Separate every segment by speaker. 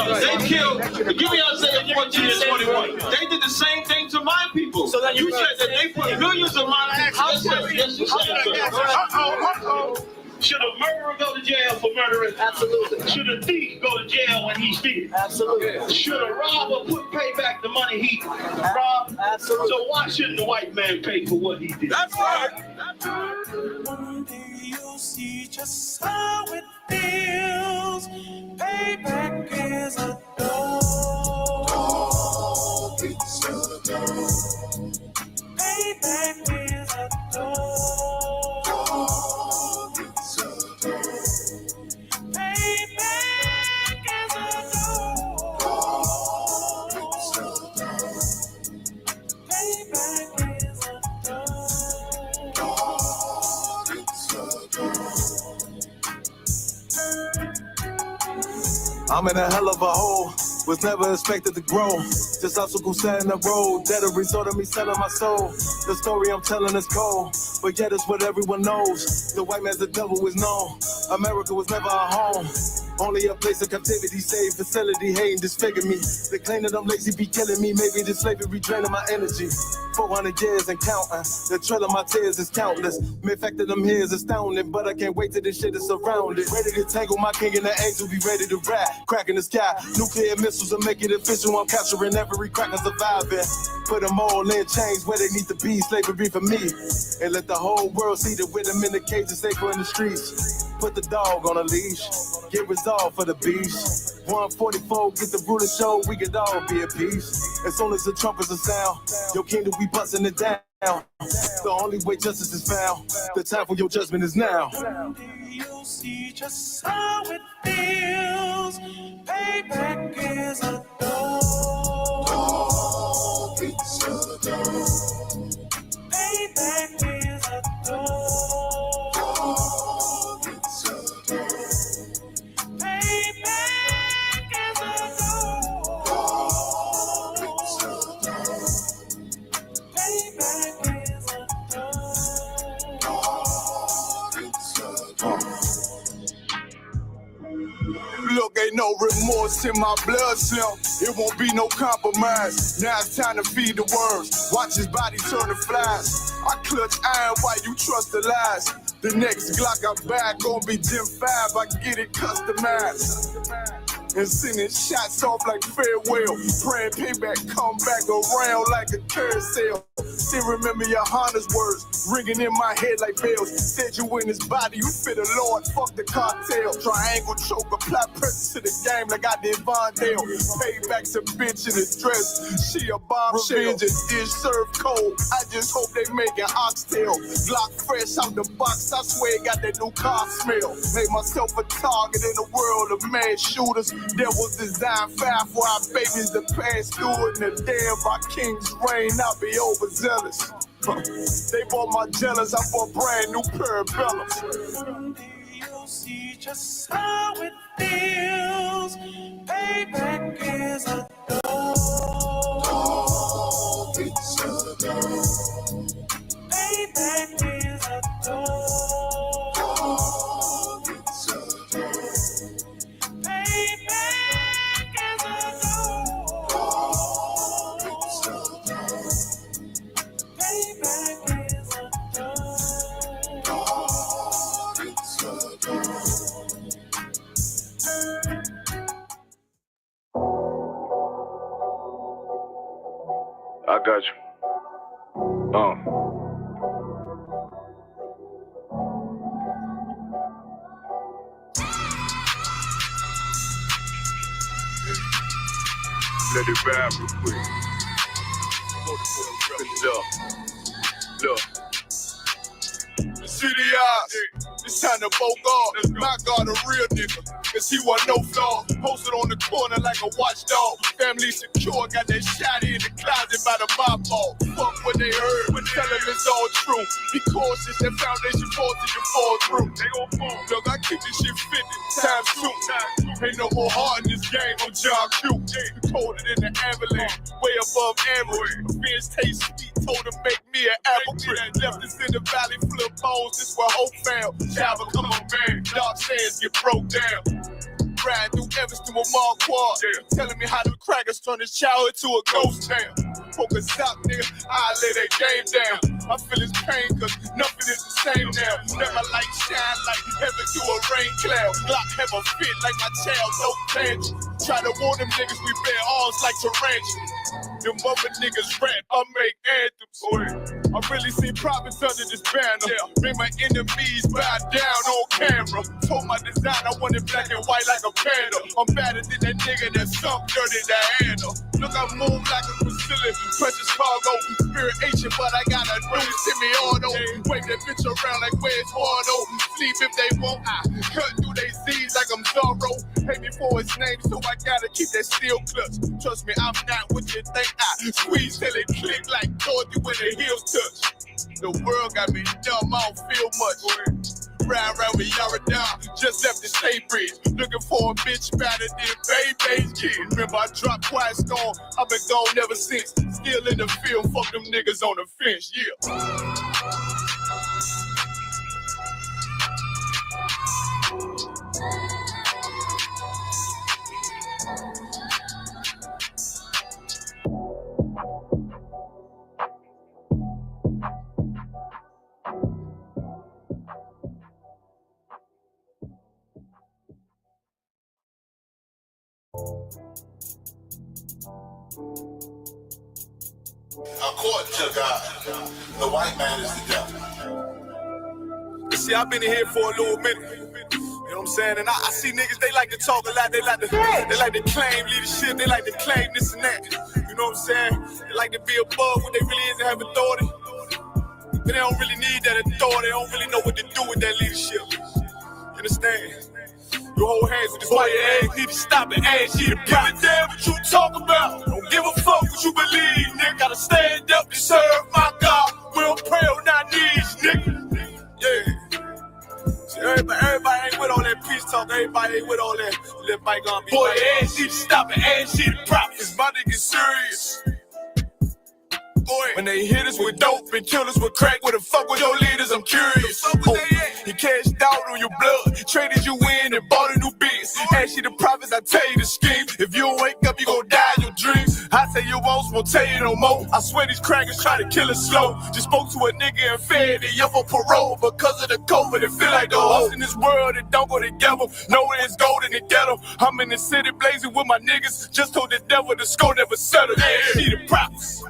Speaker 1: They killed, give me Isaiah 14 and 21. They did the same thing to my people. So then you said that they put millions of my actions. Yes, you said that.
Speaker 2: Should a murderer go to jail for murdering?
Speaker 3: Absolutely.
Speaker 2: Should a thief go to jail when he steals?
Speaker 3: Absolutely.
Speaker 2: Should a robber pay back the money he robbed?
Speaker 3: Absolutely.
Speaker 2: So why shouldn't the white man pay for what he did?
Speaker 1: That's right.
Speaker 4: One day you'll see just how it feels. Payback is a dog. It's a dog. Payback is a dog. It's a dog. Payback is a dog. It's a dog. Payback is a dog. It's a dog.
Speaker 5: I'm in a hell of a hole, was never expected to grow. Just obstacles set in the road, that a result of me selling my soul. The story I'm telling is cold, but yet it's what everyone knows. The white man's the devil is known. America was never our home. Only a place of captivity, safe facility, hating, disfigure me. They claim that I'm lazy, be killing me. Maybe the slavery draining my energy. 400 years and counting. The trail of my tears is countless. The fact that I'm here is astounding, but I can't wait till this shit is surrounded. Ready to tangle my king and the angel, be ready to rap. Crack in the sky, nuclear missiles will make it official. I'm capturing every crack and surviving. Put them all in chains where they need to be. Slavery for me. And let the whole world see that with them in the cages, safer in the streets. Put the dog on a leash. Get resolved for the beast. 144, get the ruler show, we could all be at peace. As soon as the trumpets are sound, your kingdom, we busting it down. The only way justice is found, the time for your judgment is now.
Speaker 4: Someday you'll see just how it feels. Payback is a dog. It's a dog. Payback is a dog. It's a dog. Payback is a dog. It's a dog. Payback is a dog. It's a dog.
Speaker 5: Look, ain't no remorse in my blood, Slim. It won't be no compromise. Now it's time to feed the worms. Watch his body turn to flies. I clutch iron while you trust the lies. The next Glock I buy gon' be Gen 5. I get it customized. And sending shots off like farewell. Praying payback come back around like a carousel. Still remember your Honda's words ringing in my head like bells. Said you in his body, you fit a Lord, fuck the cartel. Triangle choke, apply pressure to the game like I did Vondale. Payback's a bitch in a dress, she a bombshell. Revenge is dish served cold, I just hope they make an oxtail. Glock fresh out the box, I swear it got that new car smell. Made myself a target in a world of mad shooters. There was design fire for our babies to pass through. In the day of our king's reign, I'll be overzealous. They bought my jealous, I bought brand new parabellums.
Speaker 4: Someday you'll see just how it feels. Payback is a dog. It's a dog. Payback is a dog. It's a dog. Payback is a dog. It's a dog. Payback is a dog. It's a dog.
Speaker 5: I got you. Let it ride real quick. Look. City eyes, it's time to vote God. My God, a real nigga, cause he wasn't no flaw. Posted on the corner like a watchdog. Family secure, got that shotty in the closet by the mob ball. Fuck what they heard, but tell them it's all true. Be cautious, that foundation falls till you fall through. They gon' fall. Look, I keep this shit 50 times 2. Ain't no more heart in this game, I'm John Q. We colder than the avalanche, way above average. Fierce taste sweet, told him make me an apple tree. Left us in the valley full of bones, this where hope found. Java, come on, man. Dark sands get broke down. riding through Evanston with Mark Quad. Telling me how the crackers turn his childhood to a ghost town. Focus out, nigga, I lay that game down. I feel his pain, cause nothing is the same now. Let my light shine like heaven through a rain cloud. Glock have a fit like my child, no tangent. Try to warn them niggas, we bear arms like tarantulas. Them other niggas rap, I make anthems. I really see profits under this banner. Make my enemies bow down on camera. Told my design I wanted black and white like a panda. I'm better than that nigga that sunk dirty to handle. Look, I move like a Priscilla, precious cargo, spirit ancient, but I got a new semi-auto. Wave that bitch around like where's Wardo? Sleep if they want, I cut through they Z's like I'm Zorro. Hate me for his name, so I gotta keep that steel clutch. Trust me, I'm not what you think. I squeeze till it click like Dorothy when the heels touch. The world got me dumb, I don't feel much. Ride around with Yara down, just left the state bridge. Looking for a bitch better than Baby's kid. Remember I dropped Quiet Storm, I've been gone ever since. Still in the field, fuck them niggas on the fence, yeah.
Speaker 3: According to God, the white man is the devil.
Speaker 5: See, I've been in here for a little minute. You know what I'm saying? And I see niggas, they like to talk a lot. They like to claim leadership. They like to claim this and that. You know what I'm saying? They like to be above what they really is and have authority. But they don't really need that authority. They don't really know what to do with that leadership. You understand? You hold hands with this boy, your ass need to stop and ask you to give a damn what you talk about. Don't give a fuck what you believe, nigga. Gotta stand up to serve my God. We don't pray on our knees, nigga. Yeah. See, everybody ain't with all that peace talk. Everybody ain't with all that. Let bygone be. Boy, your ass need to stop and ask you to prop. It's about to get serious. Boy, when they hit us with dope and kill us with crack, where the fuck with your leaders? I'm curious. He cashed out on your blood, traded you in and bought a new biz. Ask you the prophets, I tell you the scheme. If you don't wake up, you gon' die in your dreams. I say you won't tell you no more. I swear these crackers try to kill us slow. Just spoke to a nigga and fed it up for parole because of the COVID. It feel like the host in this world that don't go together. Nowhere is gold in the ghetto. I'm in the city blazing with my niggas. Just told the devil the score never settled. Yeah, see the prophets.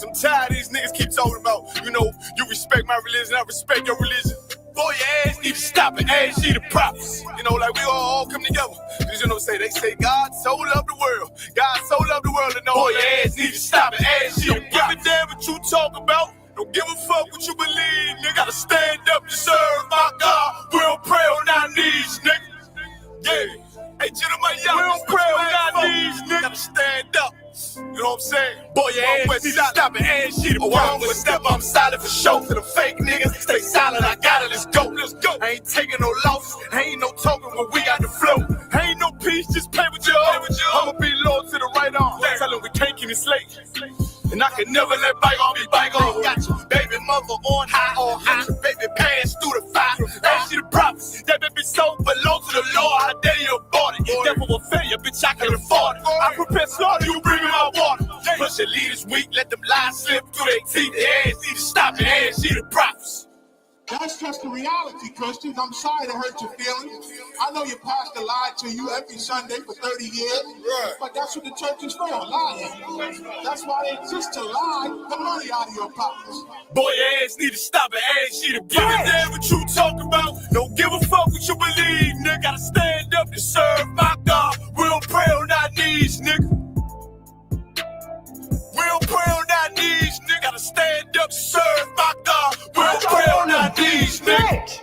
Speaker 5: I'm tired of these niggas keep talking about, you know, you respect my religion, I respect your religion. Boy, your ass need to stop and ask you the prophets. You know, like we all come together. You know, they say God so loved the world. God so loved the world, and know boy, your ass need to stop and ask you the prophets. Don't give a damn what you talk about. Don't give a fuck what you believe, nigga. Gotta stand up to serve my God. We don't pray on our knees, nigga. Yeah. Hey, gentlemen, y'all, we don't pray on our knees, nigga. Gotta stand up. You know what I'm saying? Boy, your ass need to stop and ask you to wrong with step. I'm solid for show. To the fake niggas, stay silent. I got it. Let's go. Let's go. I ain't taking no loss. Ain't no token when we got the flow. Ain't no peace, just play with you. I'ma be loyal to the right arm. Tell them we can't keep it slate. And I can never let bygone be bygone. Got your baby mother on high. Got your baby pants through the fire. Ask you the prophets. That baby soul belong to the Lord. How dare you abort it? Devil will fail you, bitch, I can afford it. I prepare slaughter, you bring me my water. Push your leaders weak, let them lies slip through their teeth. Their ass need to stop and ask you the prophets.
Speaker 6: That's just the reality, Christians. I'm sorry to hurt your feelings. I know your pastor lied to you every Sunday for 30 years, but that's what the church is for, lying. That's why they exist, to lie the money out of your pockets.
Speaker 5: Boy, your ass need to stop and ask you to give a damn what you talk about. Don't give a fuck what you believe, nigga. Gotta stand up to serve my God. We don't pray on our knees, nigga. We don't pray on our knees, nigga. Gotta stand up to serve my God. We don't pray on our knees, nigga.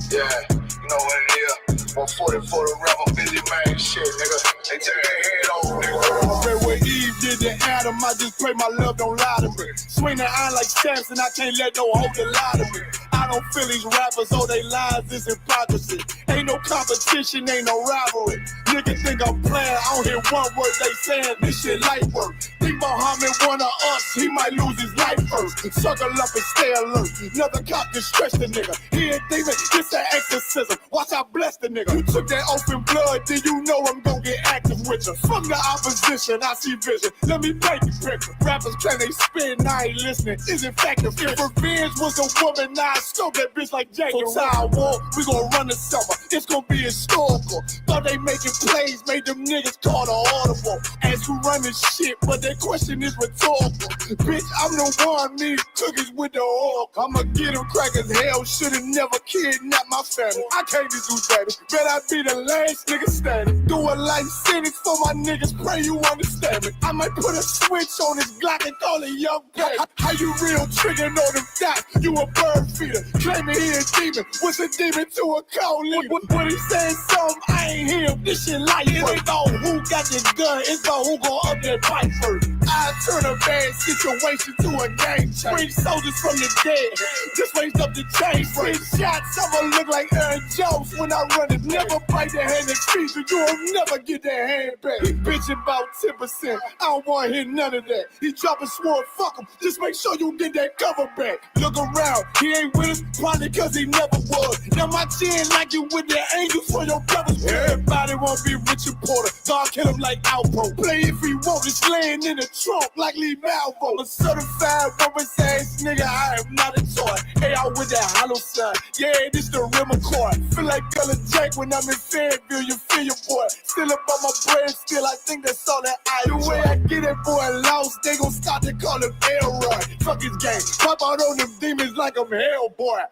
Speaker 3: Yeah, you know what it is. 140 for the rebel, busy man, shit, nigga. They turn their head over, nigga.
Speaker 5: I pray what Eve did to Adam. I just pray my love don't lie to me. Swing the iron like Samson, I can't let no hoe lie to me. I don't feel these rappers, all they lies is hypocrisy. Ain't no competition, ain't no rivalry. Niggas think I'm playing, I don't hear one word they saying, this shit light work. Think Muhammad one of us, he might lose his life first. Circle up and stay alert. Another cop can stretch the nigga. He ain't demon, it's an exorcism. Watch I bless the nigga. You took that oath in blood, then you know I'm gonna get active with you. From the opposition, I see vision. Let me paint the picture. Rappers claim they spin, and I ain't listening. Is in fact if revenge was a woman, now I scope that bitch like Jake. So Tower War, we gon' run the summer. It's gon' be historical. Thought they making plays, made them niggas call the audible. Ask who run this shit, but that question is rhetorical. Bitch, I'm the one, me cookies with the oil. I'ma get them crackers, hell should've never kidnapped my family. I can't do that. Bet I be the last nigga standing. Do a life sentence for my niggas, pray you understand me. I might put a switch on this Glock and call it Young Pay. How you real trigger know them dots? You a bird feeder, claiming he a demon. What's a demon to a cold leader? When he saying something, I ain't hear him. This shit life. It ain't about who got this gun, it's about who gon' up that fight first. I turn a bad situation to a game changer. Bring soldiers from the dead, just raise up the chain. Bring shots, I'ma look like Aaron Jones when I run it. Never bite the hand that feeds you, you'll never get that hand back. He bitching about 10%, I don't wanna hear none of that. He dropping sword, fuck him, just make sure you get that cover back. Look around, he ain't with us, probably cause he never was. Now my chin like you with the angels for your brothers. Everybody wanna be Richard Porter, God kill him like Alpo. Play if he want, it's laying in the trunk like Lee Malvo. A certified woman's ass nigga, I am not a toy. Hey, I with that hollow sign, yeah, this the rim accord. Feel like Color Jack when I'm in Fayetteville, you feel your boy. Still up on my brain, still I think that's all that I do. The way I get it, boy, lost, they gon' start to call him Elroy. Fuck his game, pop out on them demons like I'm Hellboy.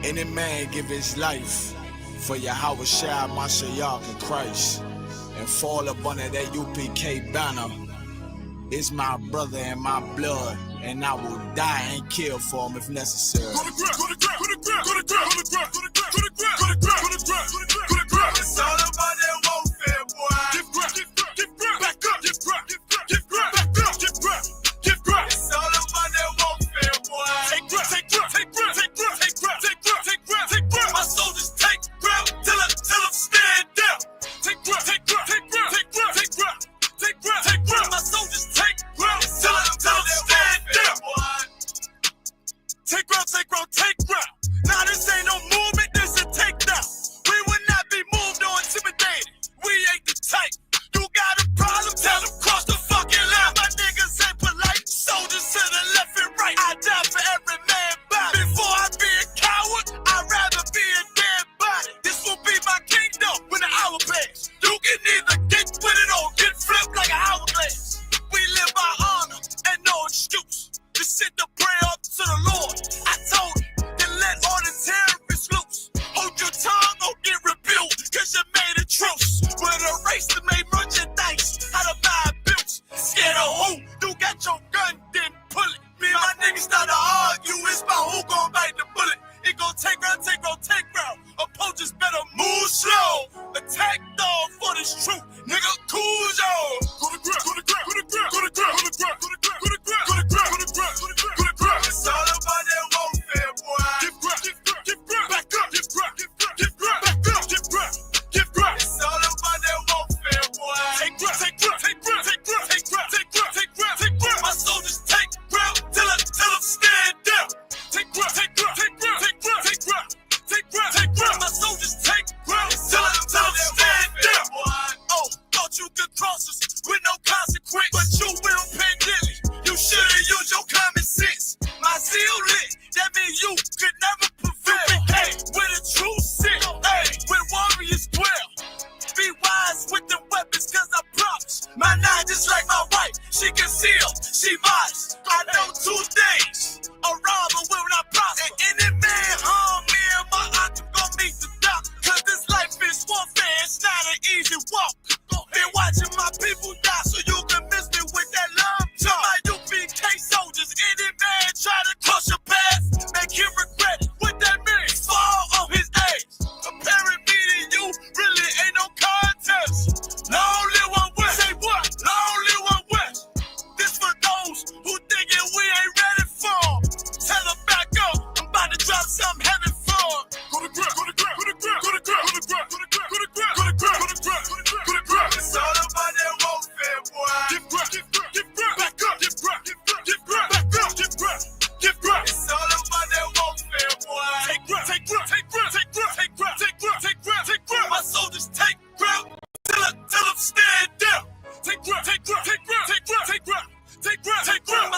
Speaker 7: Any man give his life for Yahweh Shai, Mashiach, and Christ, and fall up under that UPK banner. It's my brother and my blood, and I will die and kill for him if necessary.
Speaker 4: It's all about that warfare, boy. Give grip, back up, give grip, back up, give grip. It's all about that warfare, boy. Take grip, take grip, take grip, take grip, take grip, take grip, take grip, take grip. My soldiers take grip till I'm stand down. Take grip, take grip, take grip, take grip, take grip, take grip, take grip. My soldiers take grip till I'm stand down. Take grip, take grip, take grip. Now this ain't no movement, this a takedown. We will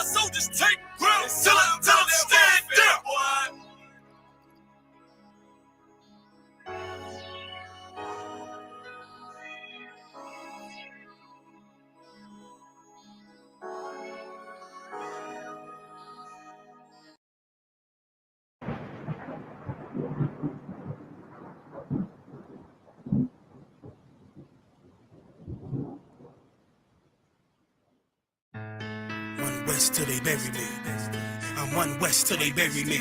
Speaker 4: soldiers take ground. Tell them stand down. One West till they bury me. I'm one West till they bury me.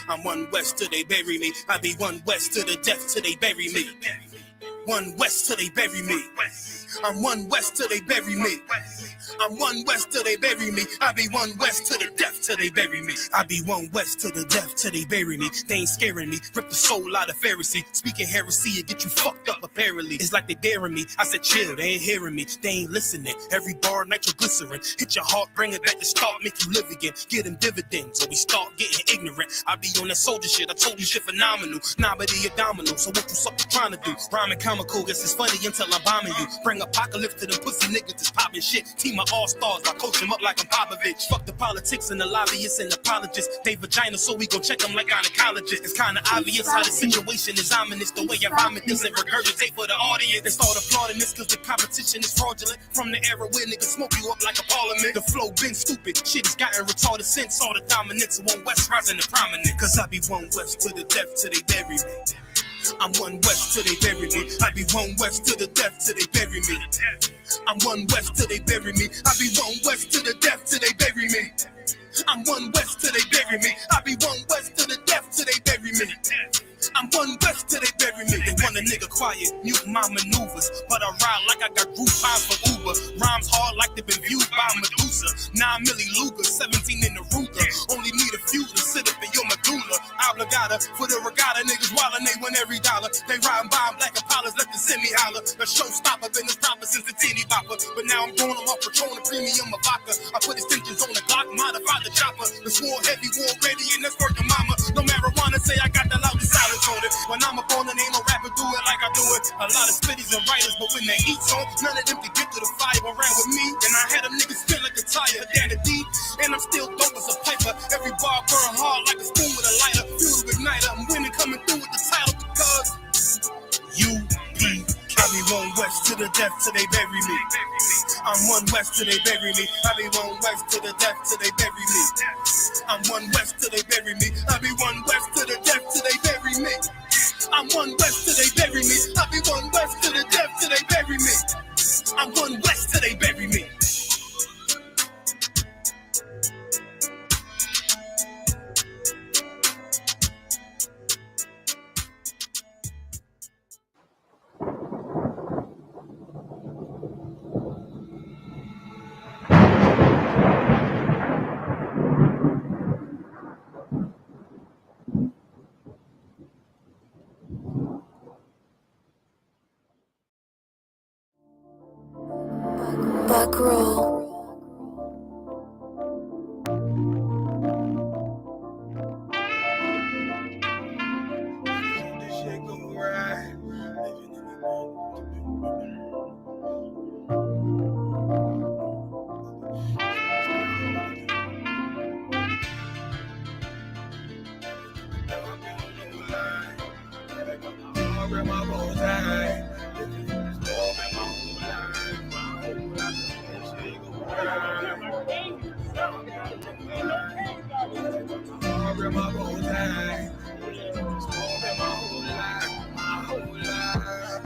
Speaker 4: I'm one West till they bury me. I be one West to the death till they bury me. One West till they bury me. I'm one West till they bury me. I'm one West till they bury me. I be one West to the death till they bury me. I be one West to the death till they bury me. They ain't scaring me. Rip the soul out of Pharisee. Speaking heresy, it get you fucked up apparently. It's like they daring me. I said chill, they ain't hearing me. They ain't listening. Every bar nitroglycerin. Hit your heart, bring it back to start, make you live again. Get them dividends, so we start getting ignorant. I be on that soldier shit. I told you shit phenomenal. Nah, but he abdominal. So what you sucker trying to do? Rhyming comical, guess it's funny until I'm bombing you. Bring apocalypse to them pussy niggas that's popping shit. Team of all-stars, I coach them up like I'm Popovich. Fuck the politics and the lobbyists and apologists. They vagina, so we gon' check them like gynecologists. It's kinda obvious how the situation is ominous. The way I vomit this and regurgitate for the audience. They start applauding this cause the competition is fraudulent. From the era where niggas smoke you up like a parliament. The flow been stupid, shit has gotten retarded since. All the dominance of one West rising to prominent. Cause I be one West to the death till they bury me. I'm one West till they bury me. I be one West to the death till they bury me. I'm one West till they bury me. I be one West to the death till they bury me. I'm one West till they bury me. I be one West to the death till they bury me. I'm one West till they bury me. They want a nigga quiet, mute my maneuvers. But I ride like I got group vibes for Uber. Rhymes hard like they've been viewed by Medusa. 9 milli Luger, 17 in the Ruger. Only need a few to sit up in your medulla. Obligata for the regatta, niggas wildin', they win every dollar. They riding by in black Impalas, let the semi holler. A showstopper, been this proper since the teeny bopper. But now I'm going off Patron, a premium of vodka. I put extensions on the Glock, modify the chopper. It's war heavy, war ready, and that's working mama. No marijuana, say I got the loudest silence on it. When I'm up on it, ain't no rapper do it like I do it. A lot of spitties and writers, but when they eat on, none of them can get to the fire around with me. And I had them niggas feel like a tire, down the deep. And I'm still dope as a piper. Every bar burn hard like a spoon with a lighter. Fuel igniter, I'm winning coming through with the title because UP. I be one West to the death till they bury me. I'm one West till they bury me. I be one West to the death till they bury me. I'm one West till they bury me. I be one West to the death till they bury me. I'm one West till they bury me. I be one West to the death till they bury me. I'm one West till they bury me.
Speaker 8: Buck roll.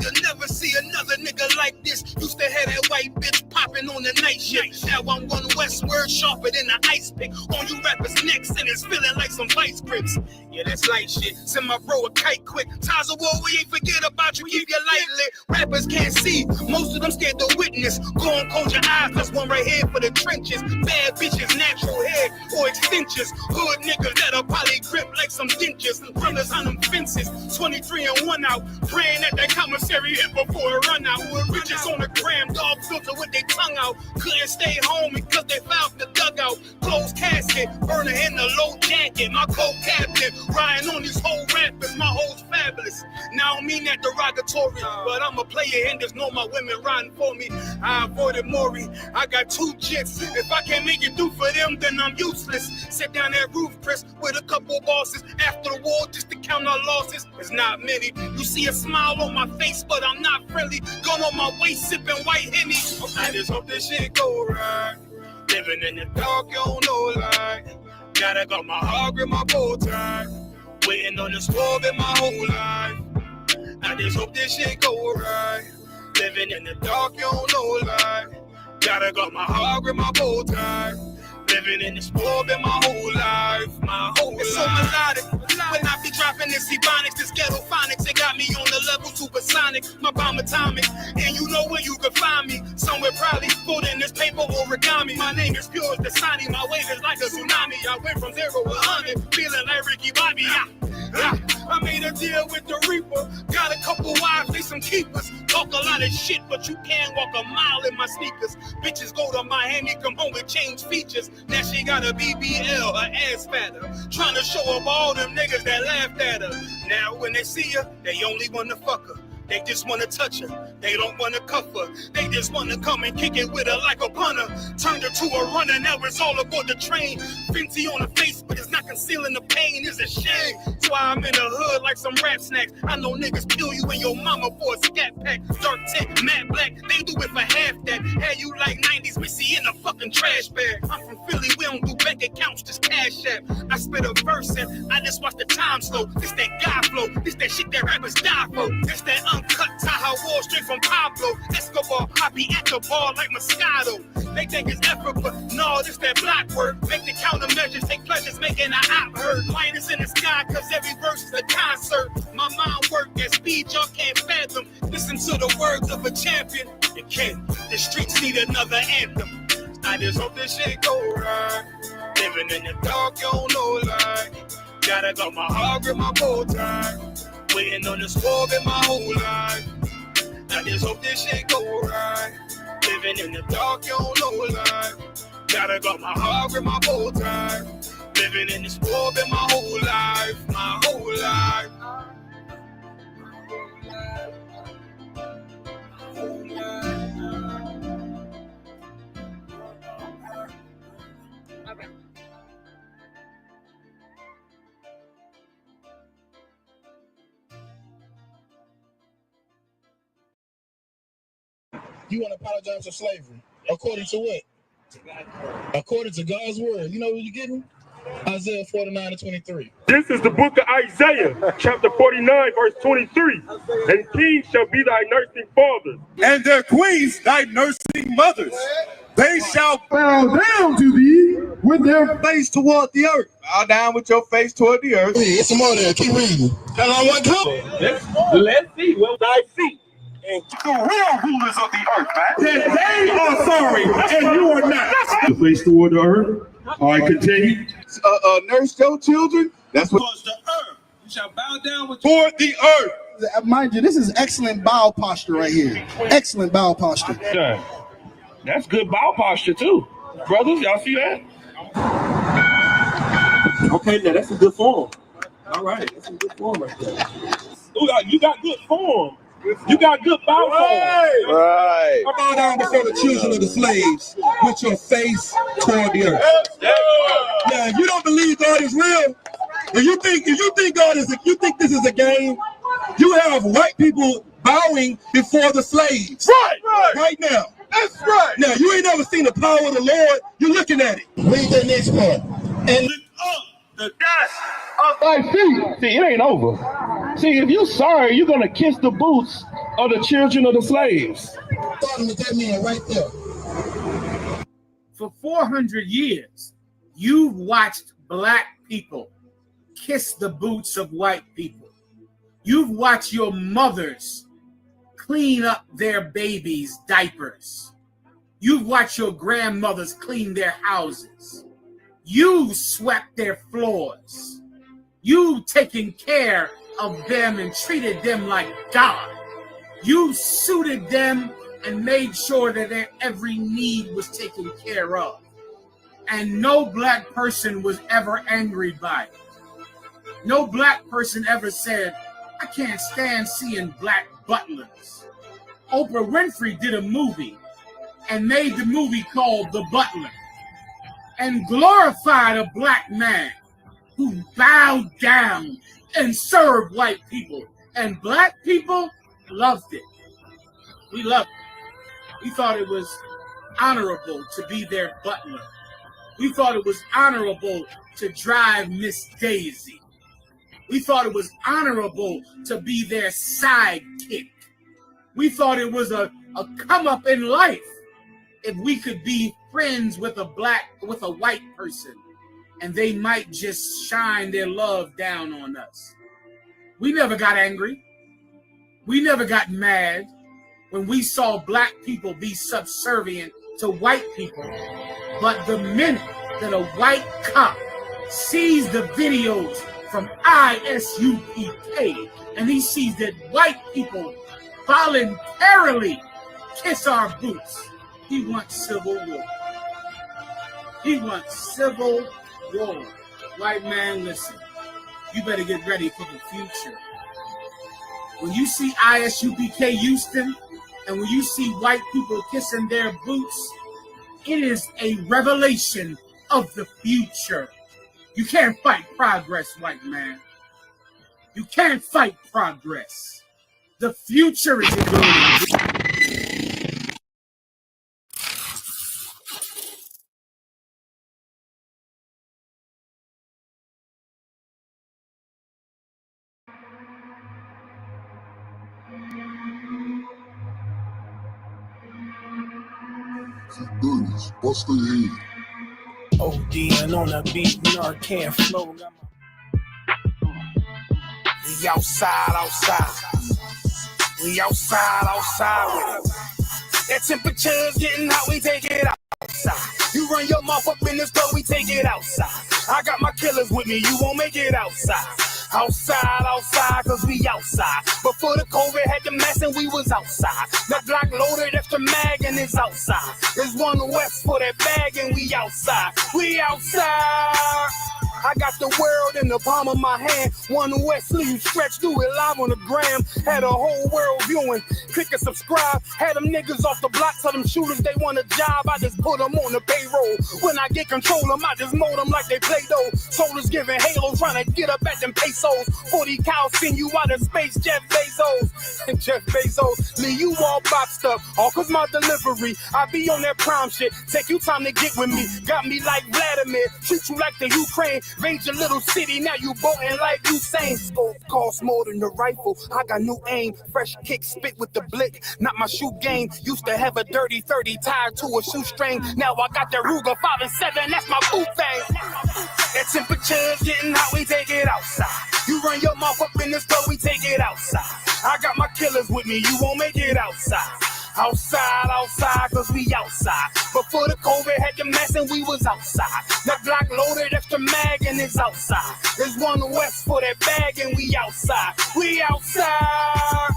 Speaker 8: You'll never see another nigga like this. Used to have that white bitch popping on the night shift. Now I'm one westward, sharper than an ice pick. On you rappers' necks and it's feeling like some vice grips. Yeah, that's light shit. Send my bro a kite quick. Times of war, we ain't forget about you. Keep your light lit. Rappers can't see. Most of them scared to witness. Go on, close your eyes. There's one right here for the trenches. Bad bitches, natural hair or extensions. Hood niggas that'll probably grip like some dentures. Runners on them fences. 23 and 1 out. Praying that that commissary hit before it run out. Bitches on the gram, dog filter with their tongue out. Couldn't stay home because they found the dugout. Closed casket, burner in the low jacket. My co-captain, riding on these whole rappers. My whole fat fabulous. Now I don't mean that derogatory, but I'm a player and there's no my women riding for me. I avoided Maury. I got 2 jets. If I can't make it through for them, then I'm useless. Sit down that roof, Chris, with a couple bosses. After the war, just to count our losses. It's not many. You see a smile on my face, but I'm not friendly. Gun on my waist, sipping white Henny. I just hope this shit go right. Living in the dark, you don't know like. Gotta got my heart with my bow tie. Waiting on the swerve in my whole life. I just hope this shit go right. Living in the dark, you don't know like. Gotta got my heart with my bow tie. Living in the swerve in my whole life. My whole life. It's so melodic. When I be dropping this ebonics, this ghetto phonics, it got me on the level supersonic. My bomb atomic, and you know where you can find me. Somewhere probably folding this paper origami. My name is pure as the Dasani. My wave is like a tsunami. I went from 0 to 100, feeling like Ricky Bobby. I made a deal with the Reaper. Got a couple wives, they some keepers. Talk a lot of shit, but you can't walk a mile in my sneakers. Bitches go to Miami, come home with change features. Now she got a BBL, her ass fatter. Trying to show up all them niggas that laughed at her. Now when they see her, they only wanna fuck her. They just wanna touch her. They don't wanna cuff her. They just wanna come and kick it with her like a punter. Turned her to a runner, now it's all aboard the train. Fenty on her face, but it's not concealing the pain. It's a shame. That's why I'm in the hood like some rap snacks. I know niggas kill you and your mama for a scat pack. Dark tint, matte black, they do it for half that. Had you like 90s Missy in a fucking trash bag. I'm from Philly, we don't do bank accounts, just cash app. I spit a verse and I just watch the time slow. This that guy flow, this that shit that rappers die for. This that uncut Tahoe Wall straight from Pablo Escobar. I be at the bar like Moscato. They think it's effort, but no, this that block work. Make the countermeasures, take pleasures, making an op heard. Lighters in the sky, cause every verse is a concert. My mind work at speed y'all can't fathom. Listen to the words of a champion. You can't. The streets need another anthem. I just hope this shit go right. Living in the dark, you don't know like. Gotta got my heart with my bow tie. Waiting on the swerve in my whole life. I just hope this shit go right. Living in the dark, you don't know like. Gotta got my heart with my bow tie. Living in the swerve in my whole life. My whole life.
Speaker 6: You want to apologize for slavery. According to what? According to God's word. You know what you're getting? Isaiah 49:23.
Speaker 9: This is the book of Isaiah, chapter 49, verse 23. And kings shall be thy nursing fathers,
Speaker 10: and their queens thy nursing mothers. They shall bow down to thee with their face toward the earth. Bow down with your face toward the earth.
Speaker 6: Hey, it's some more there. Keep reading.
Speaker 9: Let's see what thy feet.
Speaker 10: And the real rulers of the earth, man. That they are sorry, and you are not.
Speaker 9: The face toward the earth. All right, continue.
Speaker 10: Nurse your children. That's what.
Speaker 1: Towards the earth. You shall bow down with
Speaker 10: Toward the earth.
Speaker 6: Mind you, this is excellent bow posture right here. Excellent bow posture.
Speaker 9: Yeah. That's good bow posture too. Brothers, y'all see that? Okay, now that's a good form. All right, that's a good form right there. You got good form. You got good bow form.
Speaker 10: Right.
Speaker 6: I bow down before the children of the slaves with your face toward the earth. Now, if you don't believe God is real, if you think God is, you think this is a game, you have white people bowing before the slaves. Right now.
Speaker 10: That's right.
Speaker 6: Now, you ain't never seen the power of the Lord. You're looking at it. Read the next part. And
Speaker 1: lift up the dust of
Speaker 9: Like, see, it ain't over. See, if you're sorry, you're gonna kiss the boots of the children of the slaves.
Speaker 6: starting with that man right there.
Speaker 11: For 400 years, you've watched black people kiss the boots of white people. You've watched your mothers clean up their babies' diapers. You've watched your grandmothers clean their houses. You swept their floors. You've taken care of them and treated them like God. You suited them and made sure that their every need was taken care of. And no black person was ever angry by it. No black person ever said, I can't stand seeing black butlers. Oprah Winfrey did a movie and made the movie called The Butler and glorified a black man who bowed down and served white people. And black people loved it. We loved it. We thought it was honorable to be their butler. We thought it was honorable to drive Miss Daisy. We thought it was honorable to be their sidekick. We thought it was a come up in life if we could be friends with a white person and they might just shine their love down on us. We never got angry. We never got mad when we saw black people be subservient to white people. But the minute that a white cop sees the videos from ISUPK and he sees that white people voluntarily kiss our boots, he wants civil war. He wants civil war. White man, listen, you better get ready for the future. When you see ISUPK Houston and when you see white people kissing their boots, it is a revelation of the future. You can't fight progress, white man. You can't fight progress. The future is going.
Speaker 5: Goodness, bust their head.
Speaker 8: ODing on a beat, Narcan flow. We outside. We outside with it. That temperature's getting hot, we take it outside. You run your mouth up in the store, we take it outside. I got my killers with me, you won't make it outside. Outside, cause we outside. Before the COVID had the mask and we was outside. The Glock loaded extra mag and it's outside. There's one west for that bag and we outside. We outside. I got the world in the palm of my hand. One West sleeve stretched, do it live on the gram. Had a whole world viewing. Click and subscribe. Had them niggas off the block, tell them shooters they want a job. I just put them on the payroll. When I get control them, I just mold them like they Play-Doh. Soldiers giving halos, trying to get up at them pesos. 40 cows send you out of space, Jeff Bezos. And Jeff Bezos, leave you all boxed up. All cause my delivery, I be on that prime shit. Take you time to get with me. Got me like Vladimir. Treat you like the Ukraine. Raid your little city, now you boating like Usain. Scope costs more than the rifle. I got new aim, fresh kick, spit with the blick. Not my shoe game. Used to have a dirty 30 tied to a shoestring. Now I got the Ruger 5 and 7. That's my boot thing. That temperature's getting hot. We take it outside. You run your mouth up in the store. We take it outside. I got my killers with me. You won't make it outside. Outside, cause we outside. Before the COVID had the mess and we was outside. The Glock loaded extra mag and it's outside. There's one west for that bag and we outside. We outside.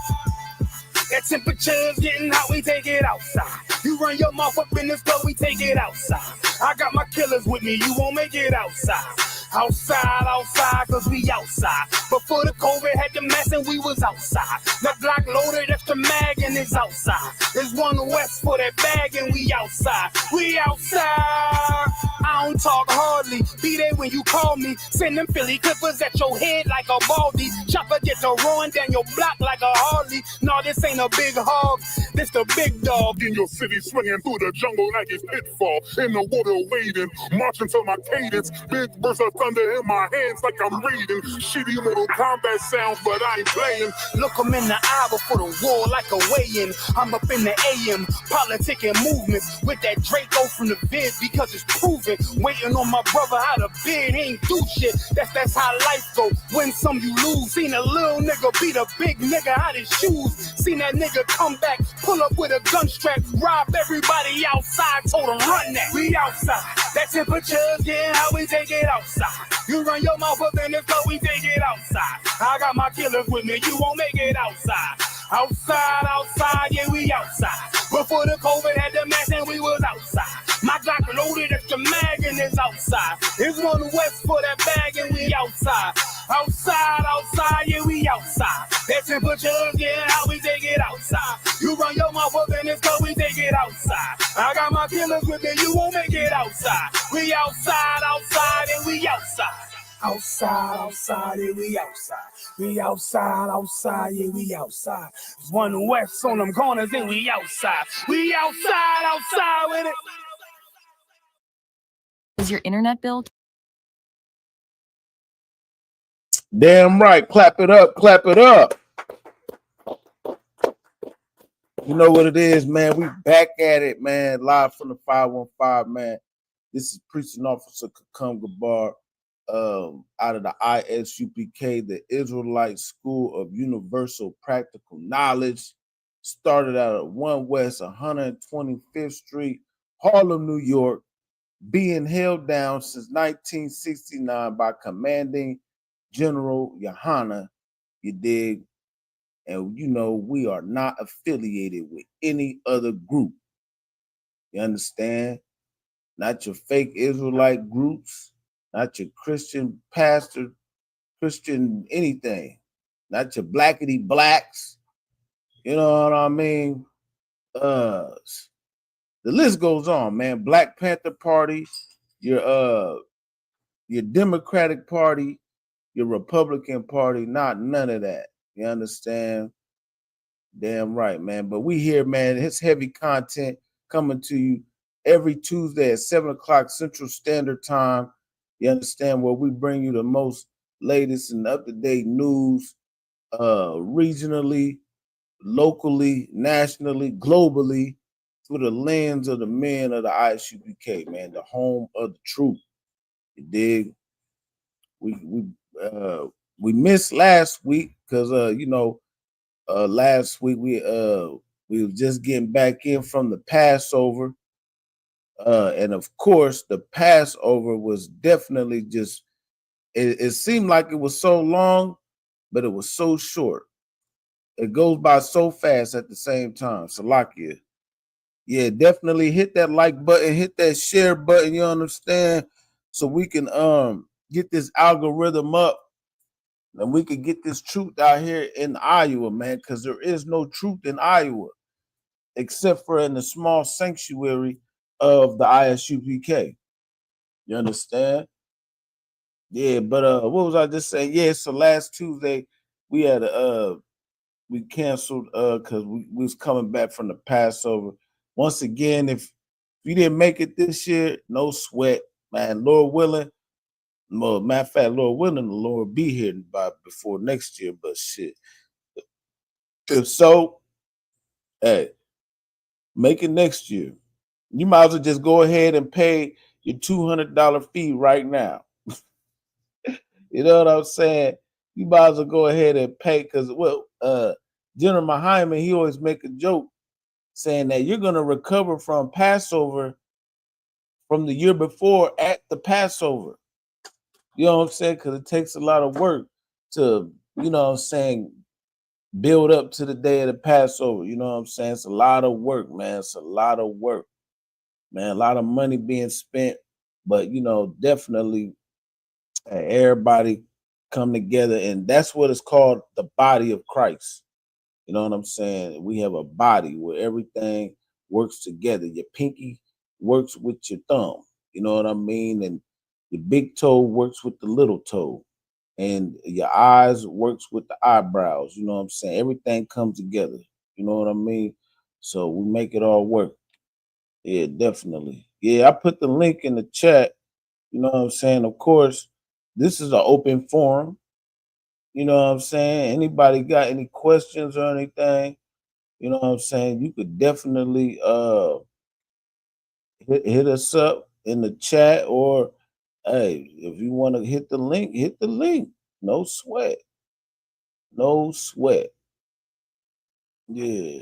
Speaker 8: That temperature's getting hot, we take it outside. You run your mouth up in the store, we take it outside. I got my killers with me, you won't make it outside. Outside, cause we outside. Before the COVID had the mess and we was outside. The Glock loaded extra mag and it's outside. There's one west for that bag and we outside. We outside. I don't talk hardly. Be there when you call me. Send them Philly clippers at your head like a baldy. Chopper get to run down your block like a Harley. No, this ain't a big hog. This the big dog.
Speaker 5: In your city, swinging through the jungle like it's pitfall. In the water wading, marching to my cadence. Big burst of thunder in my hands like I'm reading. Shitty little combat sounds, but I ain't playing.
Speaker 8: Look 'em in the eye before the war like a weigh-in. I'm up in the AM, politicking movements with that Draco from the vid because it's proven. Waiting on my brother out of bed, he ain't do shit. That's how life go. Win some, you lose. Seen a little nigga beat a big nigga out his shoes. Seen that nigga come back, pull up with a gun strap, rob everybody outside, told him run that. We outside. That temperature's getting hot, we take it outside. You run your mouth up in the floor, we take it outside. I got my killers with me, you won't make it outside. Outside, yeah, we outside. Before the COVID had the mask and we was outside. My Glock loaded at the mag and it's outside. It's one west for that bag and we outside. Outside, yeah, we outside. That temperature, yeah, how we take it outside. You run your mouth up in this car, we take it outside. I got my killers with me, you won't make it outside. We outside, and we outside. Outside, yeah, we outside. We outside, yeah, we outside. There's one west on them corners and we outside. We outside with it.
Speaker 12: Is your internet bill?
Speaker 10: Damn right. Clap it up. Clap it up. You know what it is, man. We back at it, man. Live from the 515, man. This is Preaching Officer Kakum Gabar out of the ISUPK, the Israelite School of Universal Practical Knowledge. Started out at 1 West 125th Street, Harlem, New York. Being held down since 1969 by Commanding General Yohana, you dig? And you know, we are not affiliated with any other group. You understand? Not your fake Israelite groups, not your Christian pastor, Christian anything, not your blackity blacks. You know what I mean? The list goes on, man. Black Panther Party, your Democratic Party, your Republican Party, none of that. You understand? Damn right, man. But we here, man. It's heavy content coming to you every Tuesday at 7 o'clock Central Standard Time. You understand? Where we bring you the most latest and up-to-date news, regionally, locally, nationally, globally, through the lens of the men of the ISUPK, man, the home of the truth. You dig? We missed last week because last week we were just getting back in from the Passover. And of course, the Passover was definitely just it seemed like it was so long, but it was so short. It goes by so fast at the same time. Salakia. Yeah, definitely hit that like button, hit that share button, you understand? So we can get this algorithm up and we can get this truth out here in Iowa, man, because there is no truth in Iowa except for in the small sanctuary of the ISUPK. You understand? Yeah, but what was I just saying? Yeah, so last Tuesday we had we canceled because we was coming back from the Passover. Once again, if you didn't make it this year, no sweat, man. Lord willing, well, matter of fact, Lord willing, the Lord be here by before next year. But shit, if so, hey, make it next year. You might as well just go ahead and pay your $200 fee right now. You know what I'm saying? You might as well go ahead and pay because General Mahima, he always make a joke saying that you're going to recover from Passover from the year before at the Passover. You know what I'm saying? Because it takes a lot of work to, you know what I'm saying, build up to the day of the Passover. You know what I'm saying? It's a lot of work, man. It's a lot of work, man. A lot of money being spent. But, you know, definitely everybody come together. And that's what it's called, the body of Christ. You know what I'm saying? We have a body where everything works together. Your pinky works with your thumb. You know what I mean? And your big toe works with the little toe. And your eyes works with the eyebrows. You know what I'm saying? Everything comes together. You know what I mean? So we make it all work. Yeah, definitely. Yeah, I put the link in the chat. You know what I'm saying? Of course, this is an open forum. You know what I'm saying? Anybody got any questions or anything? You know what I'm saying? You could definitely hit us up in the chat, or hey, if you want to hit the link, hit the link. No sweat. No sweat. Yeah.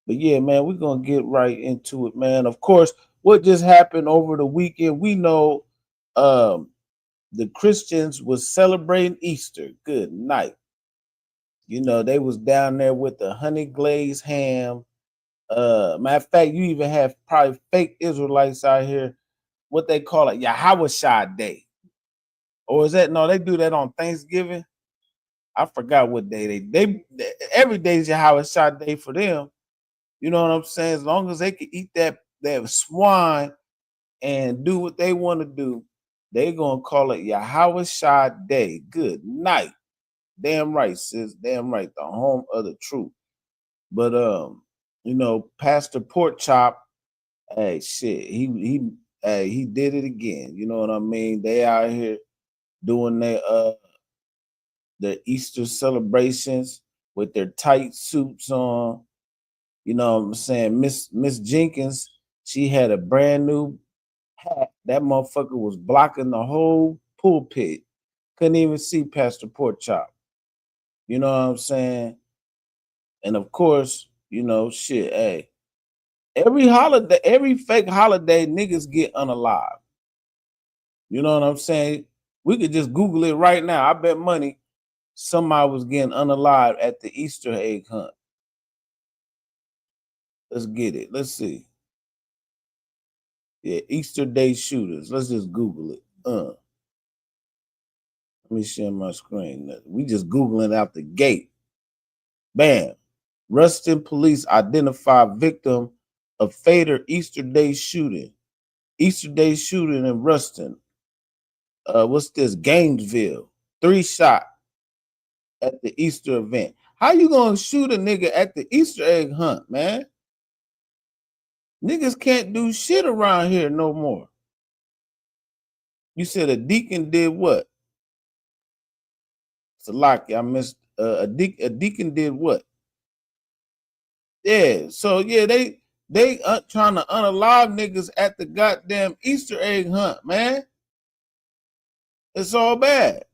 Speaker 10: But yeah, man, we're gonna get right into it, man. Of course, what just happened over the weekend, we know the Christians was celebrating Easter. Good night. You know, they was down there with the honey glazed ham Matter of fact, you even have probably fake Israelites out here, what they call it, Yahawashai Day. Or is that, no, they do that on Thanksgiving. I forgot what day they every day is Yahawashai Day for them. You know what I'm saying? As long as they can eat that swine and do what they want to do, they gonna call it Yahawashai Day. Good night. Damn right, sis. Damn right. The home of the truth. But you know, Pastor Pork Chop, hey, shit, he did it again. You know what I mean? They out here doing their Easter celebrations with their tight suits on. You know what I'm saying? Miss Jenkins, she had a brand new hat. That motherfucker was blocking the whole pulpit. Couldn't even see Pastor Pork Chop. You know what I'm saying? And of course, you know, shit, hey, every holiday, every fake holiday, niggas get unalive. You know what I'm saying? We could just Google it right now. I bet money somebody was getting unalive at the Easter egg hunt. Let's get it. Let's see. Yeah, Easter Day shooters. Let's just Google it. Let me share my screen. We just Googling out the gate. Bam. Ruston police identify victim of fatal Easter Day shooting. Easter Day shooting in Ruston. What's this? Gainesville. 3 shot at the Easter event. How you gonna shoot a nigga at the Easter egg hunt, man? Niggas can't do shit around here no more. You said a deacon did what? Salaki, I missed. A deacon did what? Yeah, so yeah, they trying to unalive niggas at the goddamn Easter egg hunt, man. It's all bad.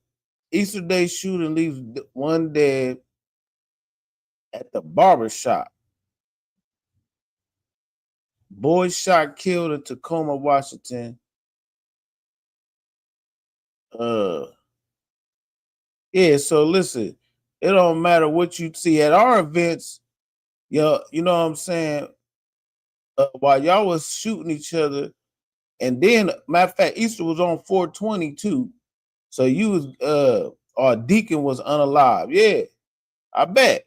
Speaker 10: Easter Day shooting leaves 1 dead at the barber shop. Boy shot killed in Tacoma, Washington. Yeah, so listen, it don't matter what you see at our events. You know what I'm saying? While y'all was shooting each other, and then matter of fact, Easter was on 420 too. So you was our deacon was unalive. Yeah, I bet.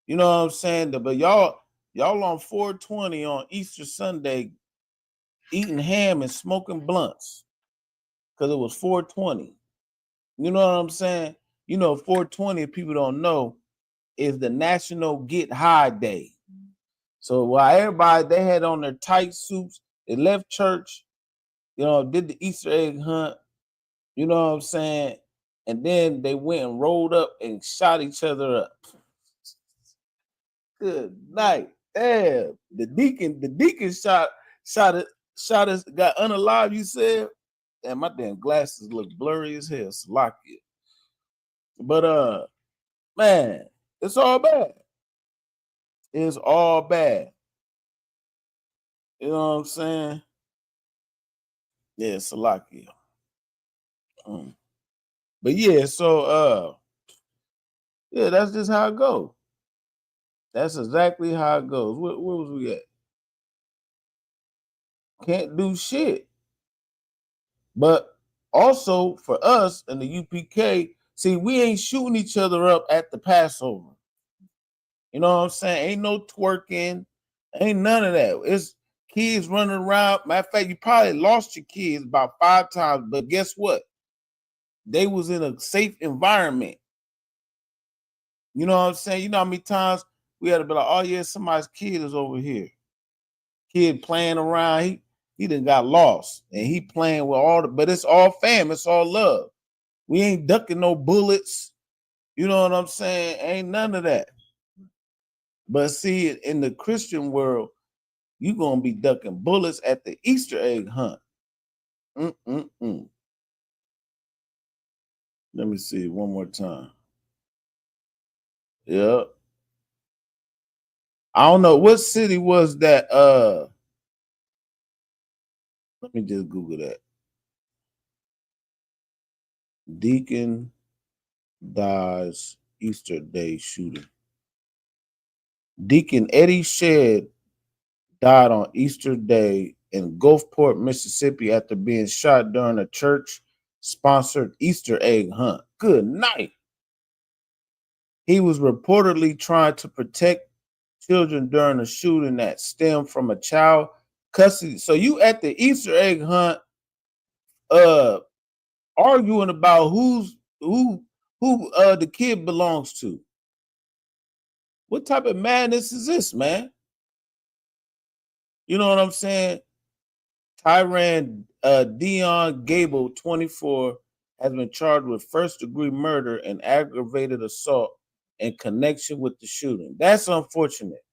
Speaker 10: You know what I'm saying? But y'all on 420 on Easter Sunday eating ham and smoking blunts because it was 420. You know what I'm saying? You know, 420, if people don't know, is the National Get High Day. So while everybody, they had on their tight suits, they left church, you know, did the Easter egg hunt, you know what I'm saying? And then they went and rolled up and shot each other up. Good night. Damn. The deacon shot us, got unalive, you said? And my damn glasses look blurry as hell. Salakia. But man, it's all bad. It's all bad. You know what I'm saying? Yeah, Salakia. But yeah, so yeah, that's just how it goes. That's exactly how it goes. Where was we at? Can't do shit. But also for us in the UPK, see, we ain't shooting each other up at the Passover. You know what I'm saying? Ain't no twerking, ain't none of that. It's kids running around. Matter of fact, you probably lost your kids about 5 times, but guess what? They was in a safe environment. You know what I'm saying? You know how many times we had to be like, oh yeah, somebody's kid is over here. Kid playing around, he done got lost, and he playing with but it's all fam, it's all love. We ain't ducking no bullets. You know what I'm saying? Ain't none of that. But see, in the Christian world, you gonna be ducking bullets at the Easter egg hunt. Let me see one more time. Yep. I don't know what city was that. Let me just Google that. Deacon dies Easter Day shooting. Deacon Eddie Shedd died on Easter Day in Gulfport, Mississippi, after being shot during a church-sponsored Easter egg hunt. Good night. He was reportedly trying to protect children during a shooting that stemmed from a child custody. So you at the Easter egg hunt, arguing about who the kid belongs to. What type of madness is this, man? You know what I'm saying? Tyran Dion Gable, 24, has been charged with first-degree murder and aggravated assault in connection with the shooting. That's unfortunate.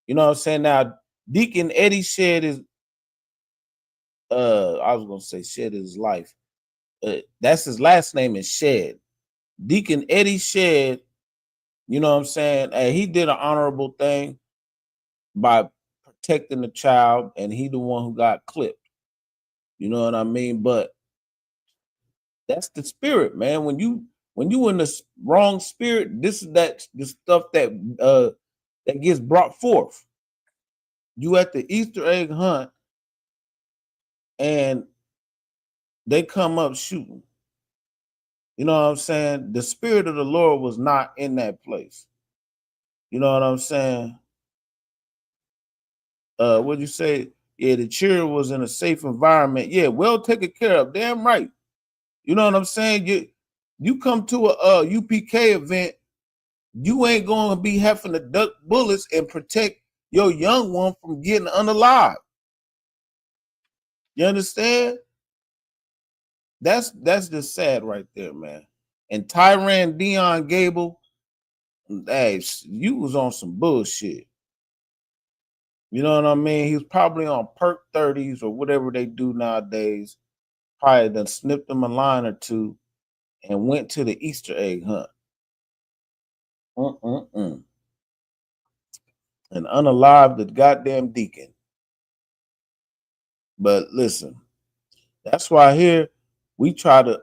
Speaker 10: You know what I'm saying? Now, Deacon Eddie Shedd is, I was going to say Shedd is his life. That's his last name is Shedd. Deacon Eddie Shedd, you know what I'm saying? He did an honorable thing by protecting the child, and he the one who got clipped. You know what I mean? But that's the spirit, man. When you in the wrong spirit, this is the stuff that gets brought forth. You at the Easter egg hunt, and they come up shooting. You know what I'm saying? The spirit of the Lord was not in that place. You know what I'm saying? What'd you say? Yeah, the children was in a safe environment. Yeah, well taken care of. Damn right. You know what I'm saying? You come to a UPK event, you ain't going to be having to duck bullets and protect your young one from getting unalive. You understand? That's just sad right there, man. And Tyran Dion Gable, hey, you was on some bullshit. You know what I mean? He was probably on perk 30s or whatever they do nowadays. Probably done snipped him a line or two and went to the Easter egg hunt. And unalive the goddamn deacon. But listen, that's why here we trying to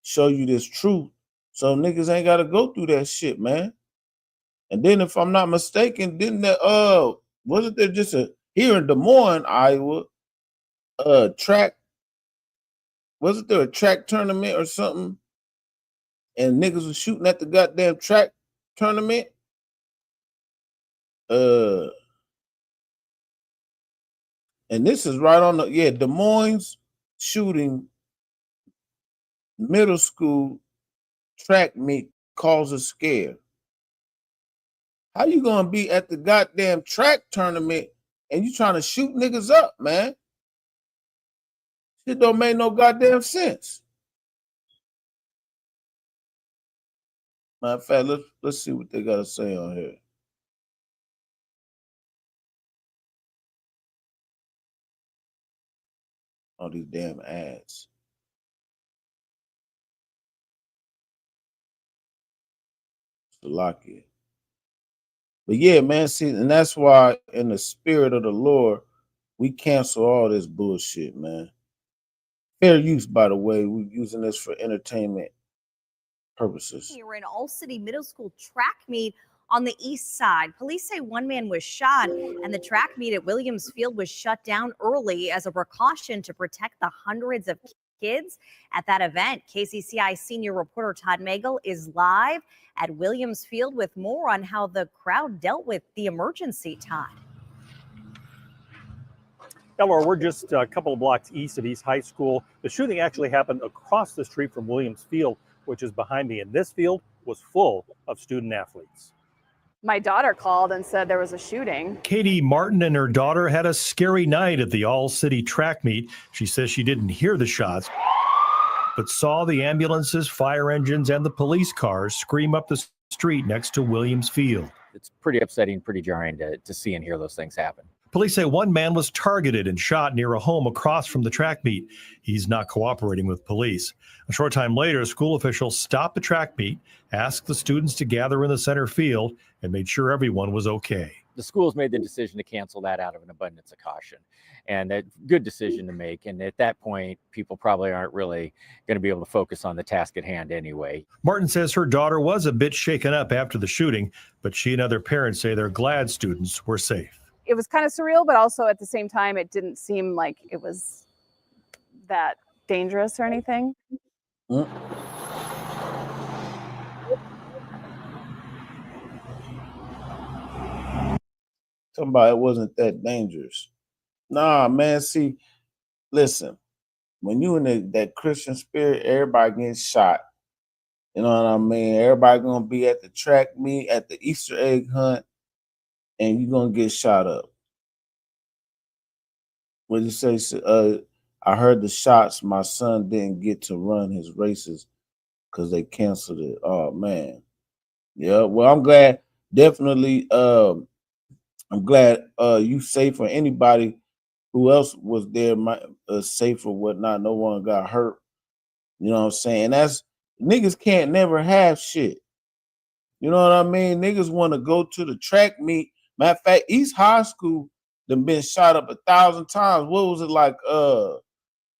Speaker 10: show you this truth so niggas ain't gotta go through that shit, man. And then if I'm not mistaken, didn't that wasn't there just here in Des Moines, Iowa, track, wasn't there a track tournament or something? And niggas was shooting at the goddamn track tournament. And this is right on the Des Moines shooting middle school track meet causes scare. How you gonna be at the goddamn track tournament and you trying to shoot niggas up, man? Shit don't make no goddamn sense. Matter of fact, let's see what they gotta say on here. All these damn ads. Salakia. But yeah, man, see, and that's why in the spirit of the Lord, we cancel all this bullshit, man. Fair use, by the way. We're using this for entertainment purposes.
Speaker 12: We're in All City Middle School track meet on the east side. Police say one man was shot, and the track meet at Williams Field was shut down early as a precaution to protect the hundreds of kids at that event. KCCI senior reporter Todd Magel is live at Williams Field with more on how the crowd dealt with the emergency, Todd.
Speaker 13: Laura, we're just a couple of blocks east of East High School. The shooting actually happened across the street from Williams Field, which is behind me. And this field was full of student athletes.
Speaker 14: My daughter called and said there was a shooting.
Speaker 15: Katie Martin and her daughter had a scary night at the All-City track meet. She says she didn't hear the shots, but saw the ambulances, fire engines, and the police cars scream up the street next to Williams Field.
Speaker 16: It's pretty upsetting, pretty jarring to see and hear those things happen.
Speaker 15: Police say one man was targeted and shot near a home across from the track meet. He's not cooperating with police. A short time later, school officials stopped the track meet, asked the students to gather in the center field, and made sure everyone was okay.
Speaker 16: the schools made the decision to cancel that out of an abundance of caution, and a good decision to make. And at that point, people probably aren't really going to be able to focus on the task at hand anyway.
Speaker 15: Martin says her daughter was a bit shaken up after the shooting, but she and other parents say they're glad students were safe.
Speaker 14: It was kind of surreal, but also at the same time, it didn't seem like it was that dangerous or anything.
Speaker 10: Somebody it wasn't that dangerous. Nah, man. See, listen, when you in that Christian spirit, everybody getting shot. You know what I mean? Everybody gonna be at the track meet, at the Easter egg hunt, and you gonna get shot up. What you say? I heard the shots. My son didn't get to run his races because they canceled it. Oh man. Yeah. Well, I'm glad. Definitely. I'm glad you safe, or anybody who else was there safe or whatnot. No one got hurt. You know what I'm saying? That's niggas can't never have shit. You know what I mean? Niggas want to go to the track meet. Matter of fact, East High School done been shot up 1,000 times. What was it like a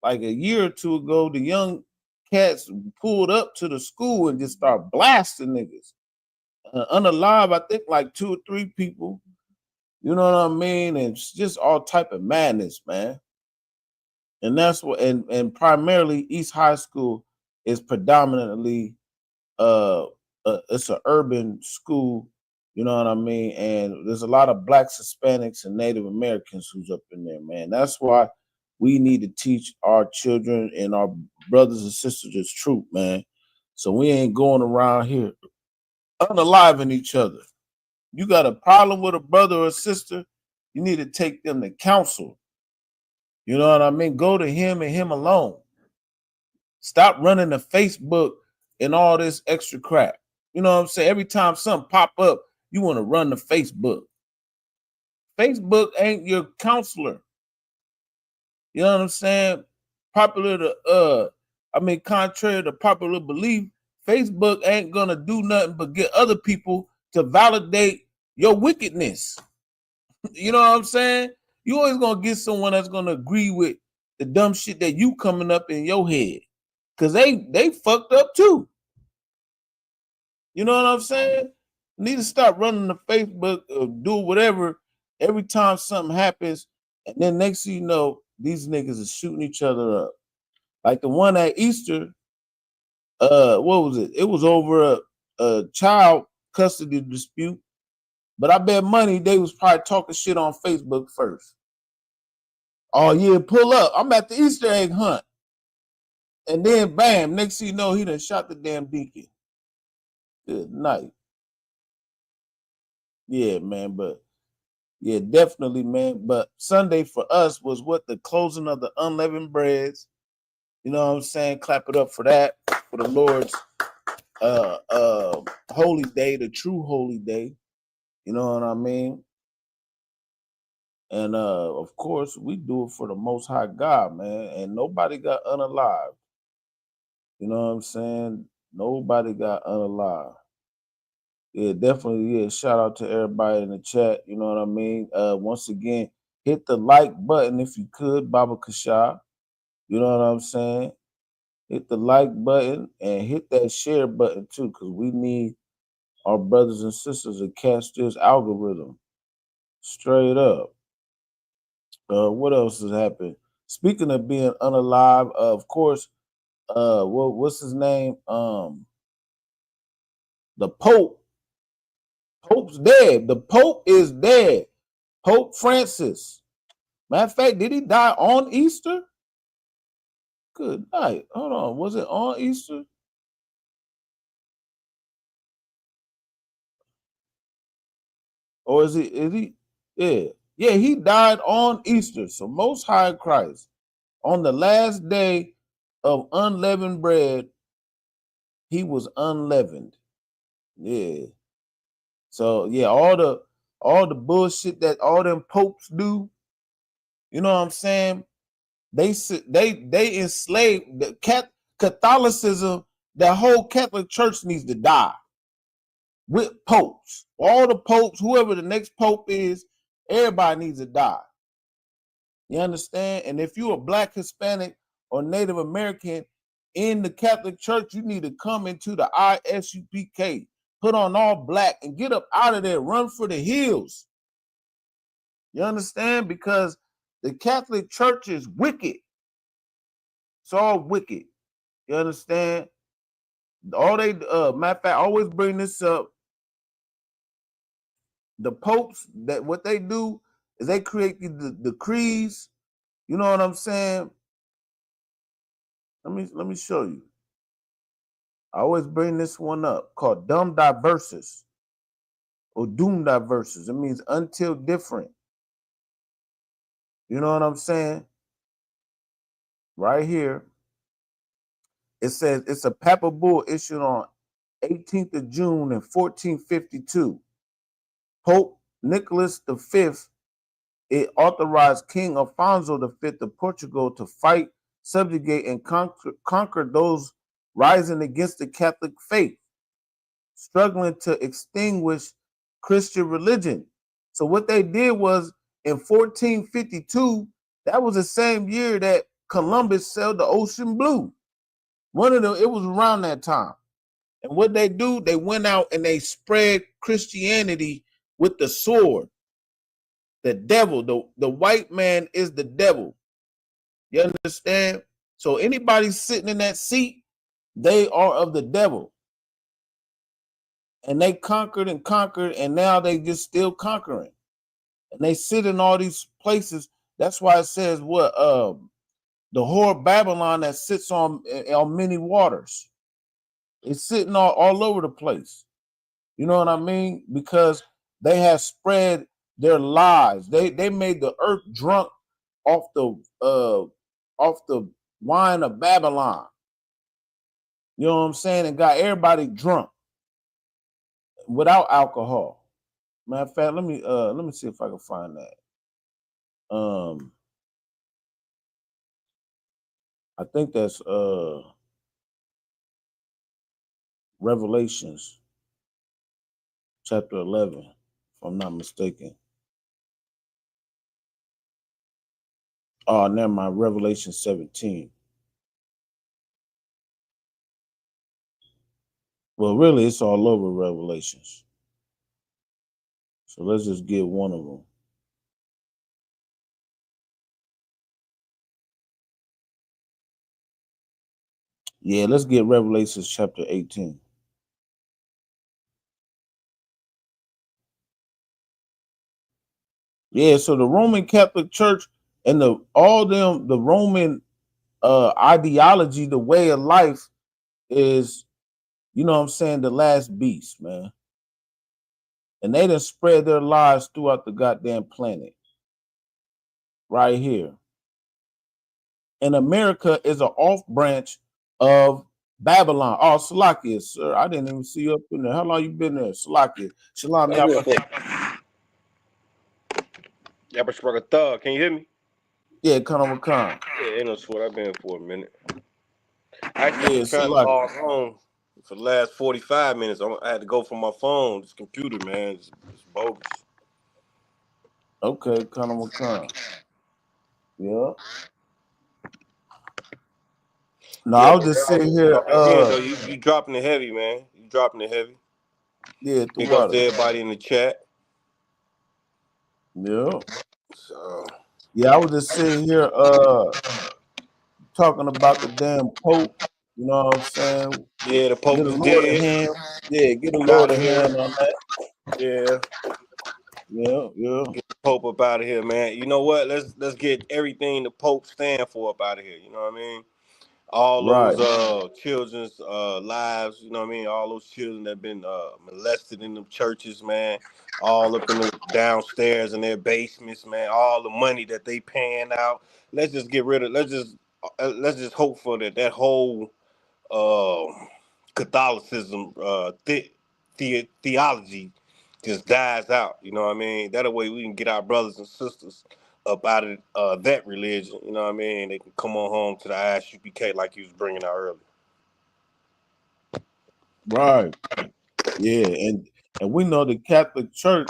Speaker 10: year or two ago? The young cats pulled up to the school and just start blasting niggas. Unalive, I think like 2 or 3 people. You know what I mean? And it's just all type of madness, man. And that's what, and primarily East High School is predominantly it's an urban school, you know what I mean? And there's a lot of Blacks, Hispanics, and Native Americans who's up in there, man. That's why we need to teach our children and our brothers and sisters this truth, man. So we ain't going around here unaliving each other. You got a problem with a brother or a sister, you need to take them to counsel. You know what I mean? Go to him and him alone. Stop running to Facebook and all this extra crap. You know what I'm saying? Every time something pop up, you want to run to Facebook. Facebook ain't your counselor. You know what I'm saying? Contrary to popular belief, Facebook ain't gonna do nothing but get other people to validate your wickedness. You know what I'm saying? You always gonna get someone that's gonna agree with the dumb shit that you coming up in your head, because they fucked up too. You know what I'm saying? Need to stop running to Facebook or do whatever every time something happens, and then next thing you know, these niggas are shooting each other up. Like the one at Easter, what was it? It was over a child custody dispute, but I bet money they was probably talking shit on Facebook first. Oh yeah, pull up. I'm at the Easter egg hunt. And then bam, next thing you know, he done shot the damn deacon. Good night. Yeah, man, but yeah, definitely, man. But Sunday for us was what, the closing of the unleavened breads. You know what I'm saying? Clap it up for that, for the Lord's holy day, the true holy day. You know what I mean? And of course, we do it for the Most High God, man. And nobody got unalive. You know what I'm saying? Nobody got unalive. Yeah, definitely. Yeah, shout out to everybody in the chat. You know what I mean? Once again, hit the like button if you could, Baba Kasha. You know what I'm saying? Hit the like button and hit that share button too, because we need our brothers and sisters to catch this algorithm. Straight up. What else has happened? Speaking of being unalive, of course, what's his name? The Pope. Pope's dead. The Pope is dead. Pope Francis. Matter of fact, did he die on Easter? Good night. Hold on. Was it on Easter? Or is he? Yeah. Yeah, he died on Easter. So Most High Christ, on the last day of unleavened bread, he was unleavened. Yeah. So yeah, all the bullshit that all them popes do, you know what I'm saying? They enslaved the Catholicism. The whole Catholic Church needs to die. with popes. All the popes, whoever the next pope is, everybody needs to die. You understand? And if you're a Black, Hispanic, or Native American in the Catholic Church, you need to come into the ISUPK, put on all black, and get up out of there. Run for the hills. You understand? Because the Catholic Church is wicked. It's all wicked. You understand? All they, matter of fact, I always bring this up. The popes, that what they do is they create the decrees. You know what I'm saying? Let me show you. I always bring this one up called Dum Diversus or Doom Diversus. It means until different. You know what I'm saying? Right here. It says it's a papal bull issued on 18th of June in 1452. Pope Nicholas V, it authorized King Alfonso V of Portugal to fight, subjugate, and conquer those rising against the Catholic faith, struggling to extinguish Christian religion. So what they did was in 1452, that was the same year that Columbus sailed the ocean blue. It was around that time. And what they do, they went out and they spread Christianity with the sword. The devil, the white man is the devil. You understand? So anybody sitting in that seat, they are of the devil. And they conquered, and now they just still conquering. And they sit in all these places. That's why it says what the whore of Babylon that sits on many waters. It's sitting all over the place. You know what I mean? Because they have spread their lies. They made the earth drunk off the wine of Babylon. You know what I'm saying? And got everybody drunk without alcohol. Matter of fact, let me see if I can find that. I think that's Revelations chapter 11, if I'm not mistaken. Oh, never mind. Revelation 17. Well, really, it's all over Revelations. So let's just get one of them. Yeah, let's get Revelation chapter 18. Yeah, so the Roman Catholic Church and the Roman ideology, the way of life is, you know what I'm saying, the last beast, man. And they done spread their lies throughout the goddamn planet. Right here. And America is an off branch of Babylon. Oh, Salakia, sir. I didn't even see you up in there. How long you been there? Salakia. Shalom.
Speaker 17: Thug, can you hear me?
Speaker 10: Yeah, Khan.
Speaker 17: Yeah, ain't no sweat. I've been for a minute. I actually was trying to log on for the last 45 minutes. I had to go from my phone. This computer, man, it's bogus.
Speaker 10: Okay, Khan. Yeah. No, I was just sitting here.
Speaker 17: You dropping it heavy, man. You dropping it heavy.
Speaker 10: Yeah,
Speaker 17: big up to everybody in the chat.
Speaker 10: Yeah.
Speaker 17: So
Speaker 10: yeah, I was just sitting here talking about the damn Pope. You know what I'm saying?
Speaker 17: Yeah, the Pope is dead.
Speaker 10: Yeah, get a Lord of hand on that.
Speaker 17: Yeah. Get the Pope up out of here, man. You know what? Let's get everything the Pope stand for up out of here. You know what I mean? All those children's lives, you know what I mean? All those children that have been molested in them churches, man. All up in the downstairs in their basements, man. All the money that they paying out. Let's just get rid of. Let's just hope for that whole Catholicism theology just dies out. You know what I mean? That way we can get our brothers and sisters up out of that religion. You know what I mean? They can come on home to the ISUPK like you was bringing out earlier.
Speaker 10: Right. Yeah, And we know the Catholic Church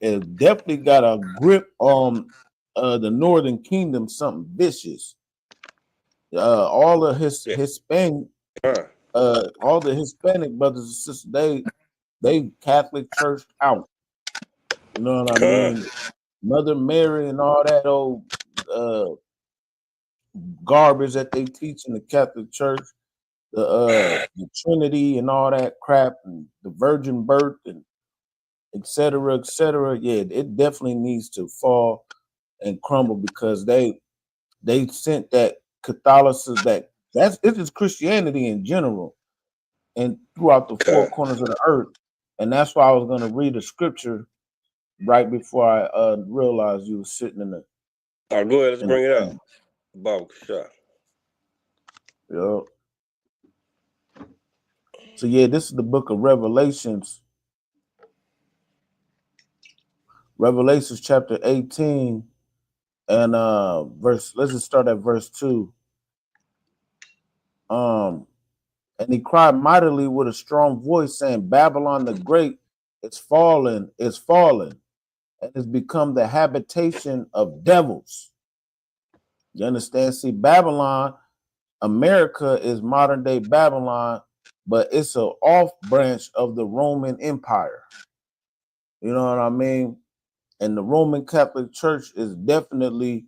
Speaker 10: has definitely got a grip on the Northern Kingdom, something vicious. All the Hispanic, all the Hispanic brothers and sisters, they Catholic Church out. You know what I mean? Mother Mary and all that old garbage that they teach in the Catholic Church, the Trinity and all that crap, and the virgin birth and et cetera, et cetera. Yeah, it definitely needs to fall and crumble because they sent that Catholicism, that's it is Christianity in general and throughout the four corners of the earth. And that's why I was going to read a scripture right before I realized you were sitting in the.
Speaker 17: All right, go ahead. Let's bring it up. Bob shot.
Speaker 10: Yep. So yeah, this is the book of Revelations. Revelations chapter 18 and let's just start at verse 2. And he cried mightily with a strong voice, saying, Babylon the Great is fallen, and has become the habitation of devils. You understand? See, Babylon, America is modern day Babylon, but it's an off branch of the Roman Empire. You know what I mean? And the Roman Catholic Church is definitely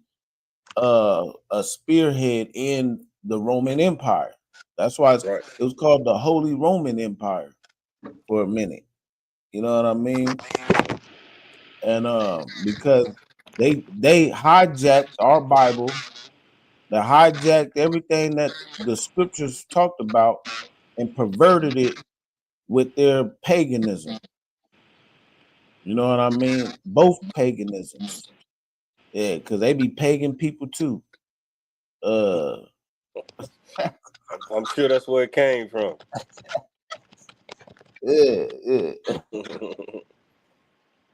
Speaker 10: a spearhead in the Roman Empire. That's why it was called the Holy Roman Empire for a minute. You know what I mean? And because they hijacked our Bible, they hijacked everything that the scriptures talked about and perverted it with their paganism. You know what I mean? Both paganisms. Yeah, because they be pagan people too.
Speaker 17: I'm sure that's where it came from.
Speaker 10: Yeah.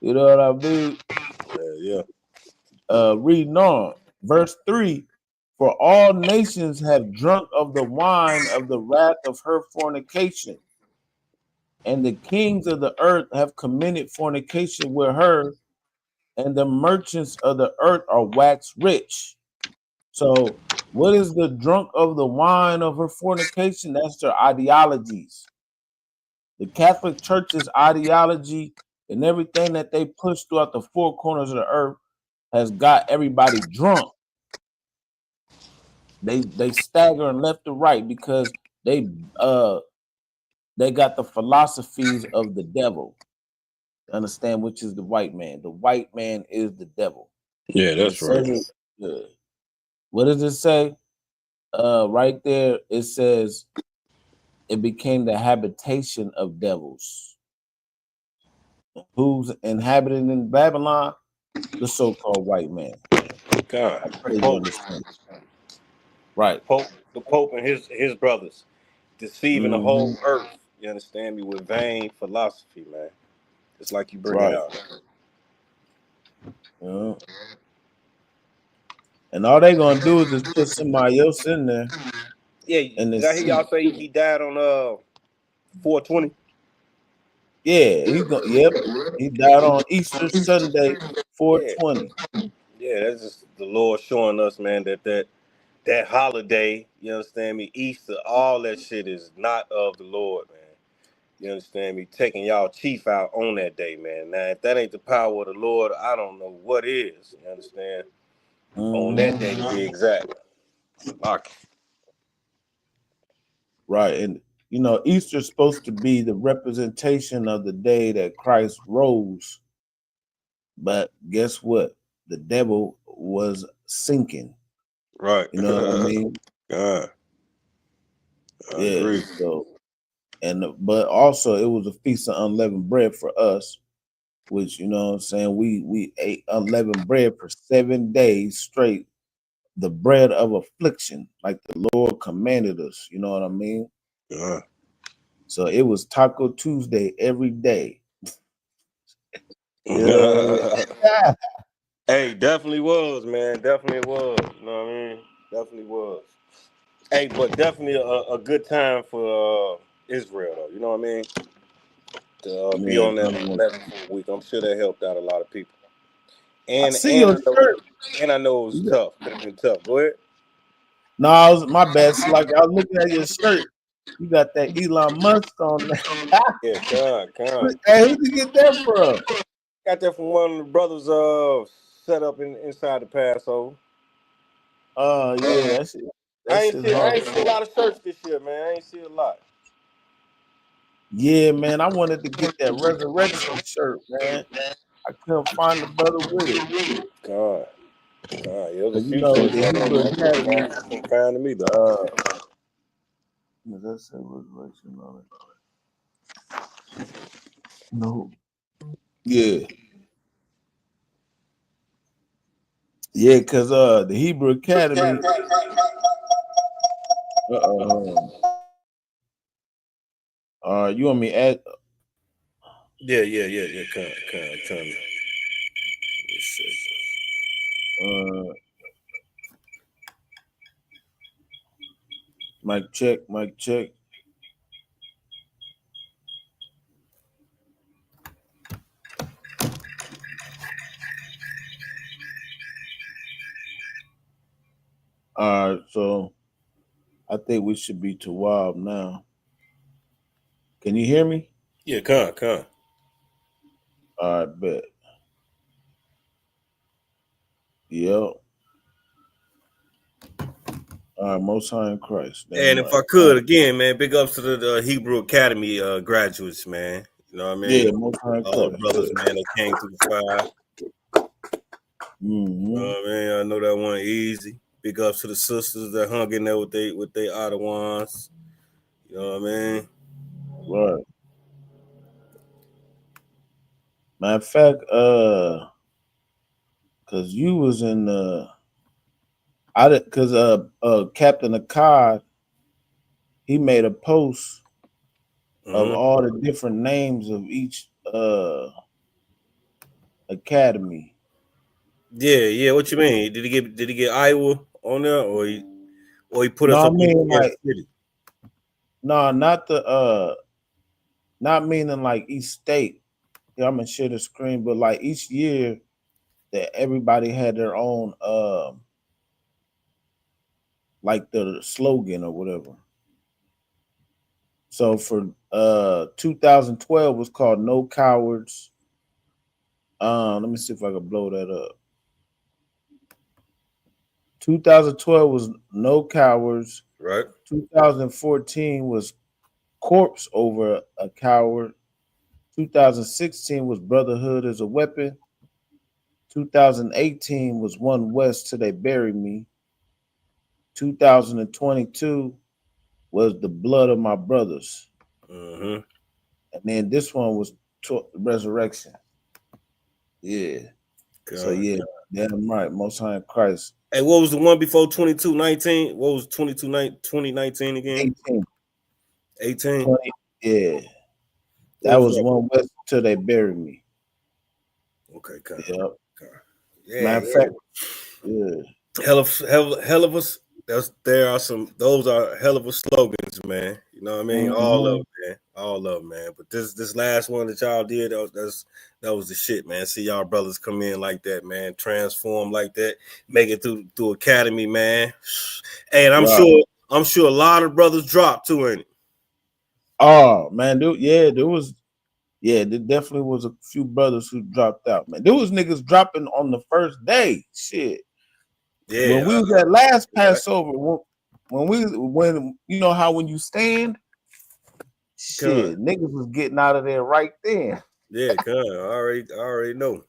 Speaker 10: You know what I mean?
Speaker 17: Yeah.
Speaker 10: Reading on, verse 3: For all nations have drunk of the wine of the wrath of her fornication, and the kings of the earth have committed fornication with her, and the merchants of the earth are waxed rich. So what is the drunk of the wine of her fornication? That's their ideologies. The Catholic Church's ideology and everything that they push throughout the four corners of the earth has got everybody drunk. They staggering left to right because they got the philosophies of the devil. Understand, which is the white man. The white man is the devil.
Speaker 17: Yeah, that's right.
Speaker 10: What does it say? Right there, it says it became the habitation of devils. Who's inhabited in Babylon? The so-called white man.
Speaker 17: God.
Speaker 10: Right.
Speaker 17: The Pope and his brothers deceiving the whole earth. You understand me? With vain philosophy, man. It's like you bring it out.
Speaker 10: Yeah. And all they gonna do is just put somebody else in there.
Speaker 17: Yeah, did I hear y'all say he died on 420?
Speaker 10: Yeah, he died on Easter Sunday, 420.
Speaker 17: Yeah, that's just the Lord showing us, man, that holiday, you understand me, Easter, all that shit is not of the Lord, man. You understand me? Taking y'all chief out on that day, man. Now, if that ain't the power of the Lord, I don't know what is. You understand? On that day, to be exact.
Speaker 10: Right, and you know, Easter's supposed to be the representation of the day that Christ rose. But guess what? The devil was sinking.
Speaker 17: Right.
Speaker 10: You know what I mean?
Speaker 17: I
Speaker 10: agree. So, but also it was a feast of unleavened bread for us, which, you know what I'm saying, we ate unleavened bread for 7 days straight, the bread of affliction, like the Lord commanded us. You know what I mean?
Speaker 17: Yeah.
Speaker 10: So it was Taco Tuesday every day. Yeah.
Speaker 17: Hey, definitely was, man. Definitely was. You know what I mean? Definitely was. Hey, but definitely a good time for Israel, though. You know what I mean? to be on that level for a week. I'm sure that helped out a lot of people. And I know it was tough. Could have been tough. Go ahead.
Speaker 10: No, my bad. So like I was looking at your shirt. You got that Elon Musk on there.
Speaker 17: Yeah, come.
Speaker 10: Hey, who'd you get that from?
Speaker 17: Got that from one of the brothers set up inside the Passover.
Speaker 10: Yeah, that's it.
Speaker 17: I ain't see a lot of shirts this year, man. I ain't see a lot.
Speaker 10: Yeah, man. I wanted to get that resurrection shirt, man. I couldn't find the brother with it.
Speaker 17: God, yeah,
Speaker 10: You know, the Hebrew Academy.
Speaker 17: Can't find them either.
Speaker 10: Does that say resurrection on it? No. Yeah. Yeah, because the Hebrew Academy. You want me at?
Speaker 17: Yeah. Come.
Speaker 10: Mic check. All right, so I think we should be to wild now. Can you hear me?
Speaker 17: Yeah, come.
Speaker 10: All right, bet. Yep. All right, Most High in Christ.
Speaker 17: And if I could, again, man, big ups to the Hebrew Academy graduates, man. You know what I mean?
Speaker 10: Yeah, Most High in Christ.
Speaker 17: All the brothers, man, that came through the fire. You know what I mean? I know that wasn't easy. Big ups to the sisters that hung in there with their Ottawan. You know what I mean?
Speaker 10: Right. Matter of fact, because you was in Captain Akkad, he made a post of all the different names of each academy.
Speaker 17: Yeah. What you mean? Did he get Iowa on there, or he put us up in the city?
Speaker 10: No, not meaning like each state. Yeah, I'm gonna share the screen, but like each year that everybody had their own like the slogan or whatever. So for 2012 was called No Cowards. Let me see if I can blow that up. 2012 was No Cowards.
Speaker 17: Right.
Speaker 10: 2014 was Corpse Over a Coward. 2016 was Brotherhood as a Weapon. 2018 was One West Till They Bury Me. 2022 was The Blood of My Brothers. And then this one was Resurrection. Yeah.
Speaker 17: God.
Speaker 10: So yeah, damn right. Most High in Christ.
Speaker 17: Hey, what was the one before 2219? What was 2019 again? 18.
Speaker 10: 20, yeah. That was One West Till They Bury Me.
Speaker 17: Okay, God.
Speaker 10: Yep.
Speaker 17: Yeah.
Speaker 10: Matter of fact, yeah.
Speaker 17: Hell of us. Those are hell of a slogans, man. You know what I mean? All of them, man. But this last one that y'all did, that was the shit, man. See y'all brothers come in like that, man. Transform like that, make it through academy, man. And I'm sure a lot of brothers dropped too, ain't it?
Speaker 10: Oh man, there definitely was a few brothers who dropped out, man. There was niggas dropping on the first day. Shit.
Speaker 17: Yeah.
Speaker 10: When we was at last Passover, when you know how when you stand, shit, niggas was getting out of there right then.
Speaker 17: Yeah, I already know.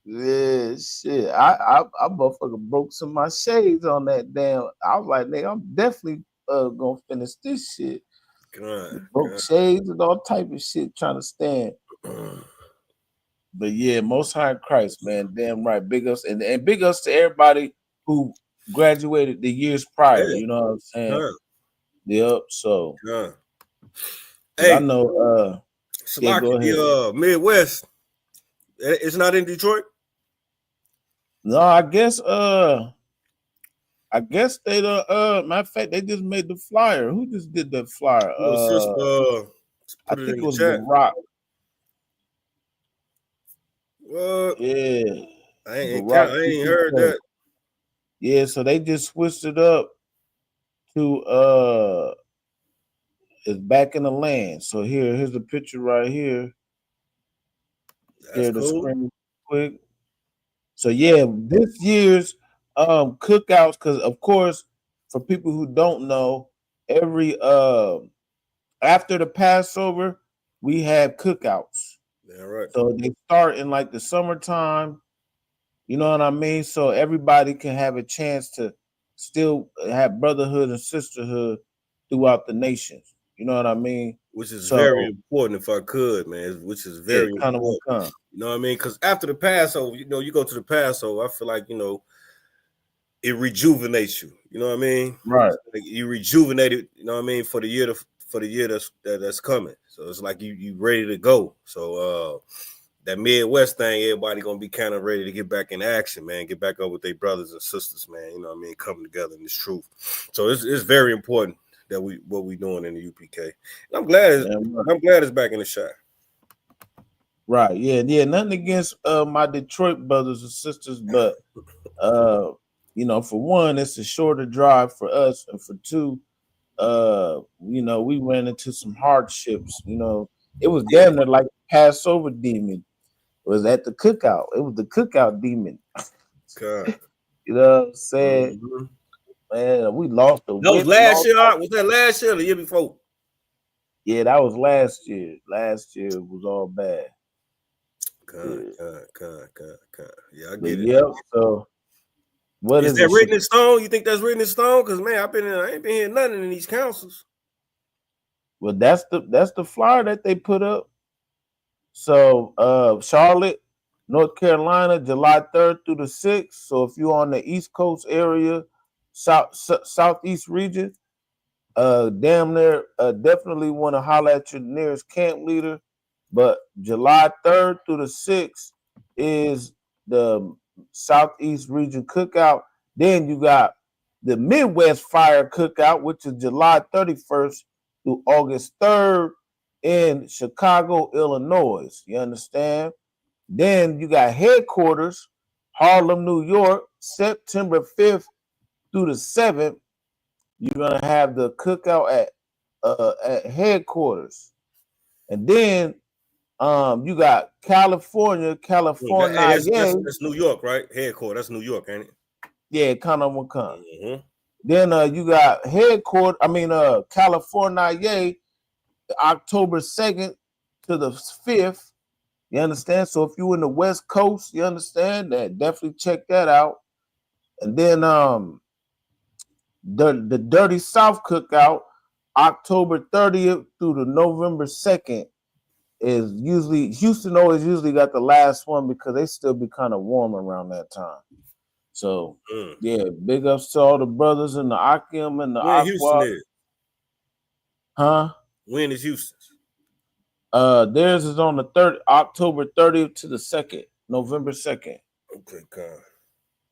Speaker 10: Yeah, shit. I motherfucker broke some of my shades on that damn. I was like, nigga, I'm definitely gonna finish this shit. Broke shades and all type of shit trying to stand. But yeah, Most High in Christ, man. Damn right. Big ups and big ups to everybody who graduated the years prior. You know what I'm saying? Yep. So
Speaker 17: hey,
Speaker 10: I know
Speaker 17: the Midwest. It's not in Detroit.
Speaker 10: No, I guess I guess they matter of fact, they just made the flyer. Who just did the flyer? I
Speaker 17: put it
Speaker 10: think
Speaker 17: in
Speaker 10: it
Speaker 17: the
Speaker 10: was
Speaker 17: chat.
Speaker 10: Barack.
Speaker 17: What?
Speaker 10: Yeah.
Speaker 17: I ain't
Speaker 10: Barack
Speaker 17: heard that.
Speaker 10: Yeah, so they just switched it up to it's back in the land. So here's the picture right here. Share the screen quick. So yeah, this year's cookouts, because of course, for people who don't know, every after the Passover, we have cookouts.
Speaker 17: Yeah, right.
Speaker 10: So they start in like the summertime, you know what I mean? So everybody can have a chance to still have brotherhood and sisterhood throughout the nations. You know what I mean?
Speaker 17: Which is
Speaker 10: So,
Speaker 17: very important, if I could, man. Which is very
Speaker 10: kind of will
Speaker 17: important.
Speaker 10: come.
Speaker 17: You know what I mean? Because after the Passover, you know, you go to the Passover, I feel like, you know, it rejuvenates you. You know what I mean?
Speaker 10: Right.
Speaker 17: Like you rejuvenate it, you know what I mean, for the year that's coming. So it's like you ready to go. So that Midwest thing, everybody gonna be kind of ready to get back in action, man. Get back up with their brothers and sisters, man. You know what I mean? Coming together in this truth. So it's very important that what we doing in the UPK. And I'm glad it's back in the shot.
Speaker 10: Right. Yeah. Nothing against my Detroit brothers and sisters, but you know, for one, it's a shorter drive for us, and for two, you know, we ran into some hardships. You know, it was damn near like the Passover demon was at the cookout. It was the cookout demon.
Speaker 17: God.
Speaker 10: You know what I'm saying? Man, we lost the
Speaker 17: That was last year. Was that last year or the year before?
Speaker 10: Yeah, that was last year. Last year was all bad.
Speaker 17: God. Yeah, I
Speaker 10: But
Speaker 17: get it.
Speaker 10: yep. So what
Speaker 17: is
Speaker 10: is
Speaker 17: that
Speaker 10: it?
Speaker 17: written in stone? You think that's written in stone? Because man, I ain't been hearing nothing in these councils.
Speaker 10: Well, that's the flyer that they put up. So Charlotte, North Carolina, July 3rd through the 6th. So if you're on the East Coast area, Southeast region, damn near definitely want to holler at your nearest camp leader. But July 3rd through the 6th is the Southeast region cookout. Then you got the Midwest Fire Cookout, which is July 31st through August 3rd in Chicago, Illinois. You understand? Then you got headquarters, Harlem, New York, September 5th through the 7th. You're gonna have the cookout at headquarters, and then you got California.
Speaker 17: Hey, that's New York, right? Headquarters. That's New York, ain't it?
Speaker 10: Yeah, kind of will come. Then you got headquarters. California, October 2nd to the 5th. You understand? So if you're in the West Coast, you understand that. Definitely check that out. And then the Dirty South Cookout, October 30th through the November 2nd, is usually Houston always got the last one because they still be kind of warm around that time. So yeah, big ups to all the brothers in the Akim and the
Speaker 17: When Houston is?
Speaker 10: Huh?
Speaker 17: When is Houston's?
Speaker 10: Theirs is on the October 30th to the 2nd, November 2nd.
Speaker 17: Okay, God.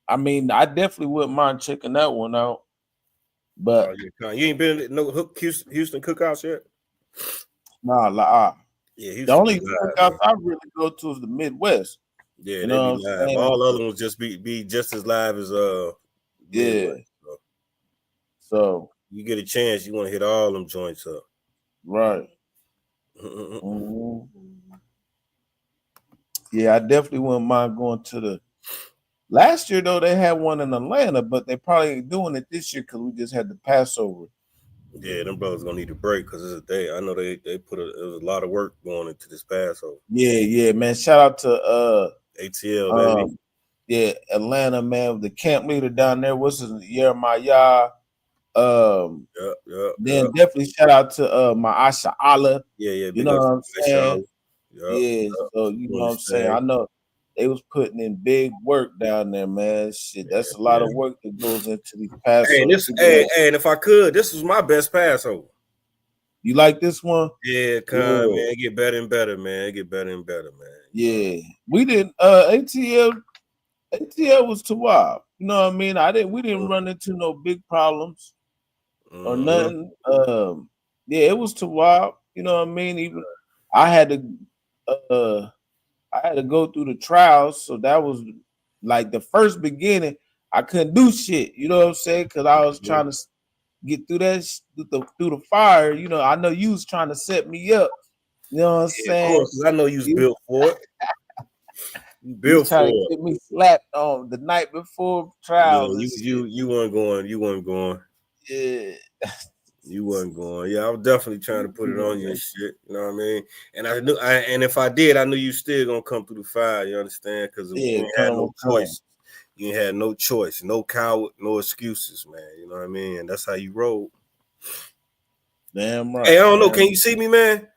Speaker 10: I mean, I definitely wouldn't mind checking that one out. But
Speaker 17: you ain't been in no Houston cookouts yet?
Speaker 10: Nah.
Speaker 17: Yeah, Houston
Speaker 10: the only
Speaker 17: live,
Speaker 10: cookouts I really go to is the Midwest.
Speaker 17: Yeah,
Speaker 10: you
Speaker 17: they
Speaker 10: know
Speaker 17: be live. All other ones just be just as live as
Speaker 10: yeah. So
Speaker 17: you get a chance, you want to hit all them joints up.
Speaker 10: Right. Yeah, I definitely wouldn't mind going to the. Last year though, they had one in Atlanta, but they probably ain't doing it this year because we just had the Passover.
Speaker 17: Yeah, them brothers gonna need a break because it's a day. I know they put there was a lot of work going into this Passover.
Speaker 10: Yeah, man. Shout out to
Speaker 17: ATL, baby.
Speaker 10: Yeah, Atlanta, man. The camp leader down there, what's his Jeremiah. Then definitely shout out to my Asha Allah.
Speaker 17: Yeah.
Speaker 10: You know what I'm saying?
Speaker 17: Yeah.
Speaker 10: So you know what I'm saying. I know they was putting in big work down there, man. Shit, that's a lot of work that goes into these Passover.
Speaker 17: And if I could, this was my best Passover.
Speaker 10: You like this one?
Speaker 17: Yeah, man. It get better and better, man. Yeah, we didn't ATL.
Speaker 10: ATL was Tawab. You know what I mean? We didn't run into no big problems or nothing. Yeah, it was Tawab. You know what I mean? Even I had to go through the trials, so that was like the first beginning. I couldn't do shit. You know what I'm saying? Because I was trying to get through that through the fire. You know, I know you was trying to set me up. You know what I'm saying?
Speaker 17: Of course, I know you was built for it.
Speaker 10: Built trying to get me slapped on the night before trials.
Speaker 17: Yeah, you weren't going. You weren't going.
Speaker 10: Yeah.
Speaker 17: You wasn't going. Yeah, I was definitely trying to put it on you and shit. You know what I mean? And I knew, and if I did, I knew you still gonna come through the fire. You understand? Because you ain't had no choice. You ain't had no choice, no coward, no excuses, man. You know what I mean? And that's how you roll.
Speaker 10: Damn right.
Speaker 17: Hey, I don't know. Can you see me, man?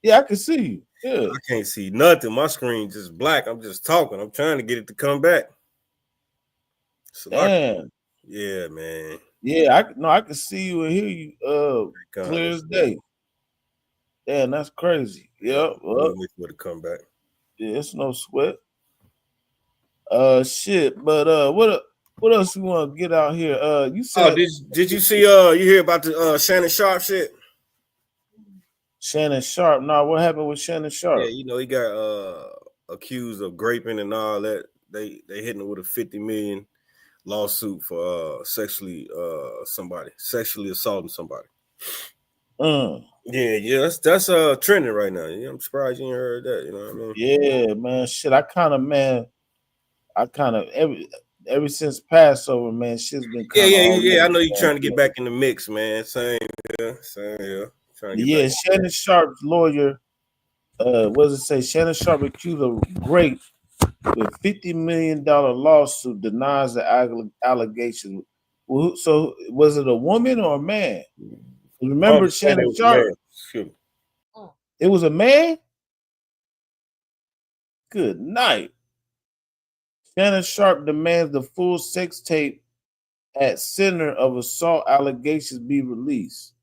Speaker 10: Yeah, I can see you. Yeah.
Speaker 17: I can't see nothing. My screen just black. I'm just talking. I'm trying to get it to come back.
Speaker 10: Damn.
Speaker 17: Yeah, man.
Speaker 10: Yeah, I can see you and hear you clear as day. Damn, that's crazy. Yeah, well,
Speaker 17: wait for it to come back.
Speaker 10: Yeah, it's no sweat. Shit, but what else we want to get out here? You said
Speaker 17: did you see you hear about the Shannon Sharp shit?
Speaker 10: Shannon Sharp. Nah, what happened with Shannon Sharp?
Speaker 17: Yeah, you know, he got accused of graping and all that. They hitting him with a $50 million lawsuit for sexually assaulting somebody. Yeah, that's trending right now. Yeah, I'm surprised you ain't heard that. You know what I mean?
Speaker 10: Yeah, man. Shit, I kind of ever since Passover, man, shit's been
Speaker 17: yeah. I know you're trying to get back in the mix, man. Same here.
Speaker 10: Yeah, Shannon Sharp's lawyer, what does it say? Shannon Sharp accused of rape with $50 million lawsuit denies the allegations. So was it a woman or a man? Remember Shannon Sharp? It was a man? Good night. Shannon Sharp demands the full sex tape at center of assault allegations be released.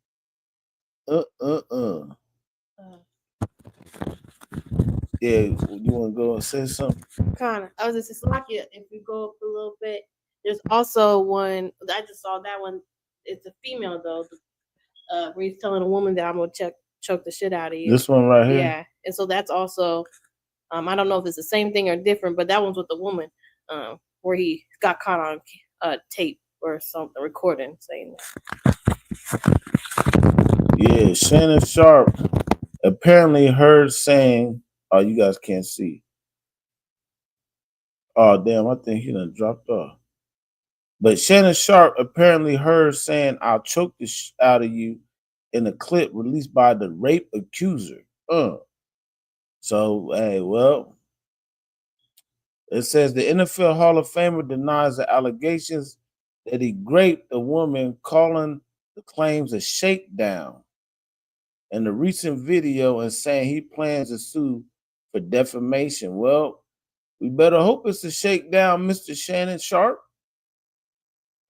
Speaker 10: Yeah, you want to go and say something?
Speaker 18: Kind of. I was just Slovakia. If we go up a little bit, there's also one. I just saw that one. It's a female though. Where he's telling a woman that I'm gonna choke the shit out of you.
Speaker 10: This one right here.
Speaker 18: Yeah, and so that's also. I don't know if it's the same thing or different, but that one's with the woman, where he got caught on tape or something, recording saying that.
Speaker 10: Yeah, Shannon Sharp apparently heard saying, "Oh, you guys can't see." Oh, damn! I think he done dropped off. But Shannon Sharp apparently heard saying, "I'll choke the shit out of you," in a clip released by the rape accuser. So, hey, well, it says the NFL Hall of Famer denies the allegations that he raped a woman, calling the claims a shakedown in the recent video and saying he plans to sue for defamation. Well, we better hope it's a shakedown, Mr. Shannon Sharp.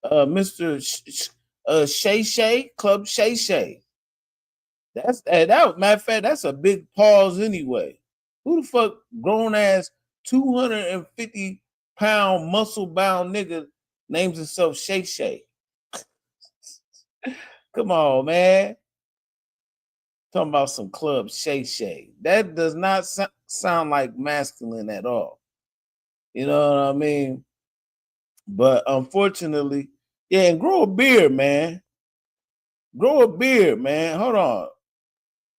Speaker 10: Mr. Shay Shay, Club Shay Shay. That matter of fact, that's a big pause anyway. Who the fuck grown ass 250-pound muscle bound nigga names himself Shay Shay? Come on, man. Talking about some Club Shay Shay. That does not sound like masculine at all. You know what I mean? But unfortunately, yeah, and grow a beard, man. Grow a beard, man. Hold on.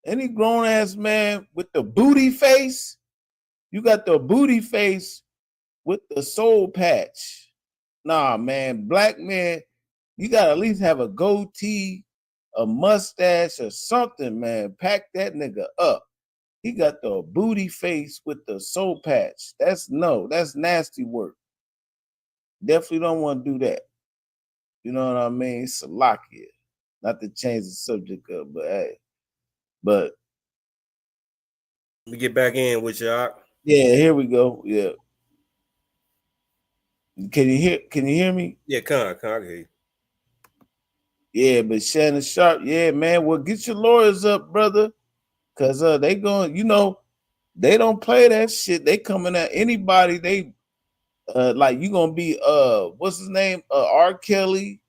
Speaker 10: Any grown ass man with the booty face, you got the booty face with the soul patch. Nah, man, black man, you got to at least have a goatee, a mustache, or something, man. Pack that nigga up. He got the booty face with the soul patch. That's nasty work. Definitely don't want to do that. You know what I mean? Salakia. Not to change the subject up, but hey. But
Speaker 17: we get back in with y'all.
Speaker 10: Yeah, here we go. Yeah. Can you hear me?
Speaker 17: Yeah, I can hear you.
Speaker 10: Yeah, but Shannon Sharp, yeah, man. Well, get your lawyers up, brother. Cause they going, they don't play that shit. They coming at anybody they like you gonna be what's his name? R. Kelly.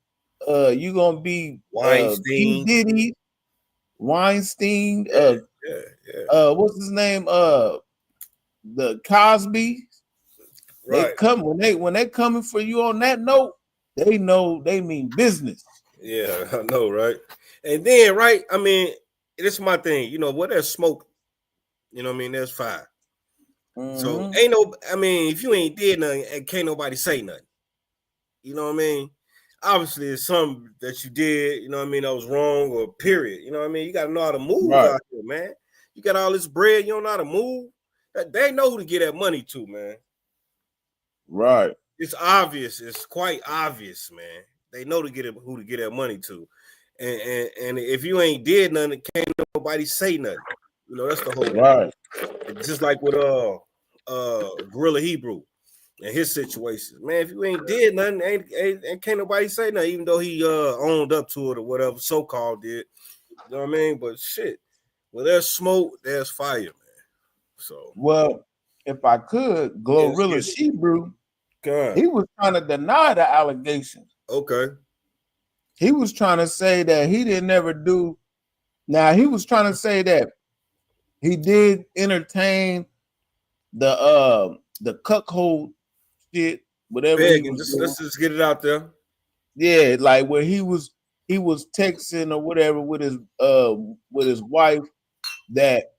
Speaker 10: You gonna be P.
Speaker 17: Weinstein.
Speaker 10: Diddy, Weinstein. What's his name? The Cosby.
Speaker 17: Right.
Speaker 10: They come when they coming for you on that note. They know they mean business.
Speaker 17: Yeah, I know, right? And then, right? I mean, this is my thing. You know, where there's smoke, you know what I mean? There's fire. So ain't no. I mean, if you ain't did nothing, can't nobody say nothing. You know what I mean? Obviously, it's something that you did, you know what I mean, that was wrong or period. You know what I mean? You got to know how to move out here, man. You got all this bread, you don't know how to move. They know who to get that money to, man.
Speaker 10: Right.
Speaker 17: It's obvious. It's quite obvious, man. They know who to get that money to. And if you ain't did nothing, can't nobody say nothing. You know, that's the whole
Speaker 10: right.
Speaker 17: Just like with Gorilla Hebrew and his situation. Man, if you ain't did nothing, ain't can't nobody say nothing, even though he owned up to it or whatever, so-called did. You know what I mean? But shit, well, there's smoke, there's fire, man. So
Speaker 10: well, if I could, Glorilla Hebrew, he was trying to deny the allegations.
Speaker 17: Okay.
Speaker 10: He was trying to say that he didn't ever do. Now he was trying to say that he did entertain the cuckold shit, whatever.
Speaker 17: Let's just get it out there.
Speaker 10: Yeah, like where he was texting or whatever with his wife that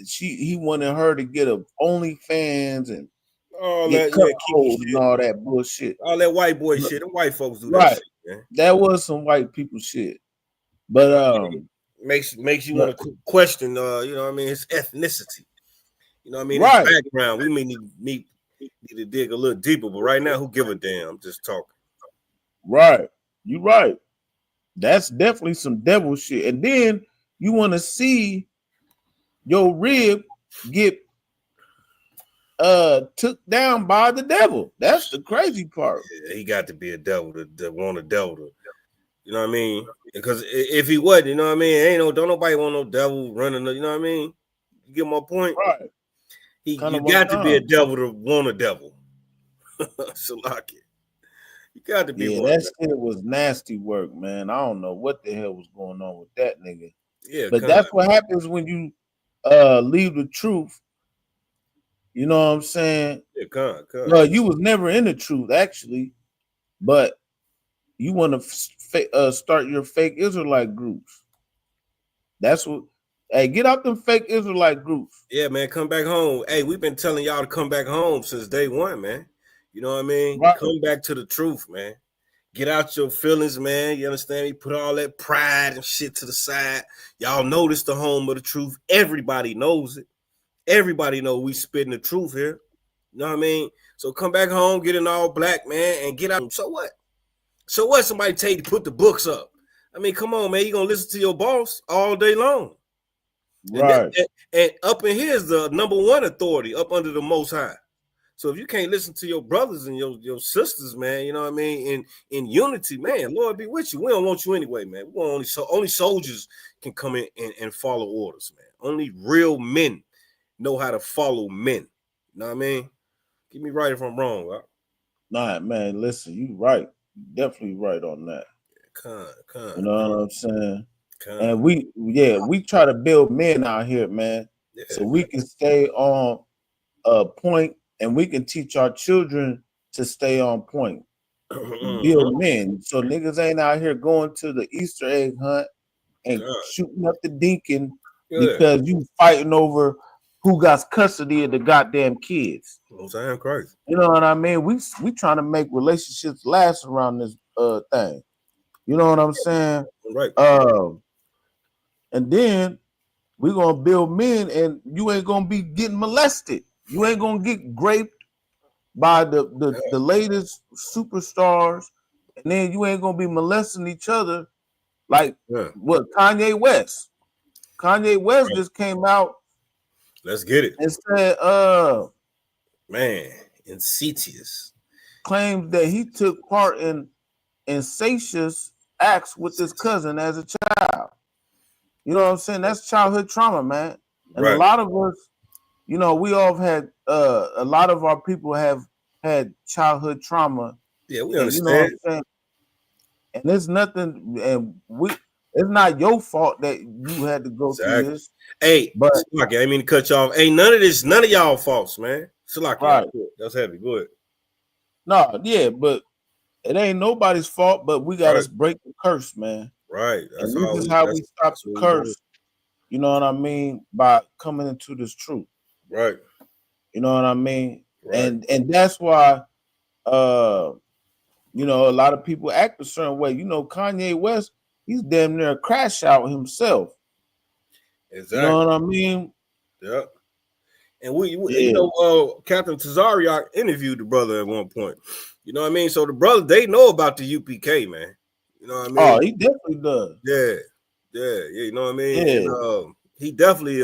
Speaker 10: he wanted her to get a OnlyFans and
Speaker 17: all
Speaker 10: get
Speaker 17: that
Speaker 10: cuckold and all that bullshit.
Speaker 17: All that white boy shit. The white folks do that
Speaker 10: Right.
Speaker 17: shit, man.
Speaker 10: That was some white people shit. But
Speaker 17: makes you want to question you know what I mean, his ethnicity. You know what I mean?
Speaker 10: Right.
Speaker 17: His background. We may need to dig a little deeper, but right now, who give a damn? I'm just talking.
Speaker 10: Right. You right. That's definitely some devil shit. And then you want to see your rib get took down by the devil. That's the crazy part.
Speaker 17: Yeah, he got to be a devil to want a devil to, you know what I mean? Because if he wasn't, you know what I mean, don't nobody want no devil running, you know what I mean? You get my point?
Speaker 10: Right.
Speaker 17: You got to be a devil to want a devil. Salaki. You got to be one.
Speaker 10: That shit was nasty work, man. I don't know what the hell was going on with that nigga.
Speaker 17: Yeah,
Speaker 10: but that's what happens when you leave the truth. You know what I'm saying?
Speaker 17: Yeah,
Speaker 10: Well, you was never in the truth, actually, but you want to start your fake Israelite groups. That's what. Hey, get out them fake Israelite groups.
Speaker 17: Yeah, man, come back home. Hey, we've been telling y'all to come back home since day one, man. You know what I mean?
Speaker 10: Right.
Speaker 17: Come back to the truth, man. Get out your feelings, man. You understand me? Put all that pride and shit to the side. Y'all know this the home of the truth. Everybody knows it. Everybody know we spitting the truth here. You know what I mean? So come back home, get an all black, man, and get out. So what? So what? Somebody tell you to put the books up. I mean, come on, man. You gonna listen to your boss all day long.
Speaker 10: Right.
Speaker 17: And up in here is the number one authority up under the Most High. So if you can't listen to your brothers and your sisters, man, you know what I mean, in unity, man, Lord be with you. We don't want you anyway, man. We want only soldiers can come in and follow orders, man. Only real men know how to follow men. You know what I mean? Get me right if I'm wrong, right?
Speaker 10: Nah, man, listen, you right. You definitely right on that. You know what I'm saying? And we try to build men out here, man, so we can stay on point and we can teach our children to stay on point. Build men. So niggas ain't out here going to the Easter egg hunt and shooting up the deacon because you fighting over who got custody of the goddamn kids.
Speaker 17: I'm crazy.
Speaker 10: You know what I mean? We trying to make relationships last around this thing. You know what I'm saying?
Speaker 17: Right.
Speaker 10: And then we're gonna build men, and you ain't gonna be getting molested. You ain't gonna get raped by the latest superstars, and then you ain't gonna be molesting each other like what Kanye West. Kanye West just came out.
Speaker 17: Let's get it.
Speaker 10: And said,
Speaker 17: man, insidious.
Speaker 10: Claims that he took part in incestuous acts with his cousin as a child. You know what I'm saying? That's childhood trauma, man. And a lot of us, you know, we all have had a lot of our people have had childhood trauma.
Speaker 17: Yeah, we
Speaker 10: and, you know what I'm
Speaker 17: understand.
Speaker 10: saying? And there's nothing, and it's not your fault that you had to go through
Speaker 17: Exactly.
Speaker 10: this.
Speaker 17: Hey,
Speaker 10: But
Speaker 17: Salaki, I didn't mean to cut you off. Ain't none of y'all faults, man. Salaki,
Speaker 10: Right.
Speaker 17: that's heavy. Go ahead.
Speaker 10: no, yeah, but it ain't nobody's fault. But we gotta
Speaker 17: Right.
Speaker 10: break the curse, man.
Speaker 17: Right. That's
Speaker 10: And
Speaker 17: all.
Speaker 10: this is how
Speaker 17: That's,
Speaker 10: we stop
Speaker 17: that's
Speaker 10: the
Speaker 17: what we doing.
Speaker 10: curse. You know what I mean? By coming into this truth.
Speaker 17: Right.
Speaker 10: You know what I mean?
Speaker 17: Right.
Speaker 10: And that's why you know, a lot of people act a certain way. You know, Kanye West, he's damn near a crash out himself.
Speaker 17: Exactly.
Speaker 10: You know what I mean?
Speaker 17: Yeah. And we
Speaker 10: Yeah.
Speaker 17: you know, Captain Tazariak interviewed the brother at one point. You know what I mean? So the brother, they know about the UPK, man. You know what I mean?
Speaker 10: Oh, he definitely does.
Speaker 17: Yeah. You know what I mean?
Speaker 10: Yeah.
Speaker 17: And he definitely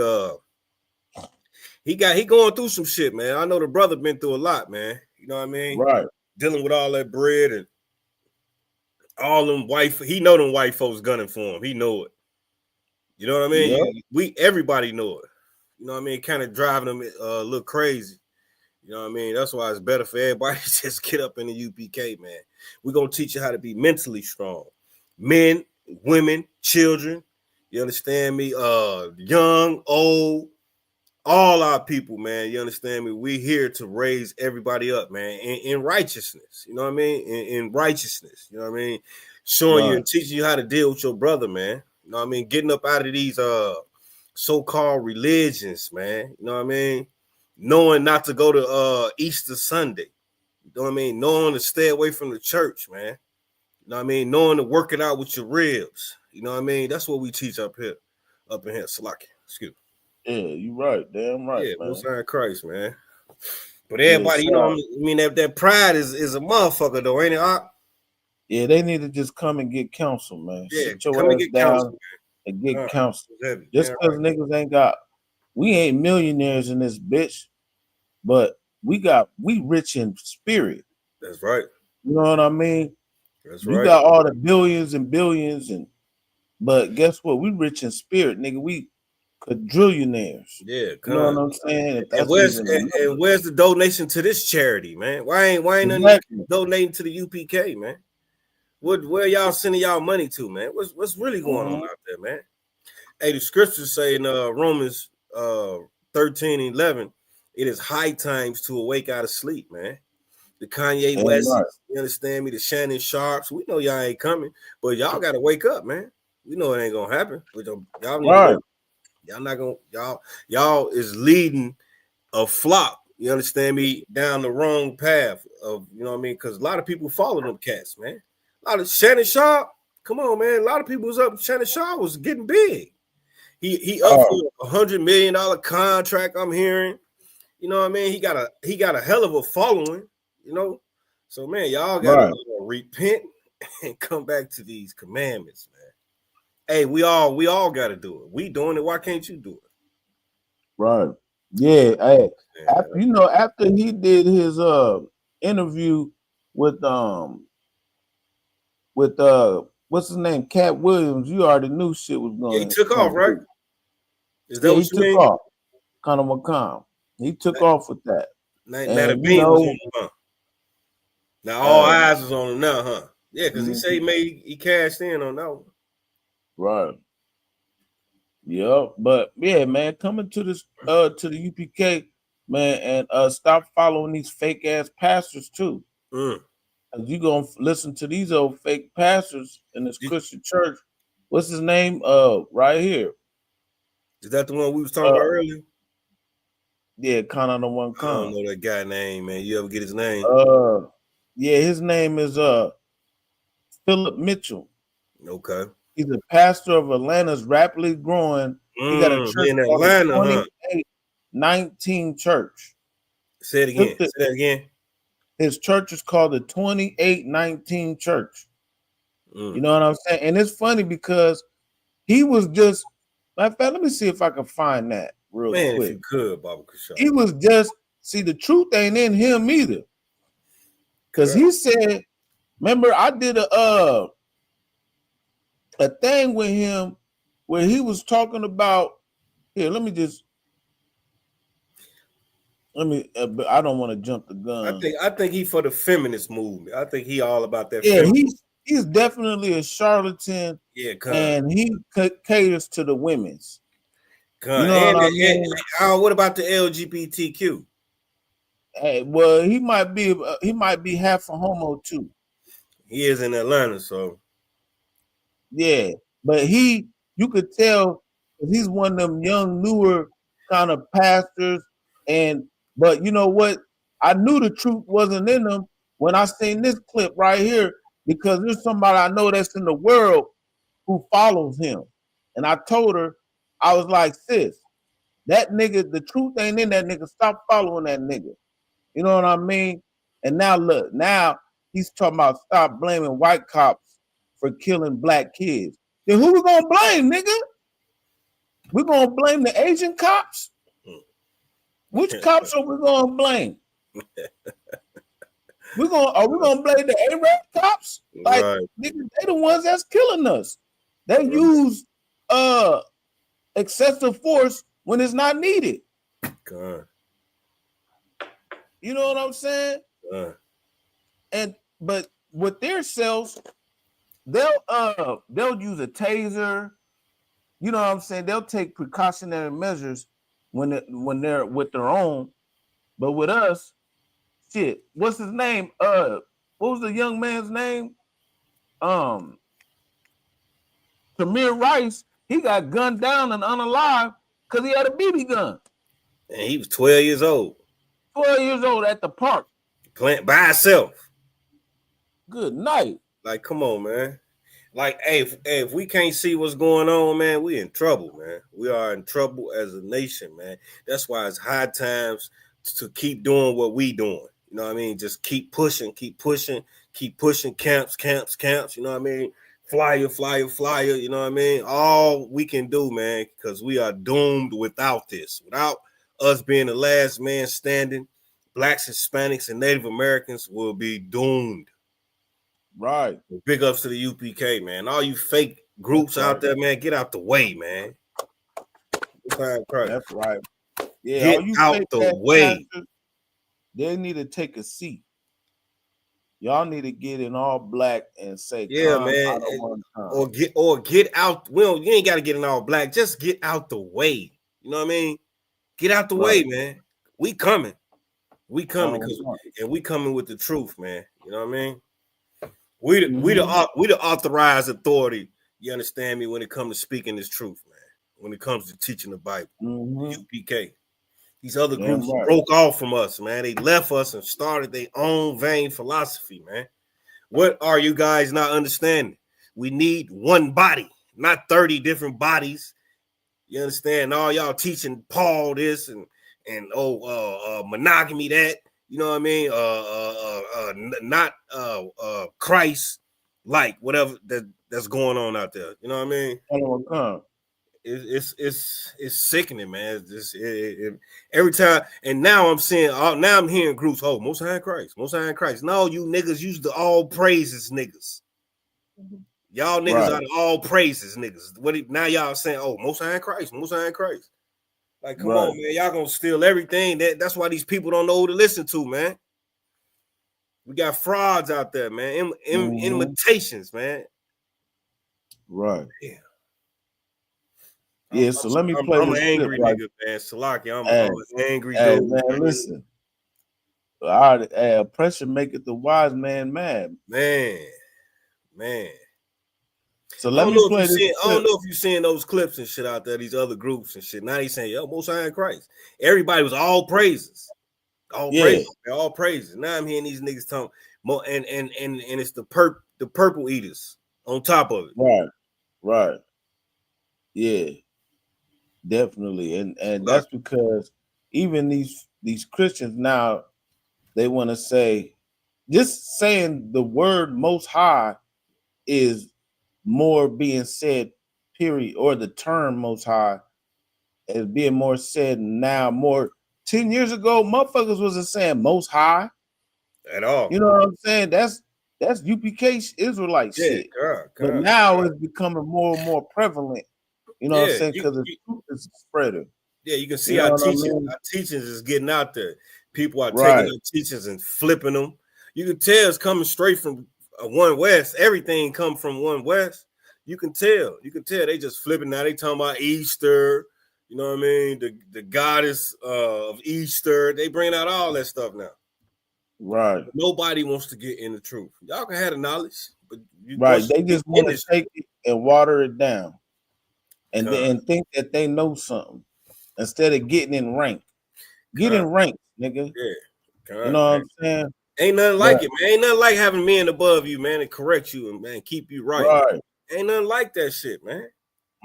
Speaker 17: he going through some shit, man. I know the brother been through a lot, man. You know what I mean?
Speaker 10: Right.
Speaker 17: Dealing with all that bread and all them he know them white folks gunning for him. He know it. You know what I mean?
Speaker 10: Yeah.
Speaker 17: Everybody know it. You know what I mean? Kind of driving them a little crazy. You know what I mean? That's why it's better for everybody to just get up in the UPK, man. We're gonna teach you how to be mentally strong. Men, women, children. You understand me? Young, old, all our people, man. You understand me? We're here to raise everybody up, man, in righteousness. You know what I mean? In righteousness. You know what I mean? Showing you and teaching you how to deal with your brother, man. You know what I mean? Getting up out of these so-called religions, man. You know what I mean? Knowing not to go to Easter Sunday. You know what I mean? Knowing to stay away from the church, man. You know what I mean? Knowing to work it out with your ribs. You know what I mean? That's what we teach up in here. Salaki. Excuse me.
Speaker 10: Yeah, you right. Damn right.
Speaker 17: Yeah,
Speaker 10: man.
Speaker 17: Most High Christ, man. But everybody, you know, I mean that pride is a motherfucker though, ain't it?
Speaker 10: Yeah, they need to just come and get counsel, man.
Speaker 17: Yeah,
Speaker 10: Sit your
Speaker 17: come and
Speaker 10: ass
Speaker 17: get
Speaker 10: down
Speaker 17: counsel,
Speaker 10: and get
Speaker 17: Alright,
Speaker 10: counsel.
Speaker 17: heavy.
Speaker 10: Just
Speaker 17: Damn
Speaker 10: because niggas ain't got, we ain't millionaires in this bitch, but we rich in spirit.
Speaker 17: That's right.
Speaker 10: You know what I mean?
Speaker 17: That's
Speaker 10: You
Speaker 17: right.
Speaker 10: got all the billions and billions, but guess what? We rich in spirit, nigga. We quadrillionaires.
Speaker 17: Yeah,
Speaker 10: You know what I'm saying? If
Speaker 17: And
Speaker 10: that's
Speaker 17: where's
Speaker 10: even a number.
Speaker 17: and where's the donation to this charity, man? Why ain't none of
Speaker 10: Exactly.
Speaker 17: you donating to the UPK, man? Where y'all sending y'all money to, man? What's really going on out there, man? Hey, the scriptures say in Romans 13:11, it is high times to awake out of sleep, man. The Kanye
Speaker 10: Damn
Speaker 17: West,
Speaker 10: right.
Speaker 17: you understand me? The Shannon Sharps, we know y'all ain't coming, but y'all gotta wake up, man. We know it ain't gonna happen. Y'all need to
Speaker 10: Right.
Speaker 17: wake up. Y'all not gonna y'all is leading a flock. You understand me? Down the wrong path of, you know what I mean? Because a lot of people follow them cats, man. A lot of Shannon Sharp. Come on, man. A lot of people was up. Shannon Sharp was getting big. He up for $100 million contract. I'm hearing. You know what I mean? He got a hell of a following. You know, so man, y'all gotta repent and come back to these commandments, man. Hey, we all gotta do it. We doing it. Why can't you do it?
Speaker 10: Right. Yeah. Hey, after he did his interview with what's his name, Cat Williams, you already knew shit was going.
Speaker 17: Yeah, he took off, right? Is that
Speaker 10: Yeah,
Speaker 17: what
Speaker 10: he
Speaker 17: you mean?
Speaker 10: took off. Conor McCom. He took off with that.
Speaker 17: Now the beam was on him, huh? Now all eyes is on him now, huh? Yeah, because he said he cashed in on that one.
Speaker 10: Right. Yeah, but yeah, man, coming to this to the UPK, man, and stop following these fake ass pastors too. You gonna listen to these old fake pastors in this Christian church. What's his name? Right here.
Speaker 17: Is that the one we was talking about earlier?
Speaker 10: Yeah, Conor the one
Speaker 17: I
Speaker 10: come.
Speaker 17: don't know that guy name, man. You ever get his name?
Speaker 10: Yeah, his name is Philip Mitchell.
Speaker 17: Okay.
Speaker 10: He's a pastor of Atlanta's rapidly growing. He got a church
Speaker 17: in
Speaker 10: called
Speaker 17: Atlanta, huh?
Speaker 10: 2819 Church.
Speaker 17: Say it again. Say that again.
Speaker 10: His church is called the 2819 Church. You know what I'm saying? And it's funny because he was just, matter of fact, let me see if I can find that real
Speaker 17: Man,
Speaker 10: quick.
Speaker 17: if you could, Baba Kashab.
Speaker 10: He was just, see, the truth ain't in him either. Because he said, remember, I did a thing with him where he was talking about, here, let me just. Let me, but I don't want to jump the gun.
Speaker 17: I think he for the feminist movement. I think he all about that.
Speaker 10: Yeah,
Speaker 17: feminist.
Speaker 10: he's definitely a charlatan.
Speaker 17: Yeah,
Speaker 10: and he caters to the women's.
Speaker 17: You know what I mean? What about the LGBTQ?
Speaker 10: Hey, well, he might be half a homo too.
Speaker 17: He is in Atlanta, so
Speaker 10: yeah. But you could tell he's one of them young, newer kind of pastors. But you know what? I knew the truth wasn't in him when I seen this clip right here, because there's somebody I know that's in the world who follows him. And I told her, I was like, sis, that nigga, the truth ain't in that nigga. Stop following that nigga. You know what I mean? And now look, now he's talking about stop blaming white cops for killing black kids. Then who we gonna blame, nigga? We gonna blame the Asian cops? Which cops are we gonna blame? Are we gonna blame the Arab cops? Like, nigga, they the ones that's killing us. They use excessive force when it's not needed.
Speaker 17: God.
Speaker 10: You know what I'm saying? But with their cells, they'll use a taser. You know what I'm saying? They'll take precautionary measures when they're with their own. But with us, shit, what's his name? What was the young man's name? Tamir Rice, he got gunned down and unalive because he had a BB gun.
Speaker 17: And he was 12 years old.
Speaker 10: 12 years old at the park.
Speaker 17: Playing by himself.
Speaker 10: Good night.
Speaker 17: Like, come on, man. Like, hey, if we can't see what's going on, man, we in trouble, man. We are in trouble as a nation, man. That's why it's high times to keep doing what we doing. You know what I mean? Just keep pushing, camps. You know what I mean? Flyer. You know what I mean? All we can do, man, because we are doomed without this. Without us being the last man standing, blacks, Hispanics, and Native Americans will be doomed.
Speaker 10: Right.
Speaker 17: Big ups to the UPK, man. All you fake groups out there, man, get out the way, man.
Speaker 10: That's right. Yeah,
Speaker 17: get out the way.
Speaker 10: Pastors, they need to take a seat. Y'all need to get in all black and say,
Speaker 17: yeah, man. Or get out. Well, you ain't got to get in all black. Just get out the way. You know what I mean? Get out the way, man. We coming. We coming and we coming with the truth, man. You know what I mean? We the authorized authority. You understand me when it comes to speaking this truth, man. When it comes to teaching the Bible, UPK. These other groups broke off from us, man. They left us and started their own vain philosophy, man. What are you guys not understanding? We need one body, not 30 different bodies. You understand? All y'all teaching Paul this and monogamy that. You know what I mean? Not Christ, like whatever that's going on out there. You know what I mean? It's sickening, man. Every time, and now I'm seeing, now I'm hearing groups. Oh, Most High in Christ, Most High in Christ. No, you niggas use the all praises niggas. Y'all niggas are the all praises niggas. Now y'all saying, oh, Most High in Christ, Most High in Christ. Like, come on, man. Y'all gonna steal everything. That's why these people don't know who to listen to, man. We got frauds out there, man. Imitations, man.
Speaker 10: Right.
Speaker 17: Yeah.
Speaker 10: Yeah, so let me play
Speaker 17: I'm
Speaker 10: this
Speaker 17: an angry
Speaker 10: clip,
Speaker 17: nigga, man. Salaki, I'm an angry dude.
Speaker 10: Man, listen. All right, pressure maketh the wise man mad.
Speaker 17: Man.
Speaker 10: So let me play this.
Speaker 17: I don't know if you're seeing those clips and shit out there, these other groups and shit. Now they saying, yo, Most High in Christ. Everybody was all praises. All praises. Now I'm hearing these niggas talking more, and it's the purple eaters on top of it.
Speaker 10: Right. Yeah. Definitely. And that's because even these Christians now, they want to say, just saying the word Most High is more being said, period, or the term Most High is being more said now. More 10 years ago, motherfuckers wasn't saying Most High
Speaker 17: at all.
Speaker 10: You know what I'm saying? That's UPK Israelite shit. But now it's becoming more and more prevalent. You know what I'm saying? Because the truth is spreading.
Speaker 17: Yeah, you can see
Speaker 10: You know
Speaker 17: our
Speaker 10: what I
Speaker 17: teaching,
Speaker 10: mean?
Speaker 17: our teachings is getting out there. People are
Speaker 10: Right.
Speaker 17: taking their teachings and flipping them. You can tell it's coming straight from One West. Everything come from One West. You can tell. You can tell they just flipping now. They talking about Easter. You know what I mean? The goddess of Easter. They bring out all that stuff now.
Speaker 10: Right.
Speaker 17: Nobody wants to get in the truth. Y'all can have the knowledge, but
Speaker 10: Right. They just want to take it and water it down, and
Speaker 17: Con.
Speaker 10: and think that they know something instead of getting in rank. Get in rank, nigga.
Speaker 17: Yeah.
Speaker 10: You know what I'm saying?
Speaker 17: Ain't nothing like it, man. Ain't nothing like having men above you, man, and correct you and man keep you right.
Speaker 10: Right.
Speaker 17: Ain't nothing like that shit, man.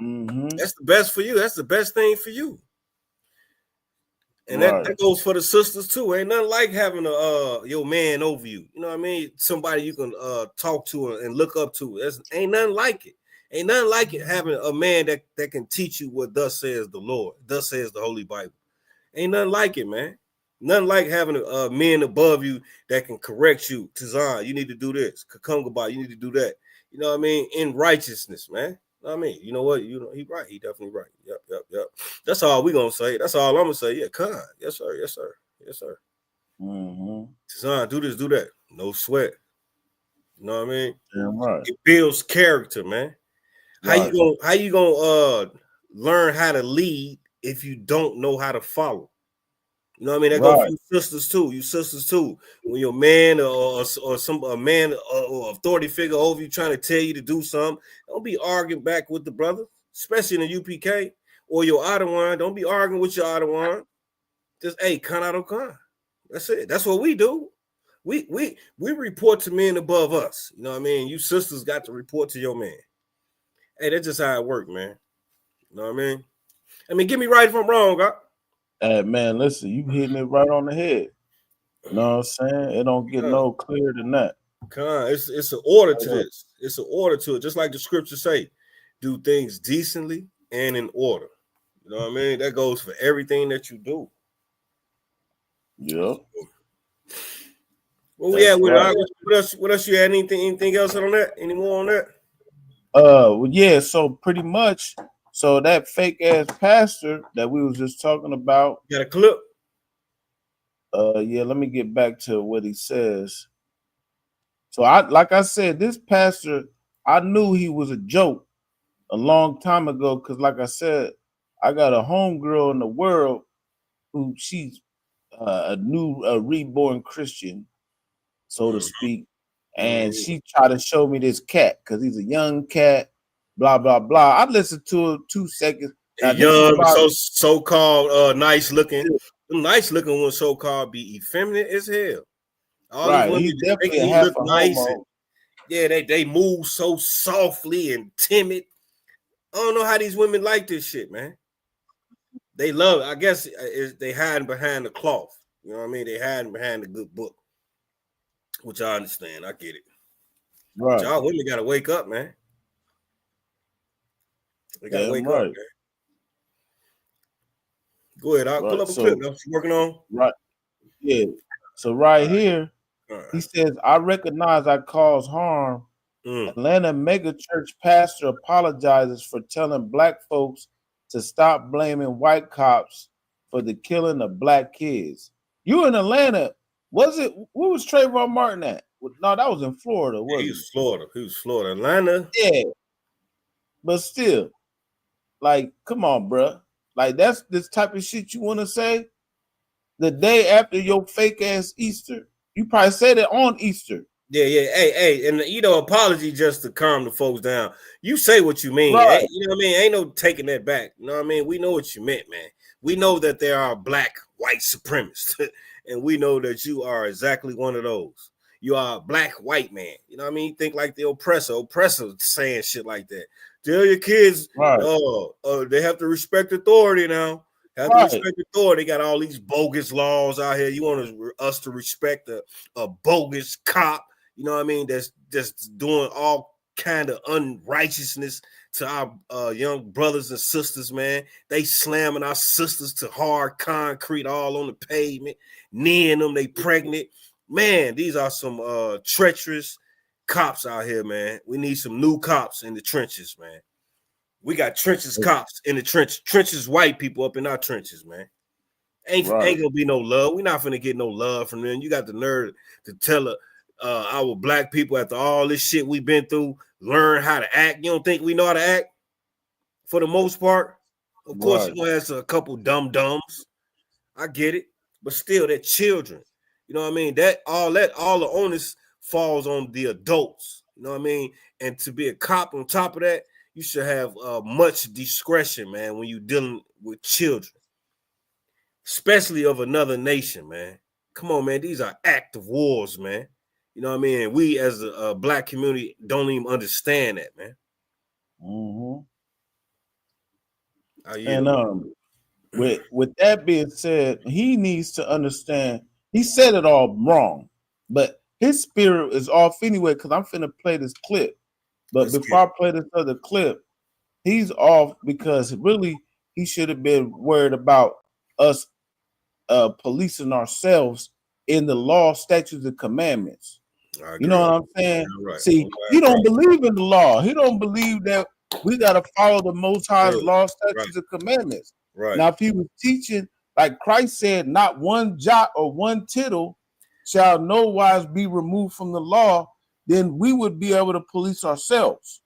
Speaker 10: Mm-hmm.
Speaker 17: That's the best for you. That's the best thing for you. And
Speaker 10: Right.
Speaker 17: that goes for the sisters too. Ain't nothing like having your man over you. You know what I mean? Somebody you can talk to and look up to. Ain't nothing like it. Ain't nothing like it having a man that can teach you what thus says the Lord, thus says the Holy Bible. Ain't nothing like it, man. Nothing like having men above you that can correct you. Tazan, you need to do this. Kakungaba, you need to do that. You know what I mean? In righteousness, man. You know what I mean? You know what? You know, he right. He definitely right. Yep. That's all we gonna say. That's all I'm gonna say. Yeah, Khan. Yes, sir. Yes, sir. Yes, sir.
Speaker 10: Mm-hmm.
Speaker 17: Tazan, do this, do that. No sweat. You know what I mean?
Speaker 10: Damn right.
Speaker 17: It builds character, man.
Speaker 10: Right.
Speaker 17: How you gonna learn how to lead if you don't know how to follow? You know what I mean? That goes for you sisters too. You sisters too. When your man or a man or authority figure over you trying to tell you to do something, don't be arguing back with the brother, especially in the UPK or your Ottawa. Don't be arguing with your Ottawa. Just con out of con. That's it. That's what we do. We report to men above us. You know what I mean? You sisters got to report to your man. Hey, that's just how it works, man. You know what I mean? Get me right if I'm wrong, God.
Speaker 10: Hey, man, listen, you hitting it right on the head. You know what I'm saying? It don't get no clearer than that.
Speaker 17: It's an order to this. It's an order to it. Just like the scriptures say, do things decently and in order. You know what I mean? That goes for everything that you do.
Speaker 10: Yep.
Speaker 17: Well, we at with it. What else you had? Anything else on that? Any more on that?
Speaker 10: Well, yeah, so pretty much. So that fake ass pastor that we was just talking about.
Speaker 17: Got a clip?
Speaker 10: Yeah, let me get back to what he says. So like I said, this pastor, I knew he was a joke a long time ago, because like I said, I got a homegirl in the world who she's a reborn Christian, so to speak. And she tried to show me this cat because he's a young cat. Blah blah blah. I listened to it 2 seconds. Now,
Speaker 17: Young, so-called nice looking. Them nice looking ones so-called be effeminate as hell. All
Speaker 10: right,
Speaker 17: these
Speaker 10: he's
Speaker 17: women
Speaker 10: definitely
Speaker 17: he
Speaker 10: half
Speaker 17: look
Speaker 10: a
Speaker 17: nice.
Speaker 10: homo.
Speaker 17: And, yeah, they move so softly and timid. I don't know how these women like this shit, man. They love it. I guess they hiding behind the cloth. You know what I mean? They hiding behind the good book, which I understand. I get it.
Speaker 10: Right.
Speaker 17: But y'all women got to wake up, man. They got to wake up, man. Go ahead. I'll pull up a clip. That's what you're working on.
Speaker 10: Right. Yeah. So right here, he says, I recognize I cause harm. Atlanta mega church pastor apologizes for telling black folks to stop blaming white cops for the killing of black kids. You in Atlanta. Where was Trayvon Martin at? No, that was in Florida.
Speaker 17: Yeah, he was Florida. He was Florida. Atlanta.
Speaker 10: Yeah. But still, like, come on, bro. Like, that's this type of shit you want to say the day after your fake ass Easter. You probably said it on Easter.
Speaker 17: Yeah. Hey, and apology just to calm the folks down. You say what you mean.
Speaker 10: Right.
Speaker 17: Hey, you know what I mean? Ain't no taking that back. You know what I mean? We know what you meant, man. We know that there are black white supremacists, and we know that you are exactly one of those. You are a black white man. You know what I mean? You think like the oppressor saying shit like that. Tell your kids, they have to respect authority now. Have to respect authority. They got all these bogus laws out here. You want us to respect a bogus cop, you know what I mean? That's just doing all kind of unrighteousness to our young brothers and sisters, man. They slamming our sisters to hard concrete all on the pavement, kneeing them, they pregnant. Man, these are some treacherous cops out here, man. We need some new cops in the trenches, man. We got trenches cops in the trenches white people up in our trenches, man. Ain't gonna be no love. We're not finna get no love from them. You got the nerve to tell our black people after all this shit we've been through, learn how to act. You don't think we know how to act for the most part? Of course, you're gonna have a couple dumb dumbs. I get it, but still, they're children. You know what I mean? All the onus falls on the adults. You know what I mean? And to be a cop on top of that, you should have much discretion, man, when you're dealing with children, especially of another nation, man. Come on, man. These are active wars, man. You know what I mean? We as a black community don't even understand that, man.
Speaker 10: And with that being said, he needs to understand. He said it all wrong, but his spirit is off anyway. Because I'm finna play this clip. But before I play this other clip, he's off because really he should have been worried about us policing ourselves in the law, statutes, and commandments. You know what I'm saying?
Speaker 17: Right.
Speaker 10: See, he don't believe in the law. He don't believe that we got to follow the Most High's law, statutes, and commandments.
Speaker 17: Right.
Speaker 10: Now, if he was teaching, like Christ said, not one jot or one tittle shall no wise be removed from the law, then we would be able to police ourselves.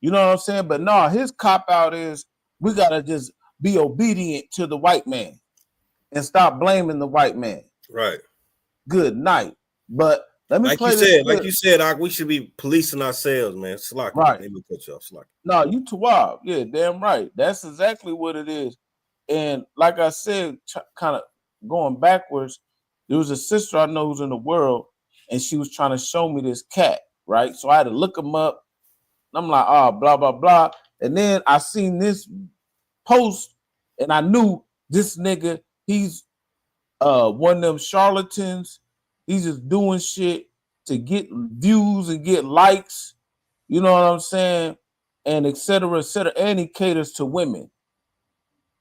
Speaker 10: You know what I'm saying? But no, his cop out is we got to just be obedient to the white man and stop blaming the white man.
Speaker 17: Right.
Speaker 10: Good night. But let me
Speaker 17: like
Speaker 10: play
Speaker 17: you
Speaker 10: this
Speaker 17: said,
Speaker 10: clip.
Speaker 17: like you said, we should be policing ourselves, man. Slack.
Speaker 10: Right.
Speaker 17: Let me cut you off. Slack.
Speaker 10: No, you Tawab. Yeah, damn right. That's exactly what it is. And like I said, kind of going backwards, there was a sister I know who's in the world, and she was trying to show me this cat, right? So I had to look him up. And I'm like, blah, blah, blah. And then I seen this post, and I knew this nigga, he's one of them charlatans. He's just doing shit to get views and get likes. You know what I'm saying? And et cetera, and he caters to women.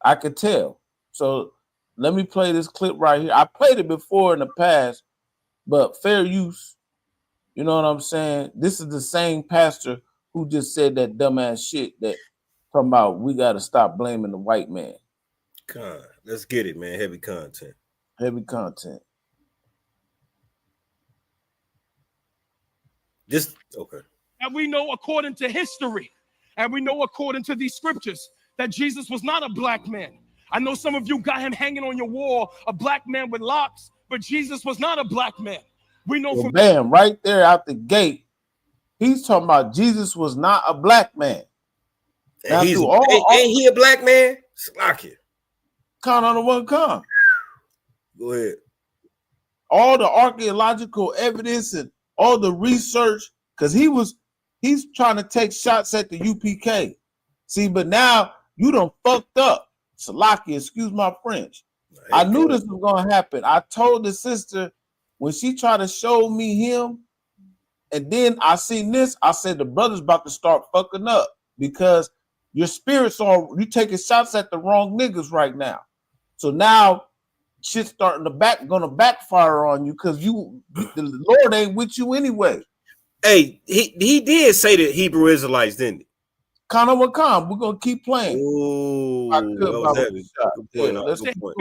Speaker 10: I could tell. So let me play this clip right here. I played it before in the past, but fair use. You know what I'm saying? This is the same pastor who just said that dumbass shit that talking about we got to stop blaming the white man.
Speaker 17: Let's get it, man. Heavy content.
Speaker 10: Heavy content.
Speaker 17: Okay.
Speaker 9: And we know according to history, and we know according to these scriptures, that Jesus was not a black man. I know some of you got him hanging on your wall, a black man with locks, but Jesus was not a black man. We know from
Speaker 10: bam, right there out the gate, he's talking about Jesus was not a black man. Now,
Speaker 17: Ain't he a black man? Slack it.
Speaker 10: Count on the one come.
Speaker 17: Go ahead.
Speaker 10: All the archaeological evidence and all the research, because he's trying to take shots at the UPK. See, but now you done fucked up. Salaki, excuse my French. I knew this was gonna happen. I told the sister when she tried to show me him, and then I seen this, I said the brother's about to start fucking up because your spirits are you taking shots at the wrong niggas right now. So now shit's starting to gonna backfire on you because the Lord ain't with you anyway.
Speaker 17: Hey, he did say that Hebrew Israelites, didn't he?
Speaker 10: Kana Wakam, we're gonna keep playing.
Speaker 17: Ooh,
Speaker 9: we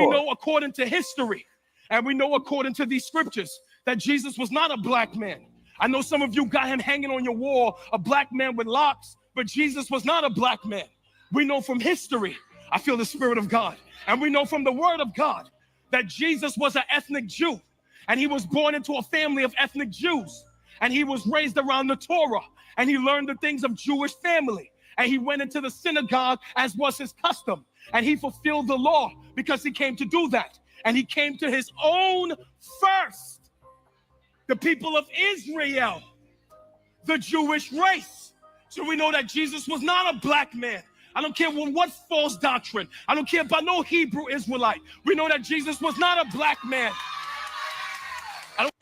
Speaker 9: know according to history, and we know according to these scriptures that Jesus was not a black man. I know some of you got him hanging on your wall, a black man with locks, but Jesus was not a black man. We know from history, I feel the Spirit of God, and we know from the Word of God that Jesus was an ethnic Jew, and he was born into a family of ethnic Jews, and he was raised around the Torah, and he learned the things of Jewish family. And he went into the synagogue as was his custom. And he fulfilled the law because he came to do that. And he came to his own first. The people of Israel, the Jewish race. So we know that Jesus was not a black man. I don't care what false doctrine. I don't care about no Hebrew Israelite. We know that Jesus was not a black man.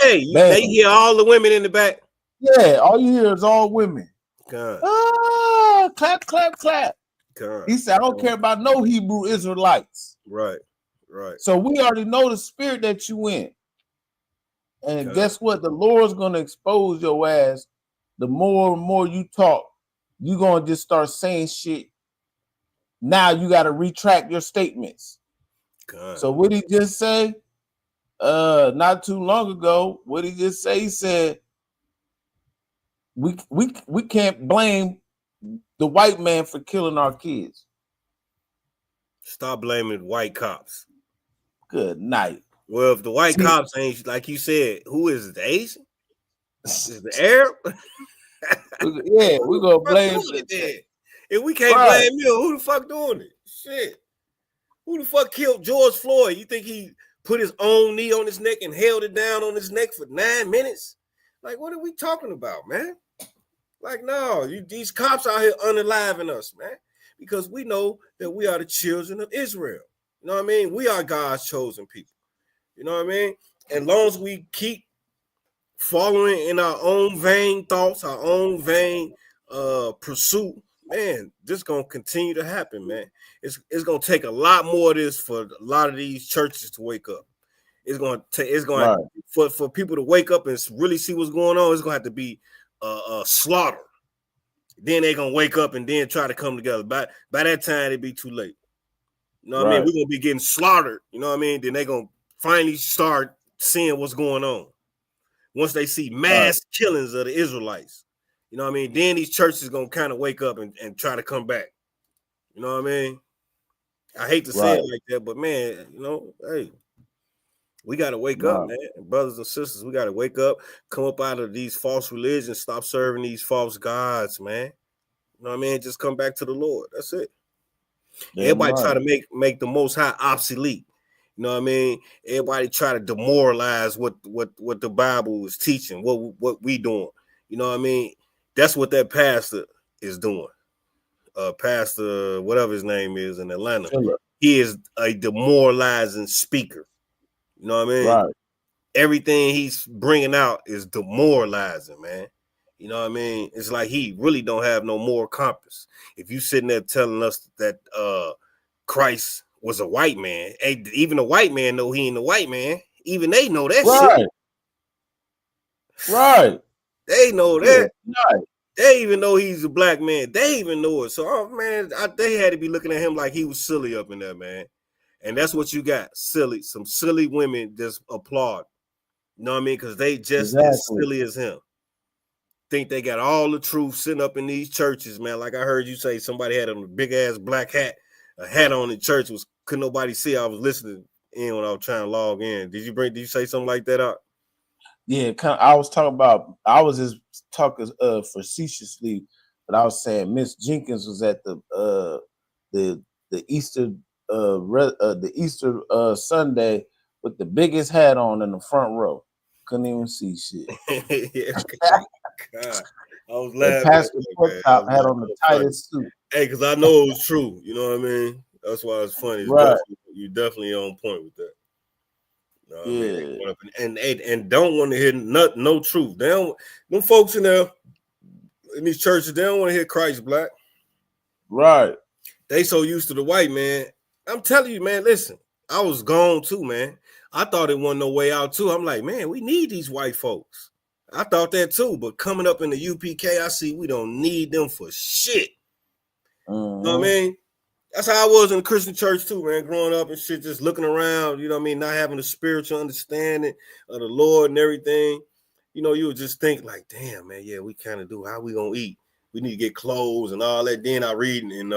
Speaker 17: Hey, they hear all the women in the back.
Speaker 10: Yeah, all you hear is all women.
Speaker 17: God.
Speaker 10: Clap, clap, clap.
Speaker 17: God.
Speaker 10: He said, I don't care about no Hebrew Israelites.
Speaker 17: Right.
Speaker 10: So we already know the spirit that you in. And guess what? The Lord's going to expose your ass. The more and more you talk, you're going to just start saying shit now you got to retract your statements.
Speaker 17: God.
Speaker 10: So what he just say? Not too long ago, what he just say? He said, we can't blame the white man for killing our kids.
Speaker 17: Stop blaming white cops.
Speaker 10: Good night.
Speaker 17: Well, if the white cops ain't, like you said, who is it? The Asian? Is the Arab?
Speaker 10: Yeah, we're gonna blame
Speaker 17: it then. If we can't blame you, who the fuck doing it? Shit. Who the fuck killed George Floyd? You think he put his own knee on his neck and held it down on his neck for 9 minutes? Like, what are we talking about, man? Like, no, these cops out here unaliving us, man, because we know that we are the children of Israel. You know what I mean? We are God's chosen people. You know what I mean? As long as we keep following in our own vain thoughts, our own vain pursuit, man, this gonna continue to happen, man. It's gonna take a lot more of this for a lot of these churches to wake up. It's gonna for people to wake up and really see what's going on. It's gonna have to be slaughter. Then they're gonna wake up and then try to come together. By that time, it'd be too late. You know what I mean? We're gonna be getting slaughtered. You know what I mean? Then they're gonna finally start seeing what's going on. Once they see mass killings of the Israelites, you know what I mean? Then these churches gonna kind of wake up and try to come back. You know what I mean? I hate to say it like that, but man, you know, hey, we got to wake up, man. Brothers and sisters, we got to wake up, come up out of these false religions, stop serving these false gods, man. You know what I mean? Just come back to the Lord. That's it. Everybody try to make the Most High obsolete. You know what I mean? Everybody try to demoralize what the Bible is teaching, what we doing. You know what I mean? That's what that pastor is doing. Pastor, whatever his name is in Atlanta, he is a demoralizing speaker. You know what I mean?
Speaker 10: Right.
Speaker 17: Everything he's bringing out is demoralizing, man. You know what I mean? It's like he really don't have no moral compass. If you sitting there telling us that Christ was a white man, even a white man know he ain't a white man. Even they know that shit.
Speaker 10: Right.
Speaker 17: They know that.
Speaker 10: Right.
Speaker 17: They even know he's a black man. They even know it. So, they had to be looking at him like he was silly up in there, man. And that's what you got. Silly. Some silly women just applaud. You know what I mean? Because they just as silly as him. Think they got all the truth sitting up in these churches, man. Like I heard you say, somebody had a big ass black hat, a hat on in church. Couldn't nobody see. I was listening in when I was trying to log in. Did you say something like that out?
Speaker 10: Yeah, I was talking about. I was just talking facetiously, but I was saying Miss Jenkins was at the Easter Sunday with the biggest hat on in the front row. Couldn't even see shit.
Speaker 17: Yeah, God. I was laughing.
Speaker 10: Pastor Top had on the tightest suit.
Speaker 17: Hey, because I know it was true. You know what I mean? That's why it's funny. You're definitely on point with that. And don't want to hear no truth. Them folks in there in these churches, they don't want to hear Christ black.
Speaker 10: Right.
Speaker 17: They so used to the white man. I'm telling you, man, listen, I was gone too, man. I thought it wasn't no way out too. I'm like, man, we need these white folks. I thought that too, but coming up in the UPK, I see we don't need them for shit. You know what I mean? That's how I was in the Christian church too, man. Growing up and shit, just looking around, you know what I mean? Not having a spiritual understanding of the Lord and everything. You know, you would just think like, damn, man, yeah, we kind of do. How we gonna eat? We need to get clothes and all that. Then I read in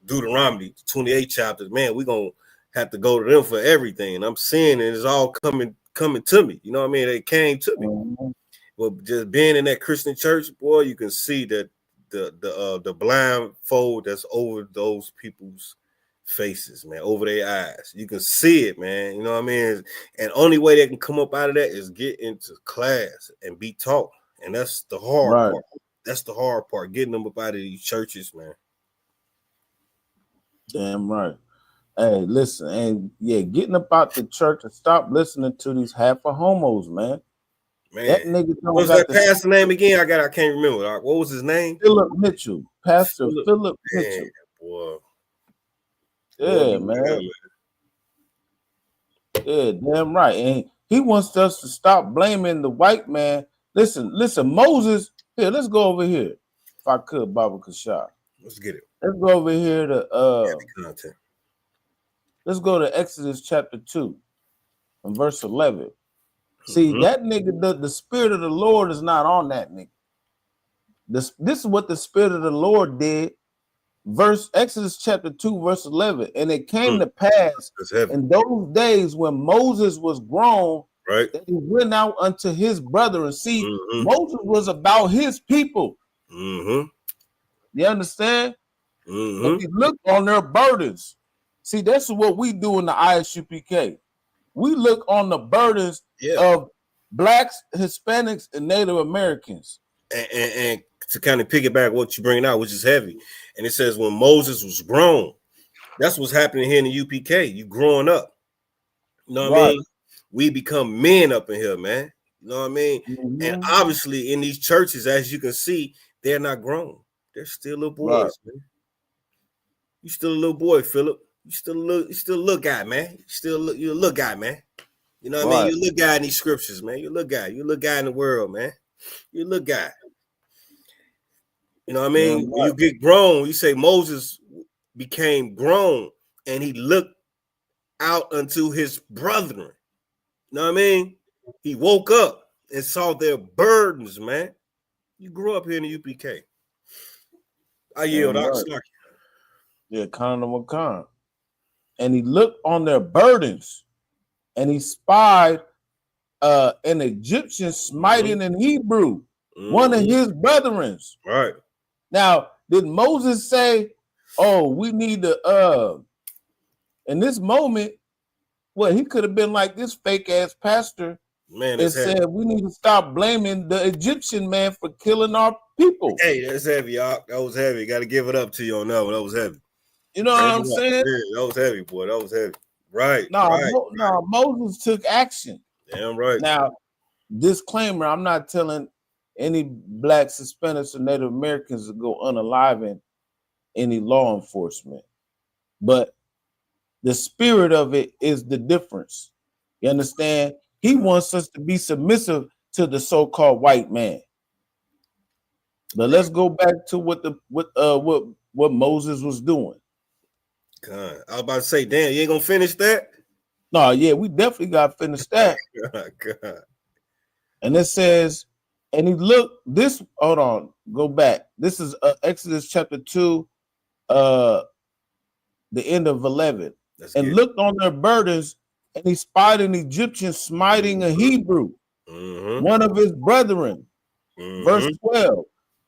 Speaker 17: Deuteronomy 28 chapters, man, we gonna have to go to them for everything. And I'm seeing it, it's all coming to me. You know what I mean? It came to me. But just being in that Christian church, boy, you can see that the blindfold that's over those people's faces, man, over their eyes. You can see it, man. You know what I mean? And only way they can come up out of that is get into class and be taught. And that's the hard part. That's the hard part, getting them up out of these churches, man.
Speaker 10: Damn right. Hey, listen, and yeah, getting up out the church and stop listening to these half of homos, man.
Speaker 17: Man,
Speaker 10: that nigga don't
Speaker 17: what's that pastor name again? I can't remember. What was his name?
Speaker 10: Philip Mitchell. Pastor Philip Mitchell.
Speaker 17: Boy.
Speaker 10: Yeah, man. Yeah, damn right. And he wants us to stop blaming the white man. Listen, Moses. Here, let's go over here. If I could, Baba Kashar.
Speaker 17: Let's get it.
Speaker 10: Let's go over here to
Speaker 17: content.
Speaker 10: Let's go to Exodus chapter 2 and verse 11. See, that nigga, the spirit of the Lord is not on that nigga. This is what the spirit of the Lord did. Exodus chapter 2, verse 11. And it came to pass in those days when Moses was grown,
Speaker 17: right,
Speaker 10: that he went out unto his brother. And see, Moses was about his people. You understand? And he looked on their burdens. See, that's what we do in the ISUPK. We look on the burdens of blacks, Hispanics, and Native Americans.
Speaker 17: And to kind of piggyback what you bring out, which is heavy, and it says when Moses was grown, that's what's happening here in the UPK. You growing up, you know what I mean? We become men up in here, man. You know what I mean? And obviously, in these churches, as you can see, they're not grown. They're still little boys, man. You still a little boy, Philip. You still a little guy, man. You're a little guy, man. You know what I mean? You're a little guy in these scriptures, man. You're a little guy. You're a little guy in the world, man. You're a little guy. You know what I mean? When you get grown, you say Moses became grown and he looked out unto his brethren. You know what I mean? He woke up and saw their burdens, man. You grew up here in the UPK. I yield.
Speaker 10: Yeah, Khan of Khan. And he looked on their burdens and he spied an Egyptian smiting in Hebrew, one of his brethren.
Speaker 17: Right.
Speaker 10: Now, did Moses say, oh, we need to, in this moment, well, he could have been like this fake ass pastor
Speaker 17: man
Speaker 10: and said, we need to stop blaming the Egyptian man for killing our people.
Speaker 17: Hey, that's heavy, y'all. That was heavy. Got to give it up to you on that one. That was heavy.
Speaker 10: You know what I'm saying?
Speaker 17: Yeah, that was heavy, boy. That was heavy. Right.
Speaker 10: No, Moses took action.
Speaker 17: Damn right.
Speaker 10: Now, disclaimer, I'm not telling any blacks, Hispanics, or Native Americans to go unaliving any law enforcement. But the spirit of it is the difference. You understand? He wants us to be submissive to the so-called white man. But let's go back to what Moses was doing.
Speaker 17: God, I was about to say, damn, you ain't gonna finish that?
Speaker 10: No, yeah, we definitely gotta finish that.
Speaker 17: God.
Speaker 10: And it says, and he looked this. Hold on, go back. This is Exodus chapter 2, the end of 11. And looked on their burdens, and he spied an Egyptian smiting a Hebrew, one of his brethren. Verse 12.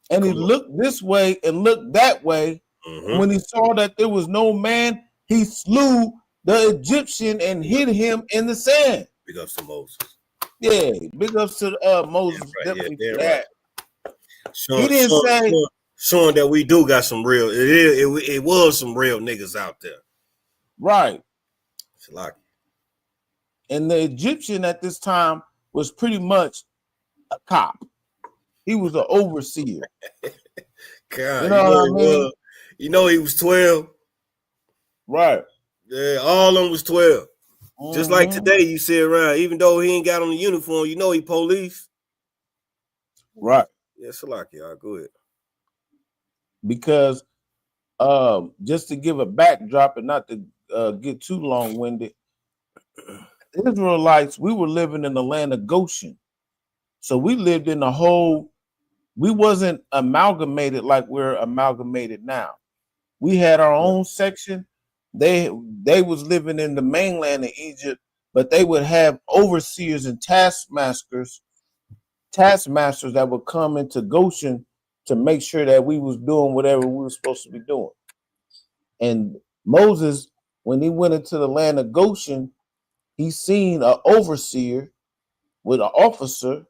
Speaker 10: And he looked this way and looked that way. When he saw that there was no man, he slew the Egyptian and hid him in the sand.
Speaker 17: Big ups to Moses.
Speaker 10: Yeah, big ups to Moses. Definitely for that.
Speaker 17: He didn't say showing that we do got some real. It was some real niggas out there.
Speaker 10: Right.
Speaker 17: It's like,
Speaker 10: and the Egyptian at this time was pretty much a cop. He was an overseer.
Speaker 17: God,
Speaker 10: you know what I mean?
Speaker 17: You know he was 12.
Speaker 10: Right.
Speaker 17: Yeah, all of them was 12. Just like today, you see around, even though he ain't got on the uniform, you know he police.
Speaker 10: Right.
Speaker 17: Yeah, Salaki, y'all go ahead.
Speaker 10: Because just to give a backdrop and not to get too long-winded, Israelites, we were living in the land of Goshen. So we lived in we wasn't amalgamated like we're amalgamated now. We had our own section. They was living in the mainland of Egypt, but they would have overseers and taskmasters that would come into Goshen to make sure that we was doing whatever we were supposed to be doing. And Moses, when he went into the land of Goshen, he seen an overseer with an officer,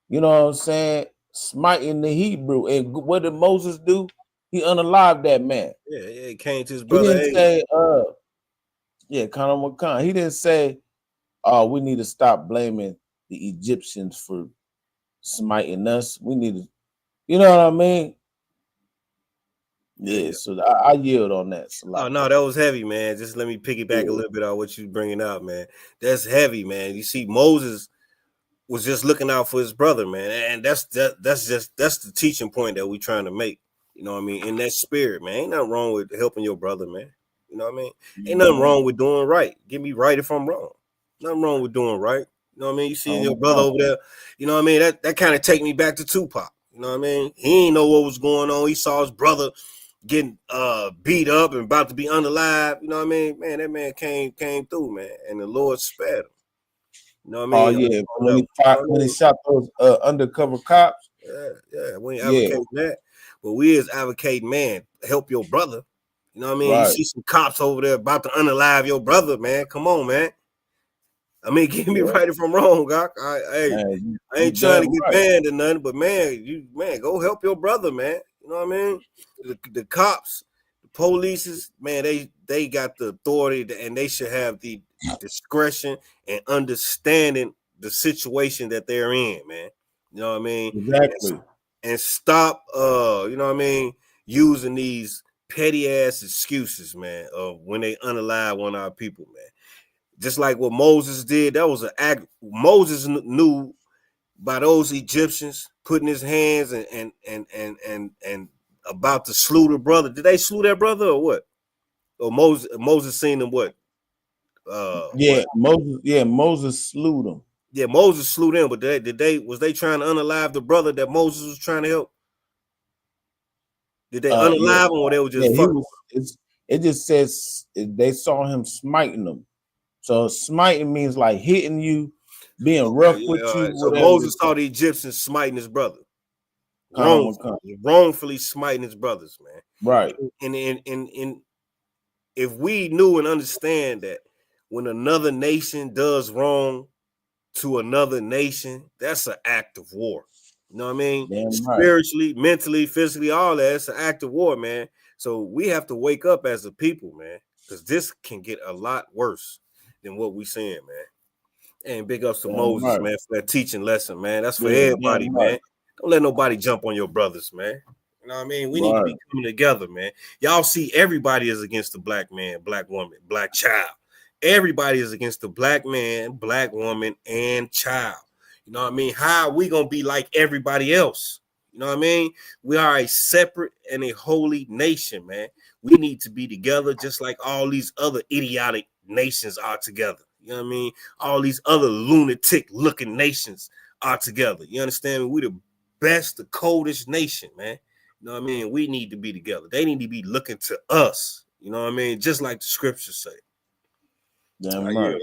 Speaker 10: you know what I'm saying, smiting the Hebrew. And what did Moses do? He unalived that man.
Speaker 17: Yeah, he came to his brother.
Speaker 10: He didn't say, Khan Khan. He didn't say, oh, we need to stop blaming the Egyptians for smiting us. We need to, you know what I mean? Yeah, so I yield on that.
Speaker 17: Oh, no, that was heavy, man. Just let me piggyback a little bit on what you bringing out, man. That's heavy, man. You see, Moses was just looking out for his brother, man. And that's the teaching point that we're trying to make. You know what I mean? In that spirit, man. Ain't nothing wrong with helping your brother, man. You know what I mean? Ain't nothing wrong with doing right. Get me right if I'm wrong. Nothing wrong with doing right. You know what I mean? You see your brother over there. You know what I mean? That kind of take me back to Tupac. You know what I mean? He ain't know what was going on. He saw his brother getting beat up and about to be unalive. You know what I mean? Man, that man came through, man, and the Lord spared him. You know what I mean?
Speaker 10: Oh yeah, when he shot those undercover cops.
Speaker 17: Yeah, we ain't advocating that, but we is advocating, man, help your brother. You know what I mean?
Speaker 10: Right.
Speaker 17: You see some cops over there about to unalive your brother, man. Come on, man. I mean, get me right if I'm wrong, Doc. I ain't trying to get banned or nothing, but man, go help your brother, man. You know what I mean? The cops, the police, man, they got the authority and they should have the discretion and understanding the situation that they're in, man. You know what I mean?
Speaker 10: Exactly.
Speaker 17: And stop you know what I mean, using these petty ass excuses, man, of when they unalive one of our people, man. Just like what Moses did, that was an act. Moses knew by those Egyptians putting his hands and about to slew the brother. Did they slew that brother or what? Or Moses seen them what?
Speaker 10: Moses slew them.
Speaker 17: Yeah, Moses slew them, but was they trying to unalive the brother that Moses was trying to help? Did they unalive him or they were just
Speaker 10: it just says they saw him smiting them. So smiting means like hitting you, being rough with you.
Speaker 17: So Moses saw the Egyptians smiting his brother. Wrongfully smiting his brothers, man.
Speaker 10: Right.
Speaker 17: And if we knew and understand that when another nation does wrong to another nation, that's an act of war. You know what I mean?
Speaker 10: Damn right.
Speaker 17: Spiritually, mentally, physically, all that. It's an act of war, man. So we have to wake up as a people, man, because this can get a lot worse than what we seeing, man. And big ups to Moses, man, for that teaching lesson, man. That's for everybody, man. Don't let nobody jump on your brothers, man. You know what I mean? We need to be coming together, man. Y'all see everybody is against the black man, black woman, black child. Everybody is against the black man, black woman, and child. You know what I mean? How are we going to be like everybody else? You know what I mean? We are a separate and a holy nation, man. We need to be together just like all these other idiotic nations are together. You know what I mean? All these other lunatic looking nations are together. You understand me? We the best, the coldest nation, man. You know what I mean? We need to be together. They need to be looking to us. You know what I mean? Just like the scriptures say.
Speaker 10: Damn right.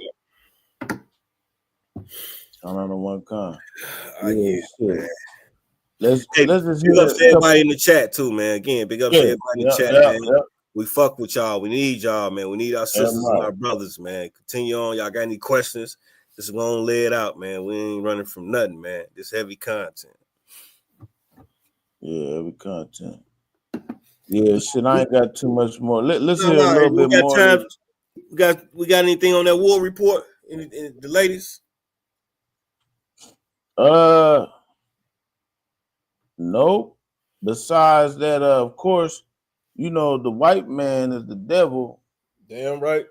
Speaker 10: I'm on one con. Let's just
Speaker 17: big up to everybody in the chat too, man. Again, big up to everybody in the chat, man. We fuck with y'all. We need y'all, man. We need our sisters and our brothers, man. Continue on. Y'all got any questions? Just gonna lay it out, man. We ain't running from nothing, man. This heavy content.
Speaker 10: Yeah, heavy content. Yeah, shit. I ain't got too much more. Let's hear a little bit more.
Speaker 17: Time. We got anything on that war report? The latest?
Speaker 10: Nope. Besides that, of course, you know the white man is the devil.
Speaker 17: Damn right.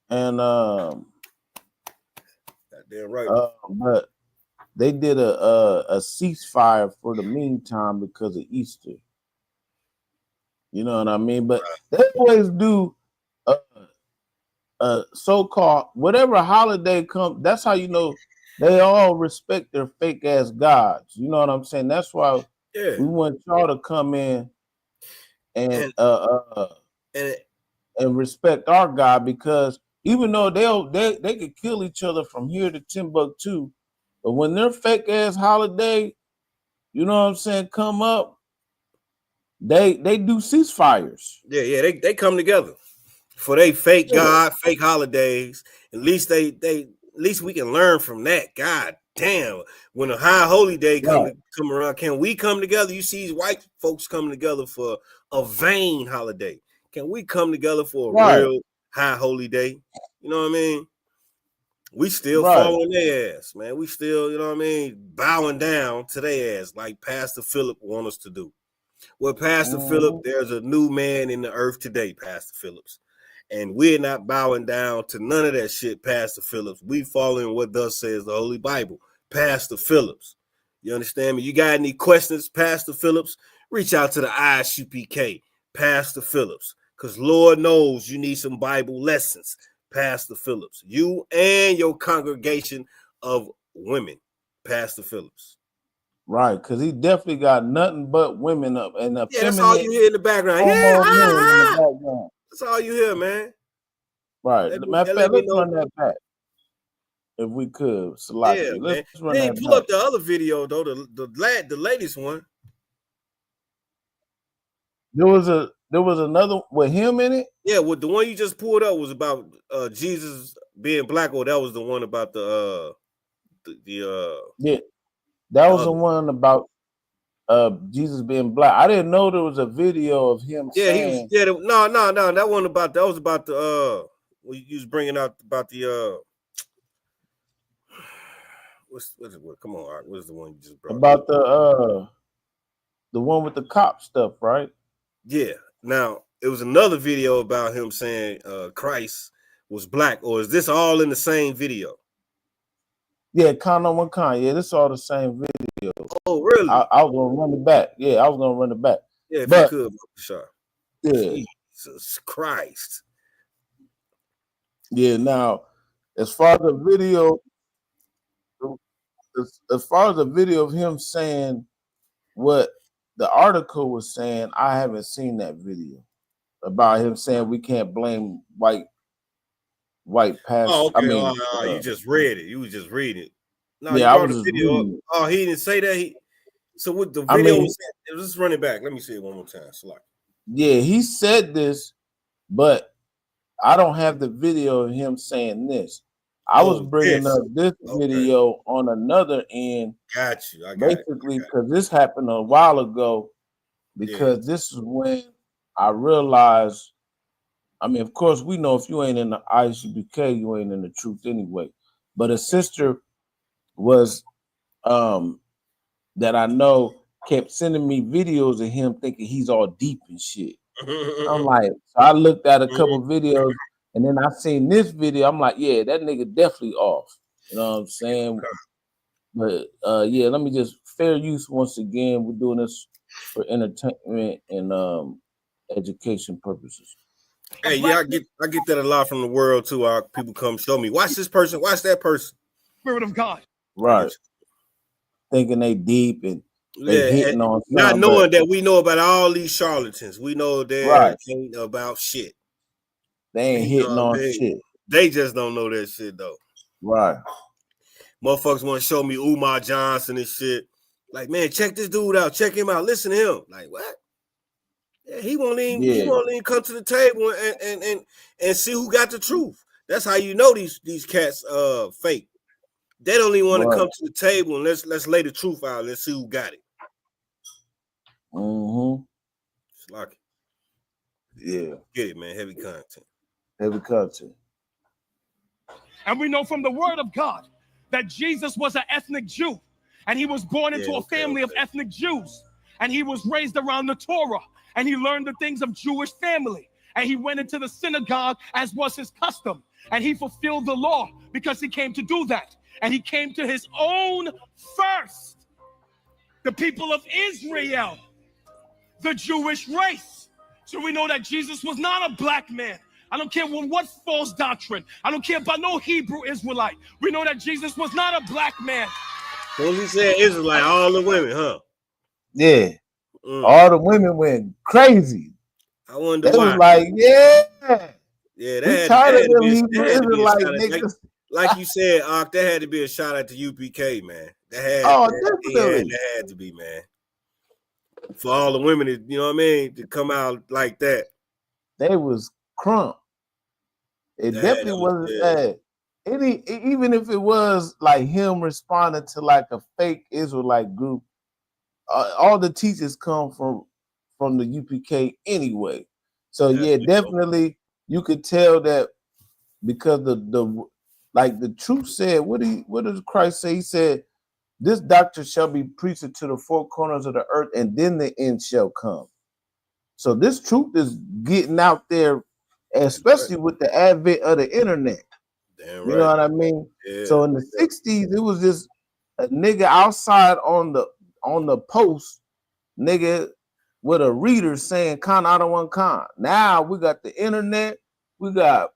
Speaker 10: And
Speaker 17: damn right.
Speaker 10: But they did a ceasefire for the meantime because of Easter. You know what I mean? But they always do so-called whatever holiday comes. That's how you know they all respect their fake ass gods. You know what I'm saying? That's why we want y'all to come in and respect our God, because even though they could kill each other from here to Timbuktu, but when their fake ass holiday, you know what I'm saying, come up, they do ceasefires.
Speaker 17: Yeah, they come together for they fake God, fake holidays. At least we can learn from that. God damn, when a high holy day come around, can we come together? You see these white folks coming together for a vain holiday. Can we come together for a real high holy day? You know what I mean? We still following their ass, man. We still, you know what I mean, bowing down to their ass like Pastor Philip want us to do. Well, Pastor Philip, there's a new man in the earth today, Pastor Phillips. And we're not bowing down to none of that shit, Pastor Phillips. We following what thus says the Holy Bible, Pastor Phillips. You understand me? You got any questions, Pastor Phillips? Reach out to the ISUPK, Pastor Phillips, because Lord knows you need some Bible lessons, Pastor Phillips. You and your congregation of women, Pastor Phillips.
Speaker 10: Right, because he definitely got nothing but women up and
Speaker 17: yeah, that's all you hear in the background. Yeah, that's all you hear, man.
Speaker 10: Right. Matter of fact, let's run that back if we could.
Speaker 17: Yeah, man. Then pull up the other video though, the latest one.
Speaker 10: There was another with him in it.
Speaker 17: Yeah, with the one you just pulled up was about Jesus being black, or that was the one about
Speaker 10: yeah. That was the one about Jesus being black. I didn't know there was a video of him.
Speaker 17: Yeah,
Speaker 10: saying,
Speaker 17: he was. Yeah, no. That one was about the you was bringing out about the what's it? Come on, Art. What's the one you just brought?
Speaker 10: About the one with the cop stuff, right?
Speaker 17: Yeah. Now it was another video about him saying Christ was black, or is this all in the same video?
Speaker 10: Yeah, Kano one kind. Yeah, this is all the same video.
Speaker 17: Oh, really?
Speaker 10: I was gonna run it back. Yeah, I was gonna run it back.
Speaker 17: Yeah, if you could, sure.
Speaker 10: Yeah.
Speaker 17: Jesus Christ.
Speaker 10: Yeah. Now, as far as the video of him saying what the article was saying, I haven't seen that video about him saying we can't blame white pastors.
Speaker 17: Oh, okay.
Speaker 10: I mean,
Speaker 17: you just read it. You was just reading it. No,
Speaker 10: yeah,
Speaker 17: you
Speaker 10: I
Speaker 17: brought
Speaker 10: was
Speaker 17: the
Speaker 10: just
Speaker 17: video up.
Speaker 10: reading.
Speaker 17: Oh, he didn't say that. So what the video was saying, let's run it back. Let me see it one more time.
Speaker 10: Yeah, he said this, but I don't have the video of him saying this. I was bringing up this video on another end.
Speaker 17: Got you.
Speaker 10: Basically, because this happened a while ago. Because this is when I realized. I mean, of course, we know if you ain't in the ICBK, you ain't in the truth anyway. But a sister was that I know kept sending me videos of him thinking he's all deep and shit. I'm like, so I looked at a couple videos and then I seen this video. I'm like, yeah, that nigga definitely off. You know what I'm saying? But yeah, let me just fair use once again. We're doing this for entertainment and education purposes.
Speaker 17: Hey, yeah, I get that a lot from the world too. People come show me, watch this person, watch that person.
Speaker 9: Spirit of God.
Speaker 10: Right. Thinking they deep and they hitting on
Speaker 17: not knowing that we know about all these charlatans. We know they ain't about shit.
Speaker 10: They ain't hitting on shit.
Speaker 17: They just don't know that shit though.
Speaker 10: Right.
Speaker 17: Motherfuckers want to show me Umar Johnson and shit. Like, man, check this dude out. Check him out. Listen to him. Like, what? Yeah, he won't even come to the table and see who got the truth. That's how you know these cats fake. They don't even want to come to the table and let's lay the truth out. Let's see who got it.
Speaker 10: Mm-hmm.
Speaker 17: It's like
Speaker 10: yeah.
Speaker 17: Get it, man. Heavy content.
Speaker 10: Heavy content.
Speaker 9: And we know from the word of God that Jesus was an ethnic Jew. And he was born into a family of ethnic Jews. And he was raised around the Torah. And he learned the things of Jewish family. And he went into the synagogue as was his custom. And he fulfilled the law because he came to do that. And he came to his own first. The people of Israel. The Jewish race. So we know that Jesus was not a black man. I don't care what false doctrine. I don't care about no Hebrew Israelite. We know that Jesus was not a black man.
Speaker 17: When he said Israelite, all the women, huh?
Speaker 10: Yeah. All the women went crazy.
Speaker 17: I wonder
Speaker 10: they
Speaker 17: why.
Speaker 10: Was like, yeah.
Speaker 17: Yeah,
Speaker 10: that had to be Israelite niggas.
Speaker 17: Like you said, that had to be a shout out to UPK, man. Definitely. That had to be, man. For all the women, you know what I mean, to come out like that.
Speaker 10: They was crump. It definitely wasn't bad. Even if it was like him responding to like a fake Israelite group, all the teachers come from the UPK anyway. So yeah, definitely you could tell that because the truth said, what does Christ say? He said, this doctrine shall be preached to the four corners of the earth, and then the end shall come. So this truth is getting out there, especially with the advent of the internet.
Speaker 17: Damn
Speaker 10: right. You know what I mean?
Speaker 17: Yeah.
Speaker 10: So in the 60s, it was just a nigga outside on the post, nigga, with a reader saying "Con, I don't want con." Now we got the internet, we got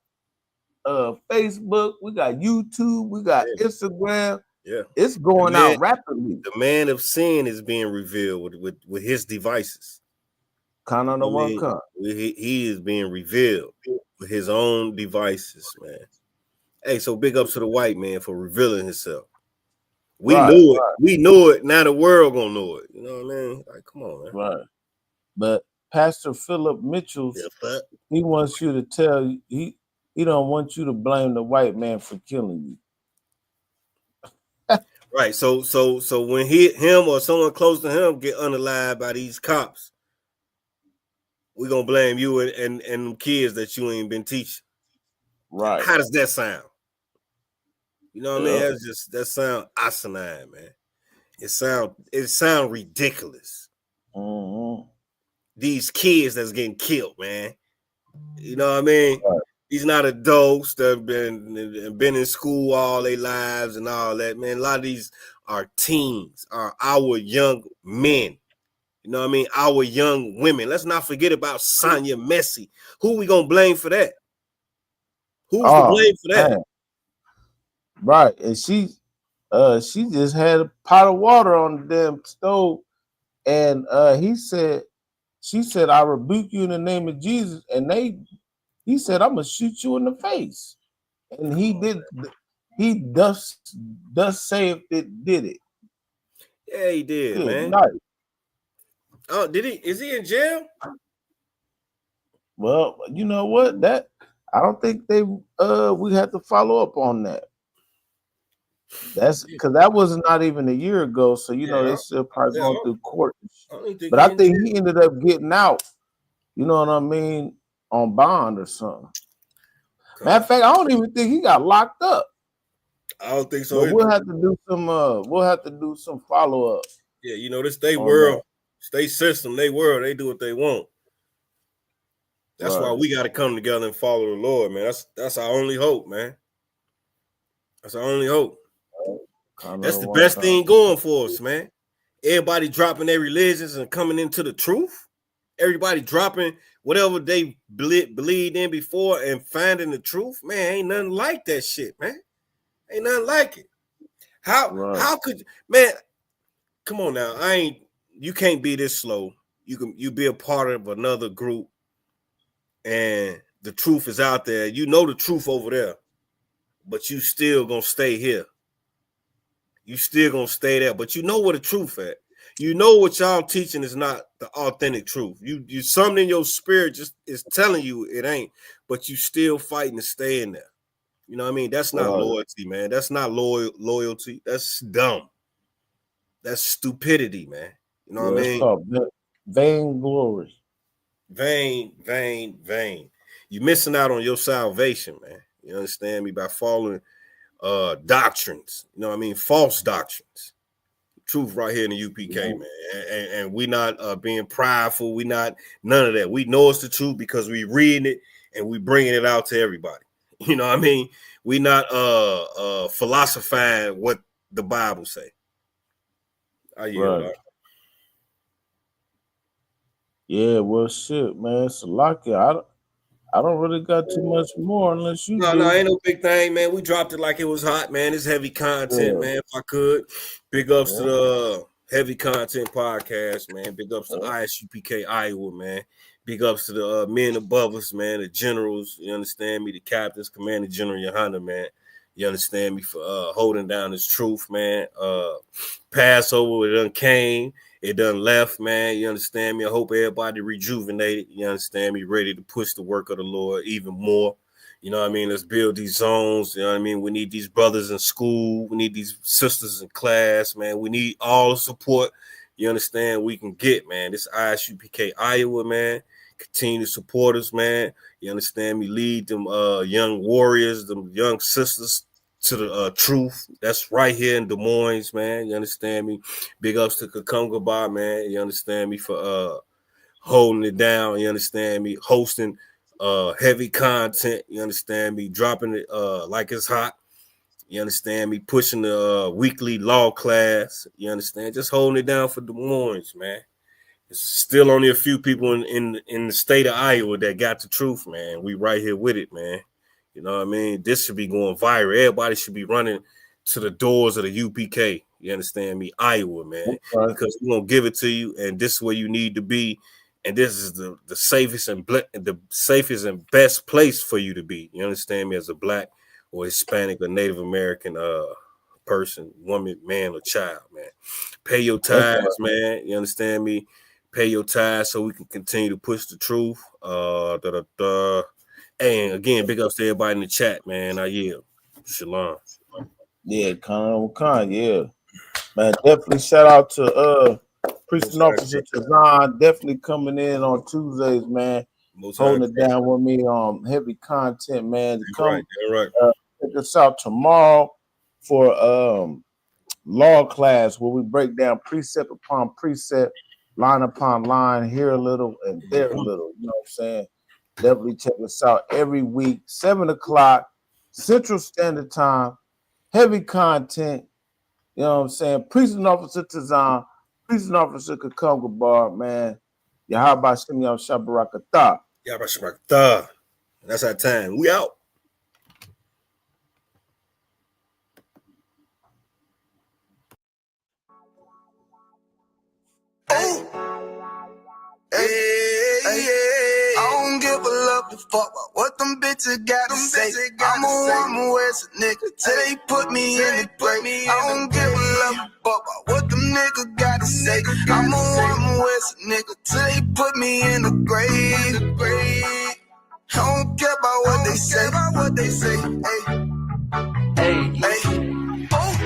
Speaker 10: Facebook, we got YouTube, we got Instagram.
Speaker 17: Yeah,
Speaker 10: it's going out rapidly.
Speaker 17: The man of sin is being revealed with his devices.
Speaker 10: Con on the one con.
Speaker 17: He is being revealed with his own devices, man. Hey, so big ups to the white man for revealing himself. We knew it. Right. We knew it. Now the world gonna know it. You know what I mean? Like, come on, man.
Speaker 10: Right. But Pastor Philip Mitchell, he wants you to tell he don't want you to blame the white man for killing you.
Speaker 17: Right. So when him or someone close to him get unalive by these cops, we're gonna blame you and them kids that you ain't been teaching.
Speaker 10: Right.
Speaker 17: How does that sound? You know what I mean? That sound asinine, man. It sound ridiculous.
Speaker 10: Mm-hmm.
Speaker 17: These kids that's getting killed, man. You know what I mean? Right. These not adults that have been in school all their lives and all that, man. A lot of these are teens, are our young men. You know what I mean? Our young women. Let's not forget about Sonia Messi. Who we gonna blame for that? Who's to blame for that?
Speaker 10: Man. Right, and she just had a pot of water on the damn stove, and she said, "I rebuke you in the name of Jesus," and he said, "I'm gonna shoot you in the face," and he did. He does say it did it.
Speaker 17: Yeah, he did,
Speaker 10: Good
Speaker 17: man.
Speaker 10: night.
Speaker 17: Oh, did he? Is he in jail?
Speaker 10: Well, you know what? That I don't think we had to follow up on that. That's because that was not even a year ago, so you know they still probably going through court. But I think he ended up getting out. You know what I mean, on bond or something. Matter of fact, I don't even think he got locked up.
Speaker 17: I don't think so.
Speaker 10: But we'll have to do some follow up.
Speaker 17: Yeah, you know this they world, state system, they world, they do what they want. That's why we got to come together and follow the Lord, man. That's our only hope, man. That's our only hope. That's the best thing going for us, man. Everybody dropping their religions and coming into the truth. Everybody dropping whatever they believed in before and finding the truth. Man, ain't nothing like that shit, man. Ain't nothing like it. How could, man, come on now. You can't be this slow. You be a part of another group and the truth is out there. You know the truth over there, but you still gonna stay here. You still gonna stay there, but you know where the truth at. You know what y'all teaching is not the authentic truth. You something in your spirit just is telling you it ain't, but you still fighting to stay in there. You know what I mean? That's not loyalty, man. That's not loyalty. That's dumb. That's stupidity, man. You know what I mean?
Speaker 10: Called vainglory.
Speaker 17: Vain. You're missing out on your salvation, man. You understand me? By following doctrines, you know what I mean? False doctrines. Truth right here in the UPK, man. And we not being prideful. We not none of that. We know it's the truth because we reading it and we bringing it out to everybody. You know what I mean? We not philosophizing what the Bible say.
Speaker 10: Yeah, well, shit, man. Salakia, I don't really got too much more unless you.
Speaker 17: No, ain't no big thing, man. We dropped it like it was hot, man. It's heavy content, man. If I could, big ups to the Heavy Content Podcast, man. Big ups to ISUPK Iowa, man. Big ups to the men above us, man. The generals, you understand me? The captains, Commander General Yohana, man. You understand me for holding down this truth, man. Passover, it done came. It done left, man. You understand me? I hope everybody rejuvenated. You understand me? Ready to push the work of the Lord even more. You know what I mean? Let's build these zones. You know what I mean? We need these brothers in school. We need these sisters in class, man. We need all the support, you understand, we can get, man. This ISUPK Iowa, man. Continue to support us, man. You understand me? Lead them young warriors, them young sisters to the truth. That's right here in Des Moines, man. You understand me? Big ups to Kakungaba, man. You understand me for holding it down. You understand me? Hosting heavy content. You understand me? Dropping it like it's hot. You understand me? Pushing the weekly law class. You understand? Just holding it down for Des Moines, man. There's still only a few people in the state of Iowa that got the truth, man. We right here with it, man. You know what I mean? This should be going viral. Everybody should be running to the doors of the UPK. You understand me? Iowa, man. Because we're going to give it to you, and this is where you need to be. And this is the safest and best place for you to be. You understand me? As a Black or Hispanic or Native American person, woman, man, or child, man. Pay your tithes, man. You understand me? Pay your tithes so we can continue to push the truth. And again, big ups to everybody in the chat, man. I yield. Shalom.
Speaker 10: Yeah, Khan, yeah. Man, definitely shout out to Priest and Officer Tazan, definitely coming in on Tuesdays, man. Holding it down with me on heavy content, man. To come check us out tomorrow for law class where we break down precept upon precept, line upon line, here a little and there a little. You know what I'm saying? Definitely check us out every week, 7 o'clock Central Standard Time. Heavy content. You know what I'm saying? Priest and Officer Tazan, Priest and Officer Kakunga Bar, man. Yahaba Shem Yam Shabarakatah.
Speaker 17: Yahaba Shabarakatah. That's our time. We out.
Speaker 4: I don't give a love to fuck about what them bitches gotta say. I'm a woman with a nigga till they put me in the grave. I don't give a love to fuck about what them niggas gotta say. I'm a woman with a nigga till they put me in the grave. I don't care about what they say. Hey.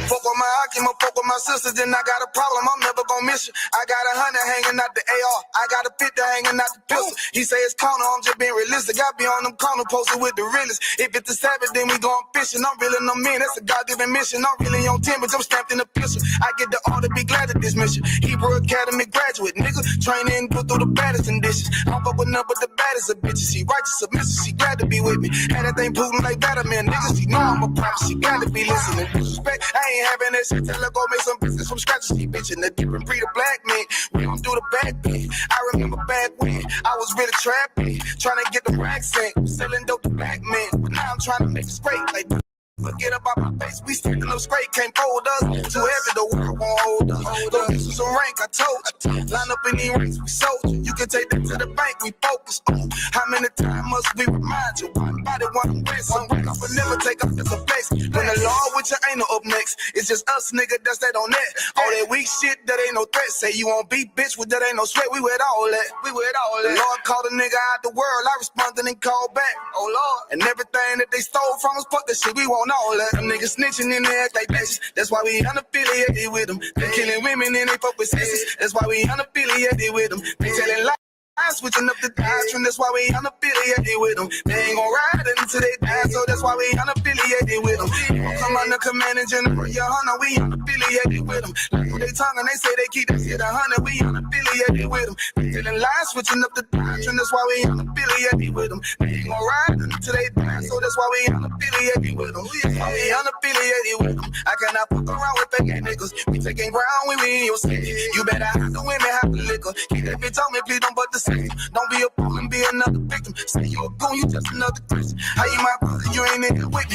Speaker 4: Fuck with my Akima, fuck with my sister, then I got a problem, I'm never gonna miss you. I got 100 hanging out the AR, I got a 50 hanging out the pistol. He say it's corner, I'm just being realistic. I be on them corner posted with the realest. If it's the Sabbath, then we going fishing. I'm really no man, that's a God-given mission. I'm really on 10, but I'm stamped in the pistol. I get the order, be glad at this mission. Hebrew Academy graduate, nigga. Training, go through the baddest conditions. I'm fuck with none but the baddest of bitches. She righteous, submissive, she glad to be with me. Had that thing Putin like Batman, nigga. She know I'm a prophet, she glad to be listening. Disrespect, I ain't having that shit. Tell her go make some business from scratch. She bitching the different breed of black men. We don't do the back bit. I remember back when I was really trapping, trying to get the racks in, selling dope to black men. But now I'm trying to make it straight. Like, forget about my face. We standing up straight, can't fold us. Too heavy, the world won't hold us. Go get some rank, I told you. Line up in these ranks, we sold you. You can take that to the bank, we focus on. How many times must we remind you? One body, one way, some rank. I would never take off as a flex. When the law with you ain't no up next. It's just us, nigga, that's that on that. All that weak shit, that ain't no threat. Say you won't beat, bitch, with that ain't no sweat. We with all that. The Lord called a nigga out the world. I responded and called back. Oh, Lord. And everything that they stole from us, fuck that shit, we want all that. Them niggas snitching and they act like bitches. That's why we unaffiliated with them. They killing women and they fuck with sisters. That's why we unaffiliated with them. They telling lies. Switching up the doctrine, that's why we unaffiliated with them. They ain't gon' ride until they die, so that's why we unaffiliated with them. Come on the commanding general, your honor, we unaffiliated with them. Like they tongue and they say they keep that shit 100, we unaffiliated with them. They telling lies, switching up the doctrine, that's why we unaffiliated with them. They ain't gon' ride until they die, so that's why we unaffiliated with them. That's why we unaffiliated with them. I cannot fuck around with fake niggas. We taking ground when we in your city. You better have the women, have the liquor. Keep that bitch on me, please don't butt the don't be a fool and be another victim. Say you a goon, you just another Christian. How you my brother, you ain't in it with me.